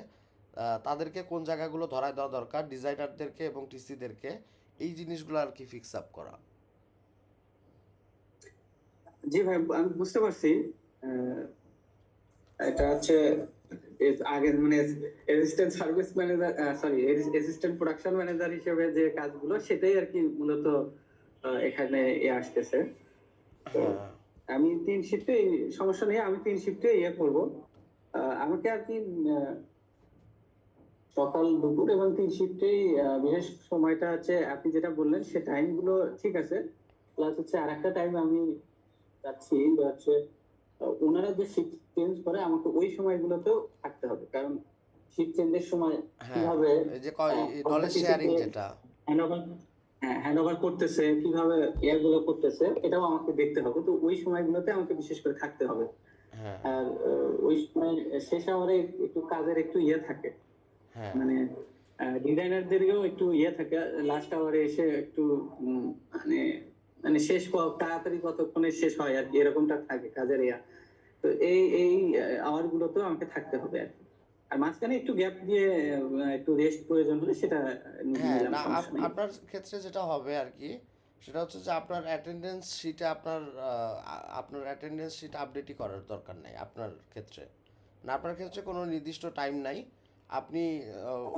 B: তাদেরকে কোন জায়গাগুলো ধরায় দেওয়া দরকার, ডিজাইনারদেরকে এবং টিসিদেরকে, এই জিনিসগুলো আর কি ফিক্স আপ করা।
A: জি ভাই, আমি বুঝতে পারছি। আহ, এটা হচ্ছে আগের মানে assistant service manager, sorry, assistant production manager হিসেবে যে কাজগুলো সেটাই আর কি মূলত এখানে আসতেছে। তো
B: হ্যাঁ,
A: আমি 3 শিফটে, সমস্যা নেই, আমি 3 শিফটে করব। আমাকে আর কি সকাল দুপুর এবং 3 শিফটেই বিশেষ সময়টা হচ্ছে আপনি যেটা বললেন সে টাইম গুলো ঠিক আছে। প্লাস হচ্ছে আর একটা টাইম আমি চাচ্ছি যে হচ্ছে ওনারা যে শিফট চেঞ্জ করে আমাকে ওই সময়গুলোতেও থাকতে হবে, কারণ শিফট চেঞ্জের সময়
B: হ্যাঁ,
A: কিভাবে
B: এই যে
A: অন্য
B: নলেজ শেয়ারিং
A: কিছুতে
B: যেটা।
A: হ্যান্ড ওভার করতেছে, কিভাবে গুলো করতেছে, এটাও আমাকে দেখতে হবে। তো ওই সময়গুলোতে আমাকে বিশেষ করে থাকতে হবে।
B: হ্যাঁ
A: আর ওই সময় শেষ আওয়ারে একটু কাজের একটু ইয়ে থাকে,
B: হ্যাঁ
A: মানে ডিজাইনারদেরও একটু ইয়ে থাকে, লাস্ট আওয়ারে এসে একটু মানে মানে তাড়াতাড়ি কতক্ষণে শেষ হয় আর কি, এরকমটা থাকে কাজের ইয়া। তো এই আওয়ার গুলোতেও আমাকে থাকতে হবে আর কি। আর মাঝখানে একটু গ্যাপ দিয়ে একটু রেস্ট প্রয়োজন হলে সেটা
B: হ্যাঁ
A: নিলাম,
B: না
A: সমস্যা নেই।
B: আপনার ক্ষেত্রে যেটা হবে আর কি, সেটা হচ্ছে যে আপনার অ্যাটেন্ডেন্স শিটে আপনার অ্যাটেন্ডেন্স শিট আপডেটই করার দরকার নাই আপনার ক্ষেত্রে। না আপনার ক্ষেত্রে কোনো নির্দিষ্ট টাইম নাই। আপনি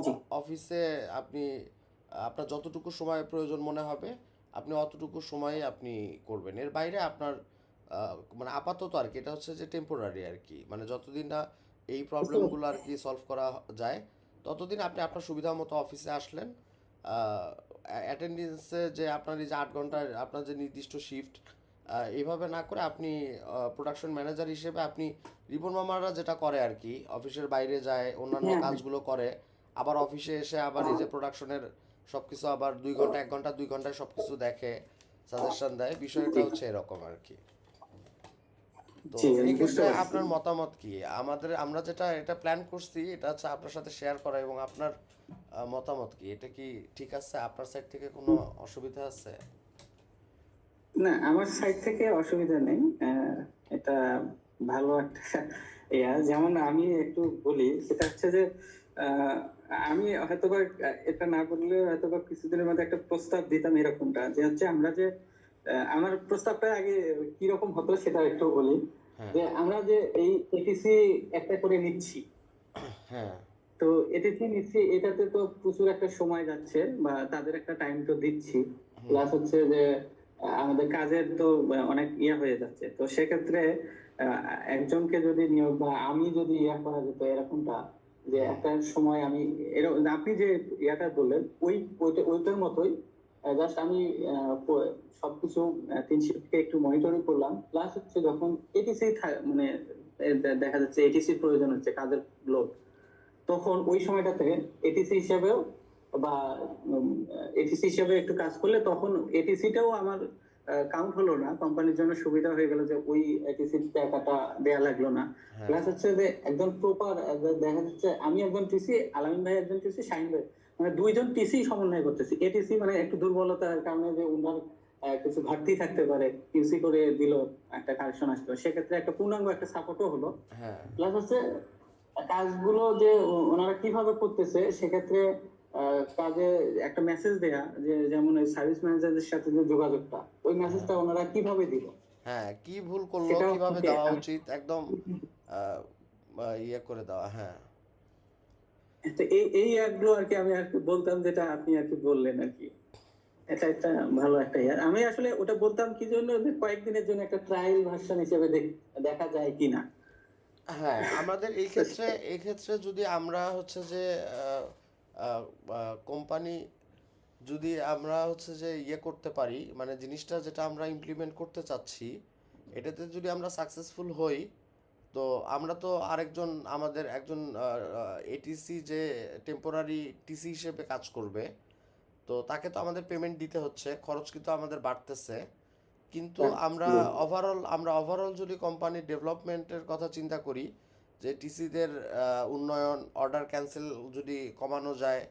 A: জি।
B: অফিসে আপনি আপনার যতটুকু সময় প্রয়োজন মনে হবে আপনি অতটুকু সময়ে আপনি করবেন। এর বাইরে আপনার মানে আপাতত আর কি এটা হচ্ছে যে টেম্পোরারি আর কি, মানে যতদিন না এই প্রবলেমগুলো আর কি সলভ করা যায় ততদিন আপনি আপনার সুবিধা মতো অফিসে আসলেন। অ্যাটেন্ডেন্সে যে আপনার এই যে 8 ঘন্টার আপনার যে নির্দিষ্ট শিফট, এইভাবে না করে আপনি প্রোডাকশন ম্যানেজার হিসেবে আপনি রিপন মামারা যেটা করে আর কি, অফিসের বাইরে যায় অন্যান্য
A: হ্যাঁ,
B: কাজগুলো করে, আবার অফিসে এসে আবার এই যে প্রোডাকশনের সব কিছু আবার 2 ঘন্টা 1 ঘন্টা 2 ঘন্টায় সব কিছু দেখে, সাজেশন দেয়, বিষয়টা
A: জি
B: হচ্ছে এরকম আর কি। তো
A: জি, আমি
B: এই
A: বুঝতে
B: ক্ষেত্রে
A: পারছি।
B: আপনার মতামত কি? আমরা যেটা এটা প্ল্যান করছি এটা হচ্ছে আপনার সাথে শেয়ার করা, এবং আপনার মতামত কি? এটা কি ঠিক আছে? আপনার সাইড থেকে কোনো অসুবিধা আছে?
A: না, আমার সাইড থেকে অসুবিধা নেই। এটা ভালো একটা ইয়া, যেমন আমি একটু বলি, সেটা হচ্ছে যে আহ, আমি হয়তোবা এটা না বললে হয়তোবা কিছুদিনের মধ্যে একটা প্রস্তাব দিতাম এরকমটা, যে হচ্ছে আমরা যে আমার প্রস্তাবটা আগে কিরকম হতো সেটা একটু বলি।
B: হ্যাঁ
A: যে আমরা যে এই এটিসি একটা করে নিচ্ছি,
B: হ্যাঁ
A: তো এটিসি নিচ্ছি, এটাতে তো প্রচুর একটা সময় যাচ্ছে, বা তাদের একটা টাইম তো দিচ্ছি, প্লাস হচ্ছে যে আমাদের কাজের তো অনেক ইয়ে হয়ে যাচ্ছে। তো সেক্ষেত্রে আহ, একজনকে যদি নিয়োগ বা আমি যদি ইয়া করা যেত এরকমটা, যে একটা সময় আমি এরকম আপনি যে ইয়াটা বললেন ওইটার মতোই, জাস্ট আমি সবকিছু 3 শিফটকে একটু মনিটরিং করলাম, প্লাস হচ্ছে যখন এটিসি মানে দেখা যাচ্ছে এটিসি প্রয়োজন হচ্ছে কাজের লোড, তখন ওই সময়টাতে এটিসি হিসেবেও বা এটিসি হিসেবে একটু কাজ করলে তখন এটিসিটাও আমার কাউন্ট হলো না, কোম্পানির জন্য সুবিধা হয়ে গেল যে ওই এটিসির টাকাটা দেয়া লাগলো না।
B: হ্যাঁ
A: প্লাস হচ্ছে যে একদম প্রপার দেখা যাচ্ছে আমি একজন টিসি, আলামিন ভাই একজন টিসি, শাহিন ভাই, মানে দুইজন টিসি সমন্বয় করতেছি। এটিসি মানে একটু দুর্বলতার কারণে যে উনার কিছু ঘাটতি থাকতে পারে, কিউসি করে দিল, একটা কারেকশন আসলো, সেক্ষেত্রে একটা পূর্ণাঙ্গ একটা সাপোর্টও হলো।
B: হ্যাঁ
A: প্লাস হচ্ছে কাজগুলো যে ওনারা কিভাবে করতেছে সেক্ষেত্রে কাজে একটা মেসেজ দেয়া, যে যেমন ওই সার্ভিস ম্যানেজারদের সাথে যে যোগাযোগটা, ওই মেসেজটা ওনারা কিভাবে দিল
B: হ্যাঁ কি ভুল করলো
A: সেটাও
B: কিভাবে
A: আমাকে
B: দেওয়া উচিত একদম আহ, ইয়ে করে দেওয়া। হ্যাঁ
A: তো এই অ্যাডগুলো আর কি আমি আর কি বলতাম, যেটা আপনি আর কি বললেন আর কি, এটা একটা ভালো একটা ইয়ার। আমি আসলে ওটা বলতাম কি জন্য, যে কয়েকদিনের জন্য একটা ট্রায়াল ভার্সন হিসেবে দেখা যায় কিনা।
B: হ্যাঁ আমাদের এই ক্ষেত্রে যদি আমরা হচ্ছে যে কোম্পানি, যদি আমরা হচ্ছে যে ইয়ে করতে পারি, মানে জিনিসটা যেটা আমরা ইমপ্লিমেন্ট করতে চাচ্ছি এটাতে যদি আমরা সাকসেসফুল হই, তো আমরা তো আরেকজন আমাদের একজন এটিসি যে টেম্পোরারি টিসি হিসেবে কাজ করবে, তো তাকে তো আমাদের পেমেন্ট দিতে হচ্ছে, খরচ কিন্তু আমাদের বাড়তেছে। কিন্তু আমরা ওভারঅল যদি কোম্পানির ডেভেলপমেন্টের কথা চিন্তা করি, যে টিসিদের উন্নয়ন, অর্ডার ক্যান্সেল যদি কমানো যায়,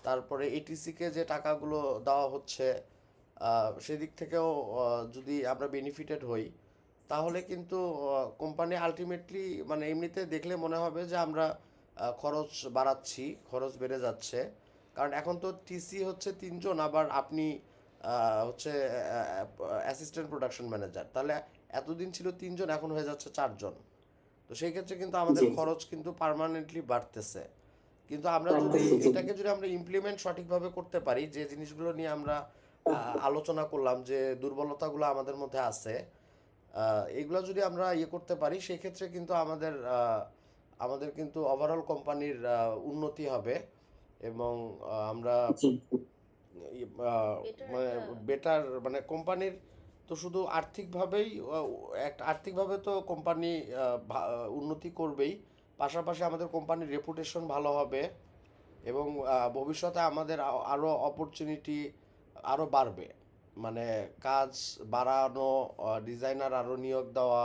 B: তারপরে এটিসিকে যে টাকাগুলো দেওয়া হচ্ছে সেদিক থেকেও যদি আমরা বেনিফিটেড হই, তাহলে কিন্তু কোম্পানি আলটিমেটলি মানে এমনিতে দেখলে মনে হবে যে আমরা খরচ বাড়াচ্ছি, খরচ বেড়ে যাচ্ছে। কারণ এখন তো টিসি হচ্ছে 3 জন, আবার আপনি হচ্ছে অ্যাসিস্ট্যান্ট প্রোডাকশন ম্যানেজার, তাহলে এতদিন ছিল 3 জন এখন হয়ে যাচ্ছে 4 জন। তো সেই ক্ষেত্রে কিন্তু আমাদের
A: জি,
B: খরচ কিন্তু পার্মানেন্টলি বাড়তেছে। কিন্তু আমরা যদি
A: রাখতেছি, জি।
B: এটাকে যদি আমরা ইমপ্লিমেন্ট সঠিকভাবে করতে পারি, যে জিনিসগুলো নিয়ে আমরা আলোচনা করলাম যে দুর্বলতাগুলো আমাদের মধ্যে আছে, এইগুলো যদি আমরা ইয়ে করতে পারি সেক্ষেত্রে কিন্তু আমাদের কিন্তু ওভারঅল কোম্পানির উন্নতি হবে, এবং আমরা
C: বেটার
B: মানে
C: একটা
B: বেটার মানে কোম্পানির তো শুধু আর্থিকভাবেই একটা আর্থিকভাবে তো কোম্পানি উন্নতি করবেই, পাশাপাশি আমাদের কোম্পানির রেপুটেশন ভালো হবে, এবং ভবিষ্যতে আমাদের আরও অপরচুনিটি আরও বাড়বে, মানে কাজ বাড়ানো, ডিজাইনার আরও নিয়োগ দেওয়া,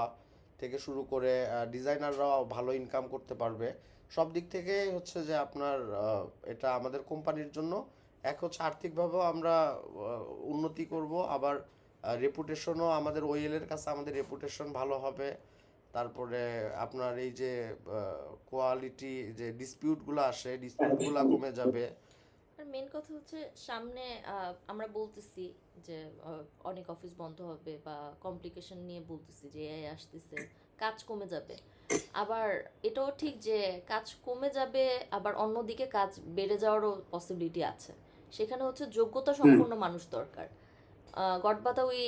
B: থেকে শুরু করে ডিজাইনাররাও ভালো ইনকাম করতে পারবে। সব দিক থেকে হচ্ছে যে আপনার এটা আমাদের কোম্পানির জন্য এক হচ্ছে আর্থিকভাবেও আমরা উন্নতি করব, আবার রেপুটেশনও আমাদের ওয়েলের কাছে আমাদের রেপুটেশন ভালো হবে। তারপরে আপনার এই যে কোয়ালিটি যে ডিসপিউটগুলো আসে ডিসপিউটগুলো কমে যাবে।
C: আর মেন কথা হচ্ছে সামনে আমরা বলতেছি যে অনেক অফিস বন্ধ হবে বা কমপ্লিকেশন নিয়ে বলতেছি যে এআই আসতেছে, কাজ কমে যাবে। আবার এটাও ঠিক যে কাজ কমে যাবে, আবার অন্যদিকে কাজ বেড়ে যাওয়ারও পসিবিলিটি আছে। সেখানে হচ্ছে যোগ্যতা সম্পন্ন মানুষ দরকার। গডবাতা ওই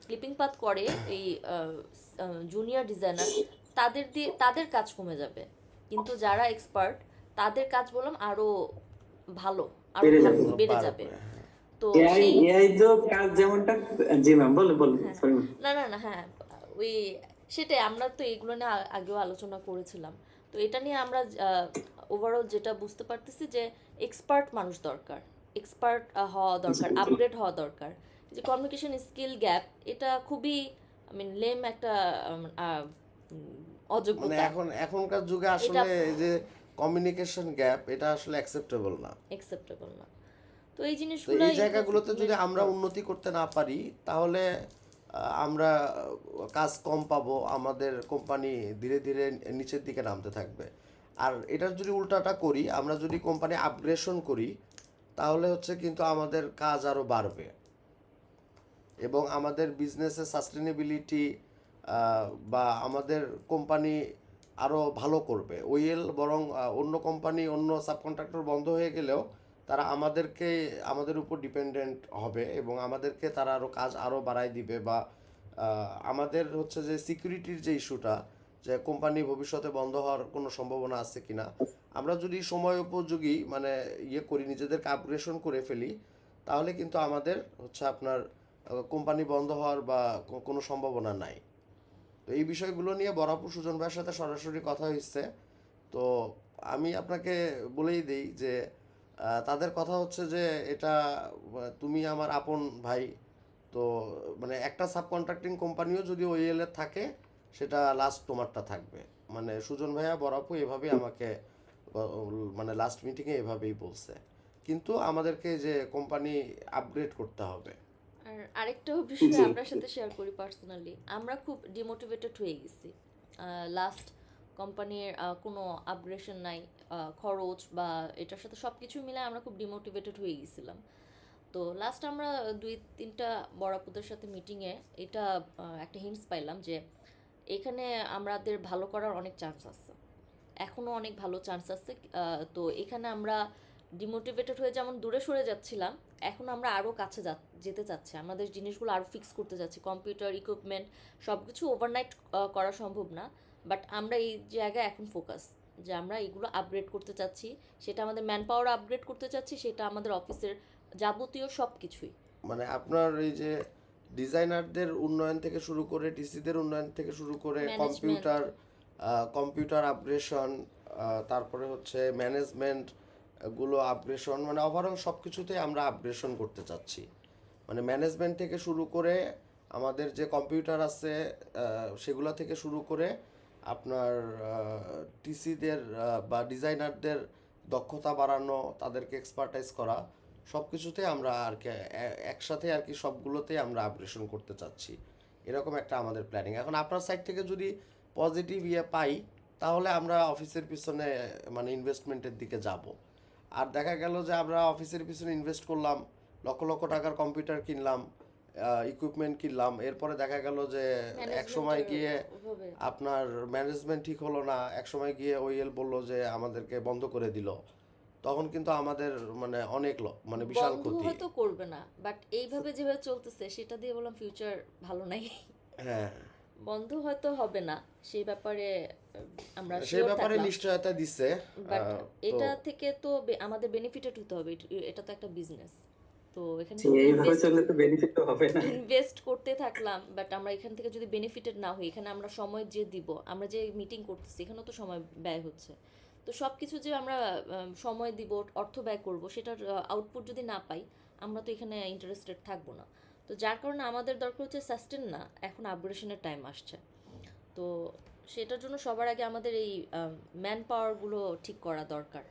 C: ক্লিপিং পাত করে এই জুনিয়র ডিজাইনার, তাদের কাজ কমে যাবে, কিন্তু যারা এক্সপার্ট তাদের কাজ বললাম আরো ভালো, আরো বেড়ে যাবে। তো
D: এআই এআই তো কাজ যেমনটা, জি ম্যাম বলেন বলেন, সরি ম্যাম।
C: না হ্যাঁ, ওই সেটাই, আমরা তো এগুলো নিয়ে আগেও আলোচনা করেছিলাম। তো এটা নিয়ে আমরা ওভারঅল যেটা বুঝতে পারতেছি যে এক্সপার্ট মানুষ দরকার, এক্সপার্ট হওয়া দরকার, আপগ্রেড হওয়া দরকার। যে কমিউনিকেশন স্কিল গ্যাপ, এটা খুবই লেম একটা
B: মানে
C: অযোগ্যতা,
B: এখনকার যুগে আসলে এই যে কমিউনিকেশন গ্যাপ এটা আসলে অ্যাকসেপ্টেবল না।
C: অ্যাকসেপ্টেবল না। তো এই
B: তো
C: জিনিসগুলো
B: এই জায়গাগুলোতে যদি আমরা উন্নতি করতে না পারি তাহলে আমরা কাজ কম পাবো, আমাদের কোম্পানি ধীরে ধীরে নিচের দিকে নামতে থাকবে। আর এটার যদি উল্টাটা করি, আমরা যদি কোম্পানি আপগ্রেশন করি তাহলে হচ্ছে কিন্তু আমাদের কাজ আরও বাড়বে এবং আমাদের বিজনেসের সাস্টেনেবিলিটি বা আমাদের কোম্পানি আরও ভালো করবে। ওয়েল বরং অন্য কোম্পানি অন্য সাবকন্ট্রাক্টর বন্ধ হয়ে গেলেও তারা আমাদের উপর ডিপেন্ডেন্ট হবে এবং আমাদেরকে তারা আরও কাজ আরও বাড়ায় দিবে। বা আমাদের হচ্ছে যে সিকিউরিটির যে ইস্যুটা, যে কোম্পানি ভবিষ্যতে বন্ধ হওয়ার কোনো সম্ভাবনা আছে কিনা, আমরা যদি সময় উপযোগী মানে করি, নিজেদেরকে আপগ্রেশন করে ফেলি, তাহলে কিন্তু আমাদের হচ্ছে আপনার কোম্পানি বন্ধ হওয়ার বা কোনো সম্ভাবনা নাই। তো এই বিষয়গুলো নিয়ে বরাবর সুজন ভাইয়ের সাথে সরাসরি কথা হয়েছে। তো আমি আপনাকে বলেই দিই যে তাদের কথা হচ্ছে যে এটা তুমি আমার আপন ভাই। তো মানে একটা সাবকন্ট্রাক্টিং কোম্পানিও যদি ওইএল এর থাকে সেটা লাস্ট তোমারটা থাকবে। মানে সুজন ভাইয়া বরাবর এভাবেই আমাকে মানে লাস্ট মিটিংয়ে এভাবেই বলছে, কিন্তু আমাদেরকে যে কোম্পানি আপগ্রেড করতে হবে।
C: আর আরেকটা বিষয় আপনার সাথে শেয়ার করি পার্সোনালি, আমরা খুব ডিমোটিভেটেড হয়ে গেছি। লাস্ট কোম্পানির কোনো আপগ্রেশন নাই, খরচ বা এটার সাথে সব কিছু মিলে আমরা খুব ডিমোটিভেটেড হয়ে গেছিলাম। তো লাস্ট আমরা 2-3টা বড় আপুদের সাথে মিটিংয়ে এটা একটা হিন্টস পাইলাম যে এখানে আমাদের ভালো করার অনেক চান্স আছে, এখনও অনেক ভালো চান্স আছে। তো এখানে আমরা ডিমোটিভেটেড হয়ে যেমন দূরে সরে যাচ্ছিলাম, এখন আমরা আরও কাছে যেতে চাচ্ছি, আমাদের জিনিসগুলো আরও ফিক্স করতে যাচ্ছি। কম্পিউটার ইকুইপমেন্ট সব কিছু ওভারনাইট করা সম্ভব না, বাট আমরা এই জায়গায় এখন ফোকাস যে আমরা এগুলো আপগ্রেড করতে চাচ্ছি। সেটা আমাদের ম্যান পাওয়ার আপগ্রেড করতে চাচ্ছি, সেটা আমাদের অফিসের যাবতীয় সব কিছুই।
B: মানে আপনার এই যে ডিজাইনারদের উন্নয়ন থেকে শুরু করে টিসিদের উন্নয়ন থেকে শুরু করে
C: ম্যানেজমেন্ট,
B: কম্পিউটার আপগ্রেশন, তারপরে হচ্ছে ম্যানেজমেন্ট গুলো আপগ্রেশন, মানে ওভারঅল সব কিছুতেই আমরা আপগ্রেশন করতে চাচ্ছি। মানে ম্যানেজমেন্ট থেকে শুরু করে আমাদের যে কম্পিউটার আছে সেগুলো থেকে শুরু করে আপনার টিসিদের বা ডিজাইনারদের দক্ষতা বাড়ানো, তাদেরকে এক্সপার্টাইজ করা, সব কিছুতে আমরা আর কি একসাথে আর কি সবগুলোতেই আমরা আপগ্রেশন করতে চাচ্ছি। এরকম একটা আমাদের প্ল্যানিং। এখন আপনার সাইড থেকে যদি পজিটিভ পাই তাহলে আমরা অফিসের পিছনে মানে ইনভেস্টমেন্টের দিকে যাব। আর দেখা গেল যে আমরা অফিসের পিছনে ইনভেস্ট করলাম, লক্ষ লক্ষ টাকার কম্পিউটার কিনলাম, ইকুইপমেন্ট কিনলাম, এরপরে দেখা গেল যে এক সময় গিয়ে আপনার ম্যানেজমেন্ট ঠিক হলো না, এক সময় গিয়ে ওইএল বললো যে আমাদেরকে বন্ধ করে দিল, তখন কিন্তু আমাদের মানে অনেক মানে বিশাল
C: বন্ধ
B: ক্ষতি।
C: হয়তো করবে না, বাট এইভাবে যেভাবে চলতেছে সেটা দিয়ে বললাম ফিউচার ভালো নাই।
B: হ্যাঁ,
C: বন্ধ হয়তো হবে না, সেই ব্যাপারে আমরা
B: সেই
C: sure
B: ব্যাপারে
C: থাকলাম।
B: নিশ্চয়তা দিচ্ছে।
C: বাট
B: তো
C: এটা থেকে তো আমাদের বেনিফিটেড হতে হবে, এটা তো একটা বিজনেস। তো এখানে
D: এইভাবে চললে তো বেনিফিট তো হবে না।
C: ইনভেস্ট করতে থাকলাম, বাট আমরা এখান থেকে যদি বেনিফিটেড না হই, এখানে আমরা সময় যে দিব, আমরা যে মিটিং করতেছি এখানেও তো সময় ব্যয় হচ্ছে। তো সব কিছু যে আমরা সময় দিব, অর্থ ব্যয় করব, সেটার আউটপুট যদি না পাই, আমরা তো এখানে ইন্টারেস্টেড থাকবো না। তো যার কারণে আমাদের দরকার হচ্ছে সাস্টেন না, এখন আপগ্রেশনের টাইম আসছে। তো সেটার জন্য সবার আগে আমাদের এই ম্যান পাওয়ারগুলো ঠিক করা দরকার।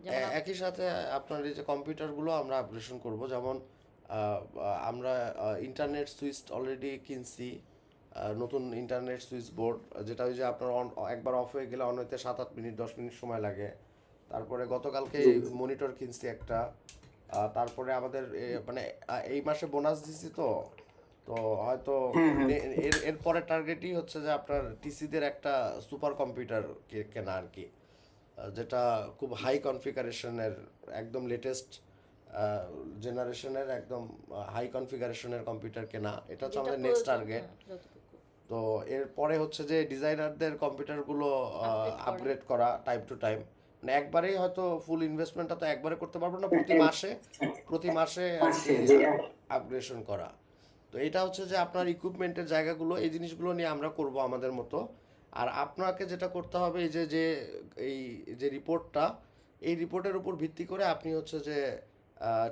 C: যেমন
B: একই সাথে আপনার এই যে কম্পিউটারগুলো আমরা আপগ্রেডেশন করব, যেমন আমরা ইন্টারনেট সুইচ অলরেডি কিনছি, নতুন ইন্টারনেট সুইচ বোর্ড, যেটা ওই যে আপনার একবার অফ হয়ে গেলে অন হইতে 7-8 মিনিট 10 মিনিট সময় লাগে। তারপরে গতকালকে মনিটর কিনছি একটা। তারপরে আমাদের মানে এই মাসে বোনাস দিছি তো, তো হয়তো
D: হ্যাঁ হ্যাঁ
B: এর পরের টার্গেটই হচ্ছে যে আপনার টিসিদের একটা সুপার কম্পিউটার কেনা আর কি, যেটা খুব হাই কনফিগারেশনের, একদম লেটেস্ট জেনারেশনের, একদম হাই কনফিগারেশনের কম্পিউটার কেনা। এটা হচ্ছে
C: যেটা
B: আমাদের নেক্সট
C: প্রয়োজন,
B: টার্গেট।
C: যতটুকু
B: তো এরপরে হচ্ছে যে ডিজাইনারদের কম্পিউটারগুলো
C: আপডেট করা।
B: আপগ্রেড করা টাইম টু টাইম, মানে একবারেই হয়তো ফুল ইনভেস্টমেন্টটা তো একবারে করতে পারবো না, প্রতি মাসে আর কি
D: পাশে যে
B: আপগ্রেডেশন করা। তো এটা হচ্ছে যে আপনার ইকুইপমেন্টের জায়গাগুলো, এই জিনিসগুলো নিয়ে আমরা করব আমাদের মতো। আর আপনাকে যেটা করতে হবে, এই যে যে এই যে রিপোর্টটা, এই রিপোর্টের উপর ভিত্তি করে আপনি হচ্ছে যে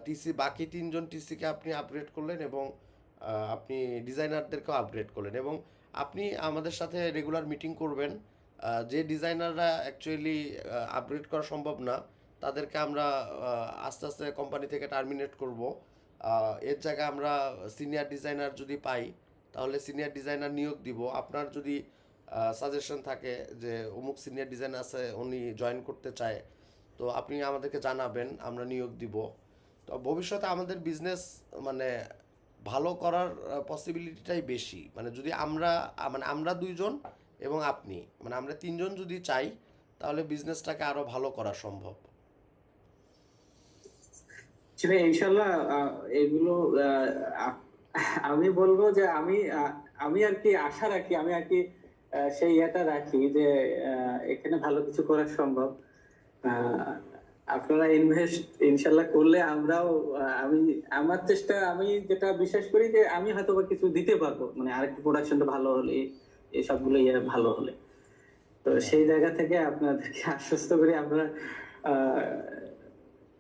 B: টিসি, বাকি 3জন টিসিকে আপনি আপগ্রেড করলেন, এবং আপনি ডিজাইনারদেরকেও আপগ্রেড করলেন, এবং আপনি আমাদের সাথে রেগুলার মিটিং করবেন। যে ডিজাইনাররা অ্যাকচুয়ালি আপগ্রেড করা সম্ভব না, তাদেরকে আমরা আস্তে আস্তে কোম্পানি থেকে টার্মিনেট করব। এর জায়গায় আমরা সিনিয়র ডিজাইনার যদি পাই, তাহলে সিনিয়র ডিজাইনার নিয়োগ দিব। আপনার যদি সাজেশন থাকে যে অমুক সিনিয়র ডিজাইনার আছে, উনি জয়েন করতে চায়, তো আপনি আমাদেরকে জানাবেন, আমরা নিয়োগ দিব। তো ভবিষ্যতে আমাদের বিজনেস মানে ভালো করার পসিবিলিটিটাই বেশি, মানে যদি আমরা মানে আমরা 2জন এবং আপনি, মানে আমরা 3জন যদি চাই, তাহলে বিজনেসটাকে আরো ভালো করা সম্ভব।
D: আসলে ইনশাল্লাহ এগুলো আ- আমি বলবো যে আমি আর কি আশা রাখি, আমি আর কি সেই ইয়েটা রাখি যে এখানে ভালো কিছু করা সম্ভব। আহ, আপনারা ইনভেস্ট ইনশাল্লাহ করলে আমরাও আমার চেষ্টা, আমি যেটা বিশ্বাস করি যে আমি হয়তো বা কিছু দিতে পারবো, মানে আরেকটু প্রোডাকশনটা ভালো হলে, এই সবগুলো ইয়ে ভালো হলে। তো সেই জায়গা থেকে আপনাদেরকে আশ্বস্ত করি আমরা আহ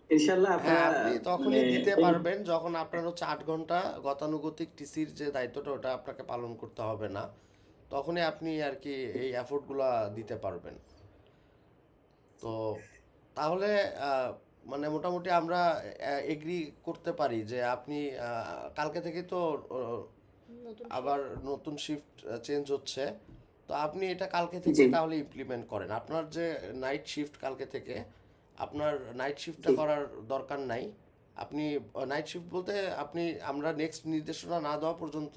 D: ইনশাল্লাহ
B: হ্যাঁ,
D: আপনারা
B: আপনি
D: মানে
B: তখনই দিতে পারবেন যখন আপনার হচ্ছে 8 ঘন্টা গতানুগতিক টিসির যে দায়িত্বটা, ওটা আপনাকে পালন করতে হবে না। তখনই আপনি আর কি এই এফোর্টগুলা দিতে পারবেন। তো তাহলে আহ, মানে মোটামুটি আমরা এগ্রি করতে পারি যে আপনি কালকে থেকে তো
C: নতুন
B: আবার নতুন শিফট চেঞ্জ হচ্ছে, তো আপনি এটা কালকে থেকে
D: জি
B: তাহলে ইমপ্লিমেন্ট করেন। আপনার যে নাইট শিফট কালকে থেকে, আপনার নাইট শিফটটা
D: জি
B: করার দরকার নাই। আপনি নাইট শিফট বলতে আপনি, আমরা নেক্সট নির্দেশনা না দেওয়া পর্যন্ত,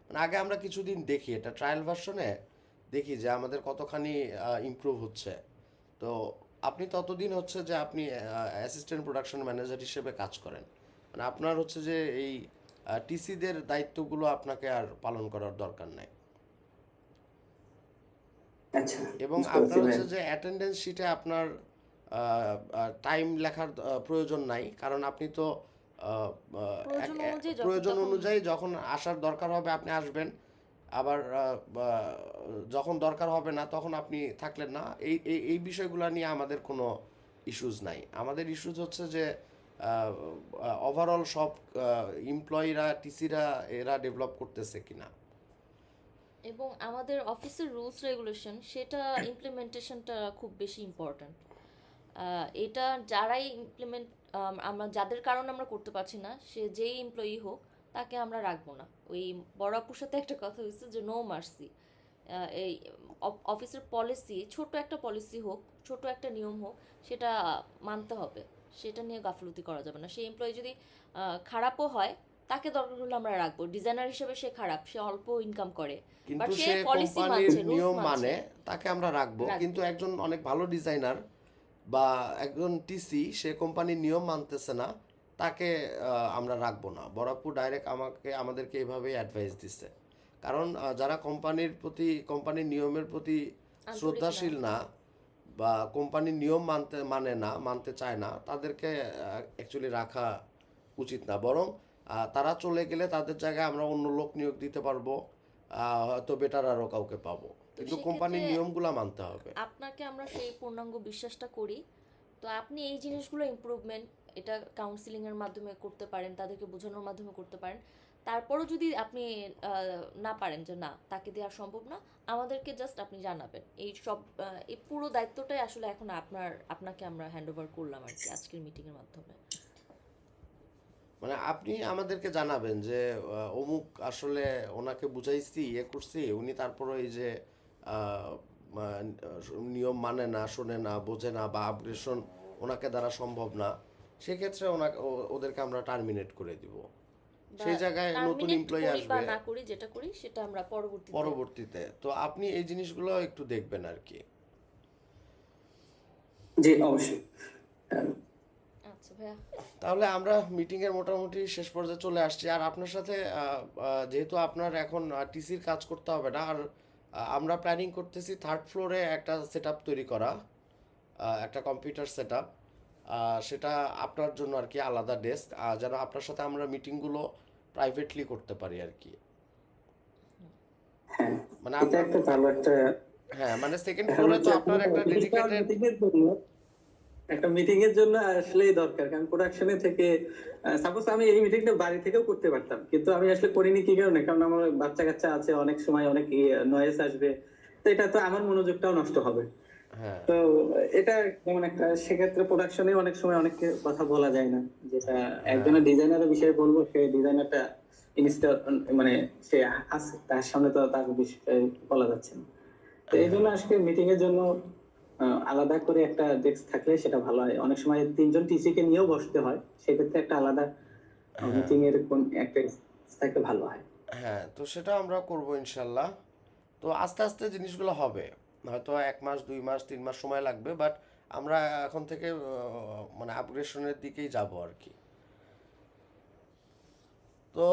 B: মানে আগে আমরা কিছুদিন দেখি, এটা ট্রায়াল ভার্সনে দেখি যে আমাদের কতখানি ইমপ্রুভ হচ্ছে। তো আপনি ততদিন হচ্ছে যে আপনি অ্যাসিস্ট্যান্ট প্রোডাকশন ম্যানেজার হিসেবে কাজ করেন, মানে আপনার হচ্ছে যে এই টিসিদের দায়িত্বগুলো আপনাকে আর পালন করার দরকার নাই।
D: আচ্ছা
B: এবং
D: বুঝতে পারছি
B: আপনার
D: ভাই।
B: হচ্ছে যে অ্যাটেন্ডেন্স শিটে আপনার টাইম লেখার প্রয়োজন নাই, কারণ আপনি তো
C: প্রয়োজন অনুযায়ী যখন
B: প্রয়োজন
C: তখন।
B: অনুযায়ী যখন আসার দরকার হবে আপনি আসবেন, আবার যখন দরকার হবে না তখন আপনি থাকলেন না। এই বিষয়গুলো নিয়ে আমাদের কোনো ইস্যুজ নাই। আমাদের ইস্যুজ হচ্ছে যে ওভারঅল সব এমপ্লয়িরা, টিসিরা, এরা ডেভেলপ করতেছে কিনা।
C: এবং আমাদের অফিসের রুলস রেগুলেশন, সেটা ইমপ্লিমেন্টেশনটা খুব বেশি ইম্পর্ট্যান্ট। এটা যারাই ইমপ্লিমেন্ট, আমরা যাদের কারণে আমরা করতে পারছি না, সে যেই এমপ্লয়ি হোক, তাকে আমরা রাখবো না। ওই বড় আপুর সাথে একটা কথা হয়েছে যে নো মার্সি। এই অফিসের পলিসি, ছোট একটা পলিসি হোক, ছোট একটা নিয়ম হোক, সেটা মানতে হবে। সেটা নিয়ে গাফলতি করা যাবে না। সেই এমপ্লয়ি যদি খারাপও হয়, তাকে দরকার হলে আমরা রাখবো। ডিজাইনার হিসেবে সে খারাপ, সে অল্প ইনকাম করে, বাট
B: কিন্তু
C: সে
B: সে
C: পলিসি
B: কোম্পানির
C: মানছে, রুলস
B: নিয়ম
C: মানছে,
B: মানে, তাকে আমরা রাখবো। কিন্তু
C: রাখবো।
B: একজন অনেক ভালো ডিজাইনার বা একজন টিসি, সে কোম্পানির নিয়ম মানতেছে না, তাকে আমরা রাখবো না। বরাপুর ডাইরেক্ট আমাদেরকে এভাবেই অ্যাডভাইস দিচ্ছে। কারণ যারা কোম্পানির নিয়মের প্রতি
C: আন্তরিক না।
B: শ্রদ্ধাশীল না, বা কোম্পানির নিয়ম মানতে চায় না, তাদেরকে অ্যাকচুয়ালি রাখা উচিত না। বরং তারা চলে গেলে তাদের জায়গায় আমরা অন্য লোক নিয়োগ দিতে পারবো, হয়তো বেটার আরও কাউকে পাবো,
C: তো
B: কিন্তু
C: সেক্ষেত্রে
B: কোম্পানির নিয়মগুলো মানতে হবে।
C: আপনাকে আমরা সেই পূর্ণাঙ্গ বিশ্বাসটা করি। তো আপনি এই জিনিসগুলো ইমপ্রুভমেন্ট, এটা কাউন্সিলিংয়ের মাধ্যমে করতে পারেন, তাদেরকে বোঝানোর মাধ্যমে করতে পারেন। তারপরও যদি আপনি না পারেন যে না তাকে দেওয়া সম্ভব না, আমাদেরকে জাস্ট আপনি জানাবেন। এই পুরো দায়িত্বটাই আসলে এখন আপনাকে আমরা হ্যান্ড ওভার করলাম আর কি আজকের মিটিংয়ের মাধ্যমে।
B: মানে আপনি আমাদেরকে জানাবেন যে অমুক আসলে ওনাকে বুঝাইছি ইয়ে করছি, উনি তারপরে এই যে আহ, নিয়ম মানে না, শোনে না, বোঝে না, বা আপগ্রেশন ওনাকে দ্বারা সম্ভব না, সেক্ষেত্রে ওদেরকে আমরা টার্মিনেট করে দিব।
C: বা
B: সেই জায়গায় নতুন
C: টার্মিনেট
B: এমপ্লয়ি
C: করি বা
B: আসবে
C: না করি, যেটা করি সেটা আমরা পরবর্তীতে।
B: পরবর্তীতে। তো আপনি এই জিনিসগুলো একটু দেখবেন আর কি।
D: জি অবশ্যই।
C: আচ্ছা ভাইয়া,
B: তাহলে আমরা মিটিংয়ের মোটামুটি শেষ পর্যায়ে চলে আসছি। আর আপনার সাথে যেহেতু আপনার এখন টিসির কাজ করতে হবে না, আর আমরা প্ল্যানিং করতেছি 3rd ফ্লোরে একটা সেট তৈরি করা, একটা কম্পিউটার সেট আপ, সেটা আপনার জন্য আর কি আলাদা ডেস্ক, যেন আপনার সাথে আমরা মিটিংগুলো প্রাইভেটলি করতে পারি আর কি।
D: হ্যাঁ,
B: মানে
D: এটা
B: আপনার,
D: একটা ভালো একটা
B: হ্যাঁ মানে 2nd
D: এখন
B: ফ্লোরে তো
D: হচ্ছে
B: আপনার একটা ডেডিকেটেড,
D: একটা মিটিং এর জন্য আসলেই দরকার, কারণ প্রোডাকশনে থেকে সাপোজ আমি এই মিটিংটা বাড়ি থেকেও করতে পারতাম, কিন্তু আমি আসলে করিনি কি কারণে, কারণ আমার বাচ্চা কাচ্চা আছে, অনেক সময় অনেক নয়েজ আসবে, তো এটা তো আমার মনোযোগটাও নষ্ট হবে।
B: হ্যাঁ
D: তো এটা যেমন একটা, সেক্ষেত্রে প্রোডাকশনে অনেক সময় অনেক কথা বলা যায় না, যেটা একজনের ডিজাইনারের বিষয়ে বলবো, সেই ডিজাইনারটা ইনস্টল মানে সে আছে, তার সামনে তো তার বিষয়ে বলা যাচ্ছে না। তো এই জন্য আজকে মিটিং এর জন্য আলাদা করে একটা ডেস্ক থাকলে সেটা ভালো হয়। অনেক সময় 3জন টিসি কে নিয়েও বসতে হয়, সেক্ষেত্রে একটা আলাদা মিটিং এর কোন একটা থাকলে ভালো হয়।
B: হ্যাঁ, তো সেটা আমরা করব ইনশাল্লাহ। তো আস্তে আস্তে জিনিসগুলো হবে, হয়তো 1 মাস 2 মাস 3 মাস সময় লাগবে, বাট আমরা এখন থেকে মানে আপগ্রেশনের দিকেই যাব আর কি। তো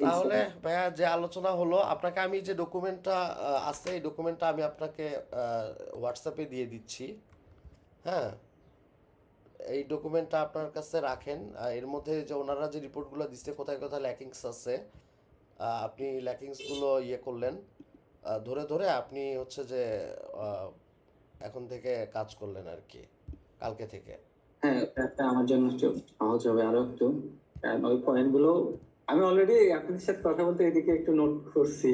B: তাহলে
D: ইনশাআল্লাহ।
B: ভাইয়া, যে আলোচনা হলো, আপনাকে আমি যে ডকুমেন্টটা আছে এই ডকুমেন্টটা আমি আপনাকে হোয়াটসঅ্যাপে দিয়ে দিচ্ছি। হ্যাঁ, এই ডকুমেন্টটা আপনার কাছে রাখেন। এর মধ্যে যে ওনারা যে রিপোর্টগুলো দিচ্ছে, কোথায় কোথায় ল্যাকিংস আছে, আপনি ল্যাকিংসগুলো ইয়ে করলেন, ধরে ধরে আপনি হচ্ছে যে আহ, এখন থেকে কাজ করলেন আর কি, কালকে থেকে।
D: হ্যাঁ, এটা আমার জন্য একটু সহজ হবে আরো একটু, কারণ ওই পয়েন্ট গুলো আমি অলরেডি আপনাদের সাথে কথা বলতে এদিকে একটু নোট করছি,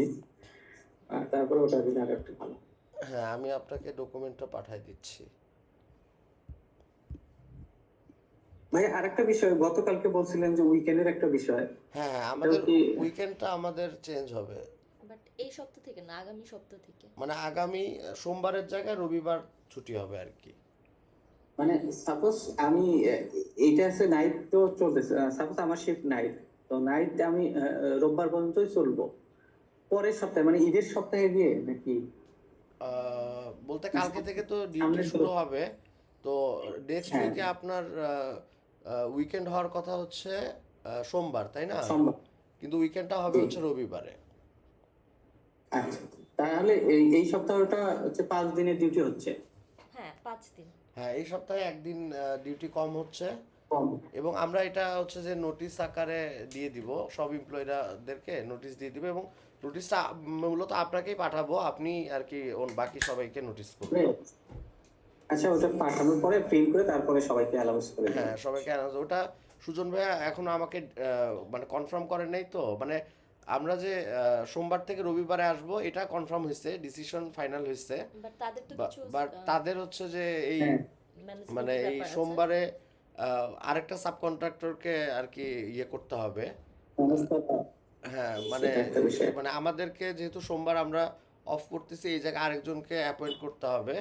D: আর তারপরে ওটা দিলে আরো একটু ভালো।
B: হ্যাঁ, আমি আপনাকে ডকুমেন্টটা পাঠিয়ে দিচ্ছি।
D: ভাই আরেকটা বিষয়, গতকালকে বলছিলেন যে উইকেন্ডের একটা বিষয়,
B: হ্যাঁ হ্যাঁ,
D: এটাও
B: আমাদের
D: কি
B: উইকেন্ডটা আমাদের চেঞ্জ হবে।
C: বাট এই সপ্তাহ থেকে না, আগামী সপ্তাহ থেকে।
B: মানে আগামী সোমবারের জায়গায় রবিবার ছুটি হবে আর কি।
D: মানে সাপোজ আমি এইটা আছে নাইট তো চলতেছে, সাপোজ আমার শিফট নাইট, তো নাইট আমি রোববার পর্যন্তই চলবো, পরের সপ্তাহে মানে ঈদের সপ্তাহে গিয়ে নাকি
B: বলতে কালকে থেকে তো ডিউটি
D: সামনের
B: শুরু হবে। তো নেক্সট
D: হ্যাঁ
B: উইকে আপনার উইকেন্ড হওয়ার কথা হচ্ছে সোমবার, তাই না?
D: সম্ভব।
B: কিন্তু উইকেন্ডটা হবে হচ্ছে রবিবারে।
D: আচ্ছা, তাহলে এই এই সপ্তাহটা হচ্ছে 5 দিনের ডিউটি হচ্ছে,
C: হ্যাঁ, 5 দিন।
B: হ্যাঁ, এই সপ্তাহে একদিন ডিউটি কম হচ্ছে।
D: কম।
B: এবং আমরা এটা হচ্ছে যে নোটিশ আকারে দিয়ে দিব, সব এমপ্লয়িদেরকে নোটিশ দিয়ে দিব, এবং নোটিশটা মূলত আপনাকেই পাঠাবো, আপনি আর কি বাকি সবাইকে নোটিশ করবেন।
D: আচ্ছা, ওটা পাঠানোর পরে প্রিন্ট করে তারপরে সবাইকে অ্যালাউন্স করে দেবেন।
B: হ্যাঁ, সবাইকে ওটা সুজন ভাইয়া এখনো আমাকে মানে কনফার্ম করেন নাই তো, মানে আমরা যে সোমবার থেকে রবিবারে আসবো এটা কনফার্ম হয়েছে, ডিসিশন ফাইনাল হয়েছে।
C: বাট তাদের তো কিছু
B: বাট তাদের হচ্ছে যে এই
D: হ্যাঁ
B: মানে
C: ম্যানেজমেন্টের
B: এই
C: ব্যাপার আছে।
B: সোমবারে আরেকটা সাবকন্ট্রাক্টরকে আর কি ইয়ে করতে হবে।
D: সংস্থাটা,
B: হ্যাঁ মানে,
D: সেটা একটা বিষয়।
B: মানে আমাদেরকে যেহেতু সোমবার আমরা অফ করতেছি, এই জায়গায় আরেকজনকে অ্যাপয়েন্ট করতে হবে।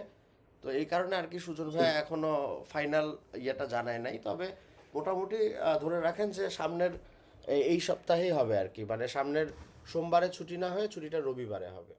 B: তো এই কারণে আর কি সুজন ভাই এখনো ফাইনাল ইয়েটা জানায় নাই, তবে মোটামুটি ধরে রাখেন যে সামনের এই সপ্তাহেই হবে আর কি, মানে সামনের সোমবারে ছুটি না হয়ে ছুটিটা রবিবারে হবে।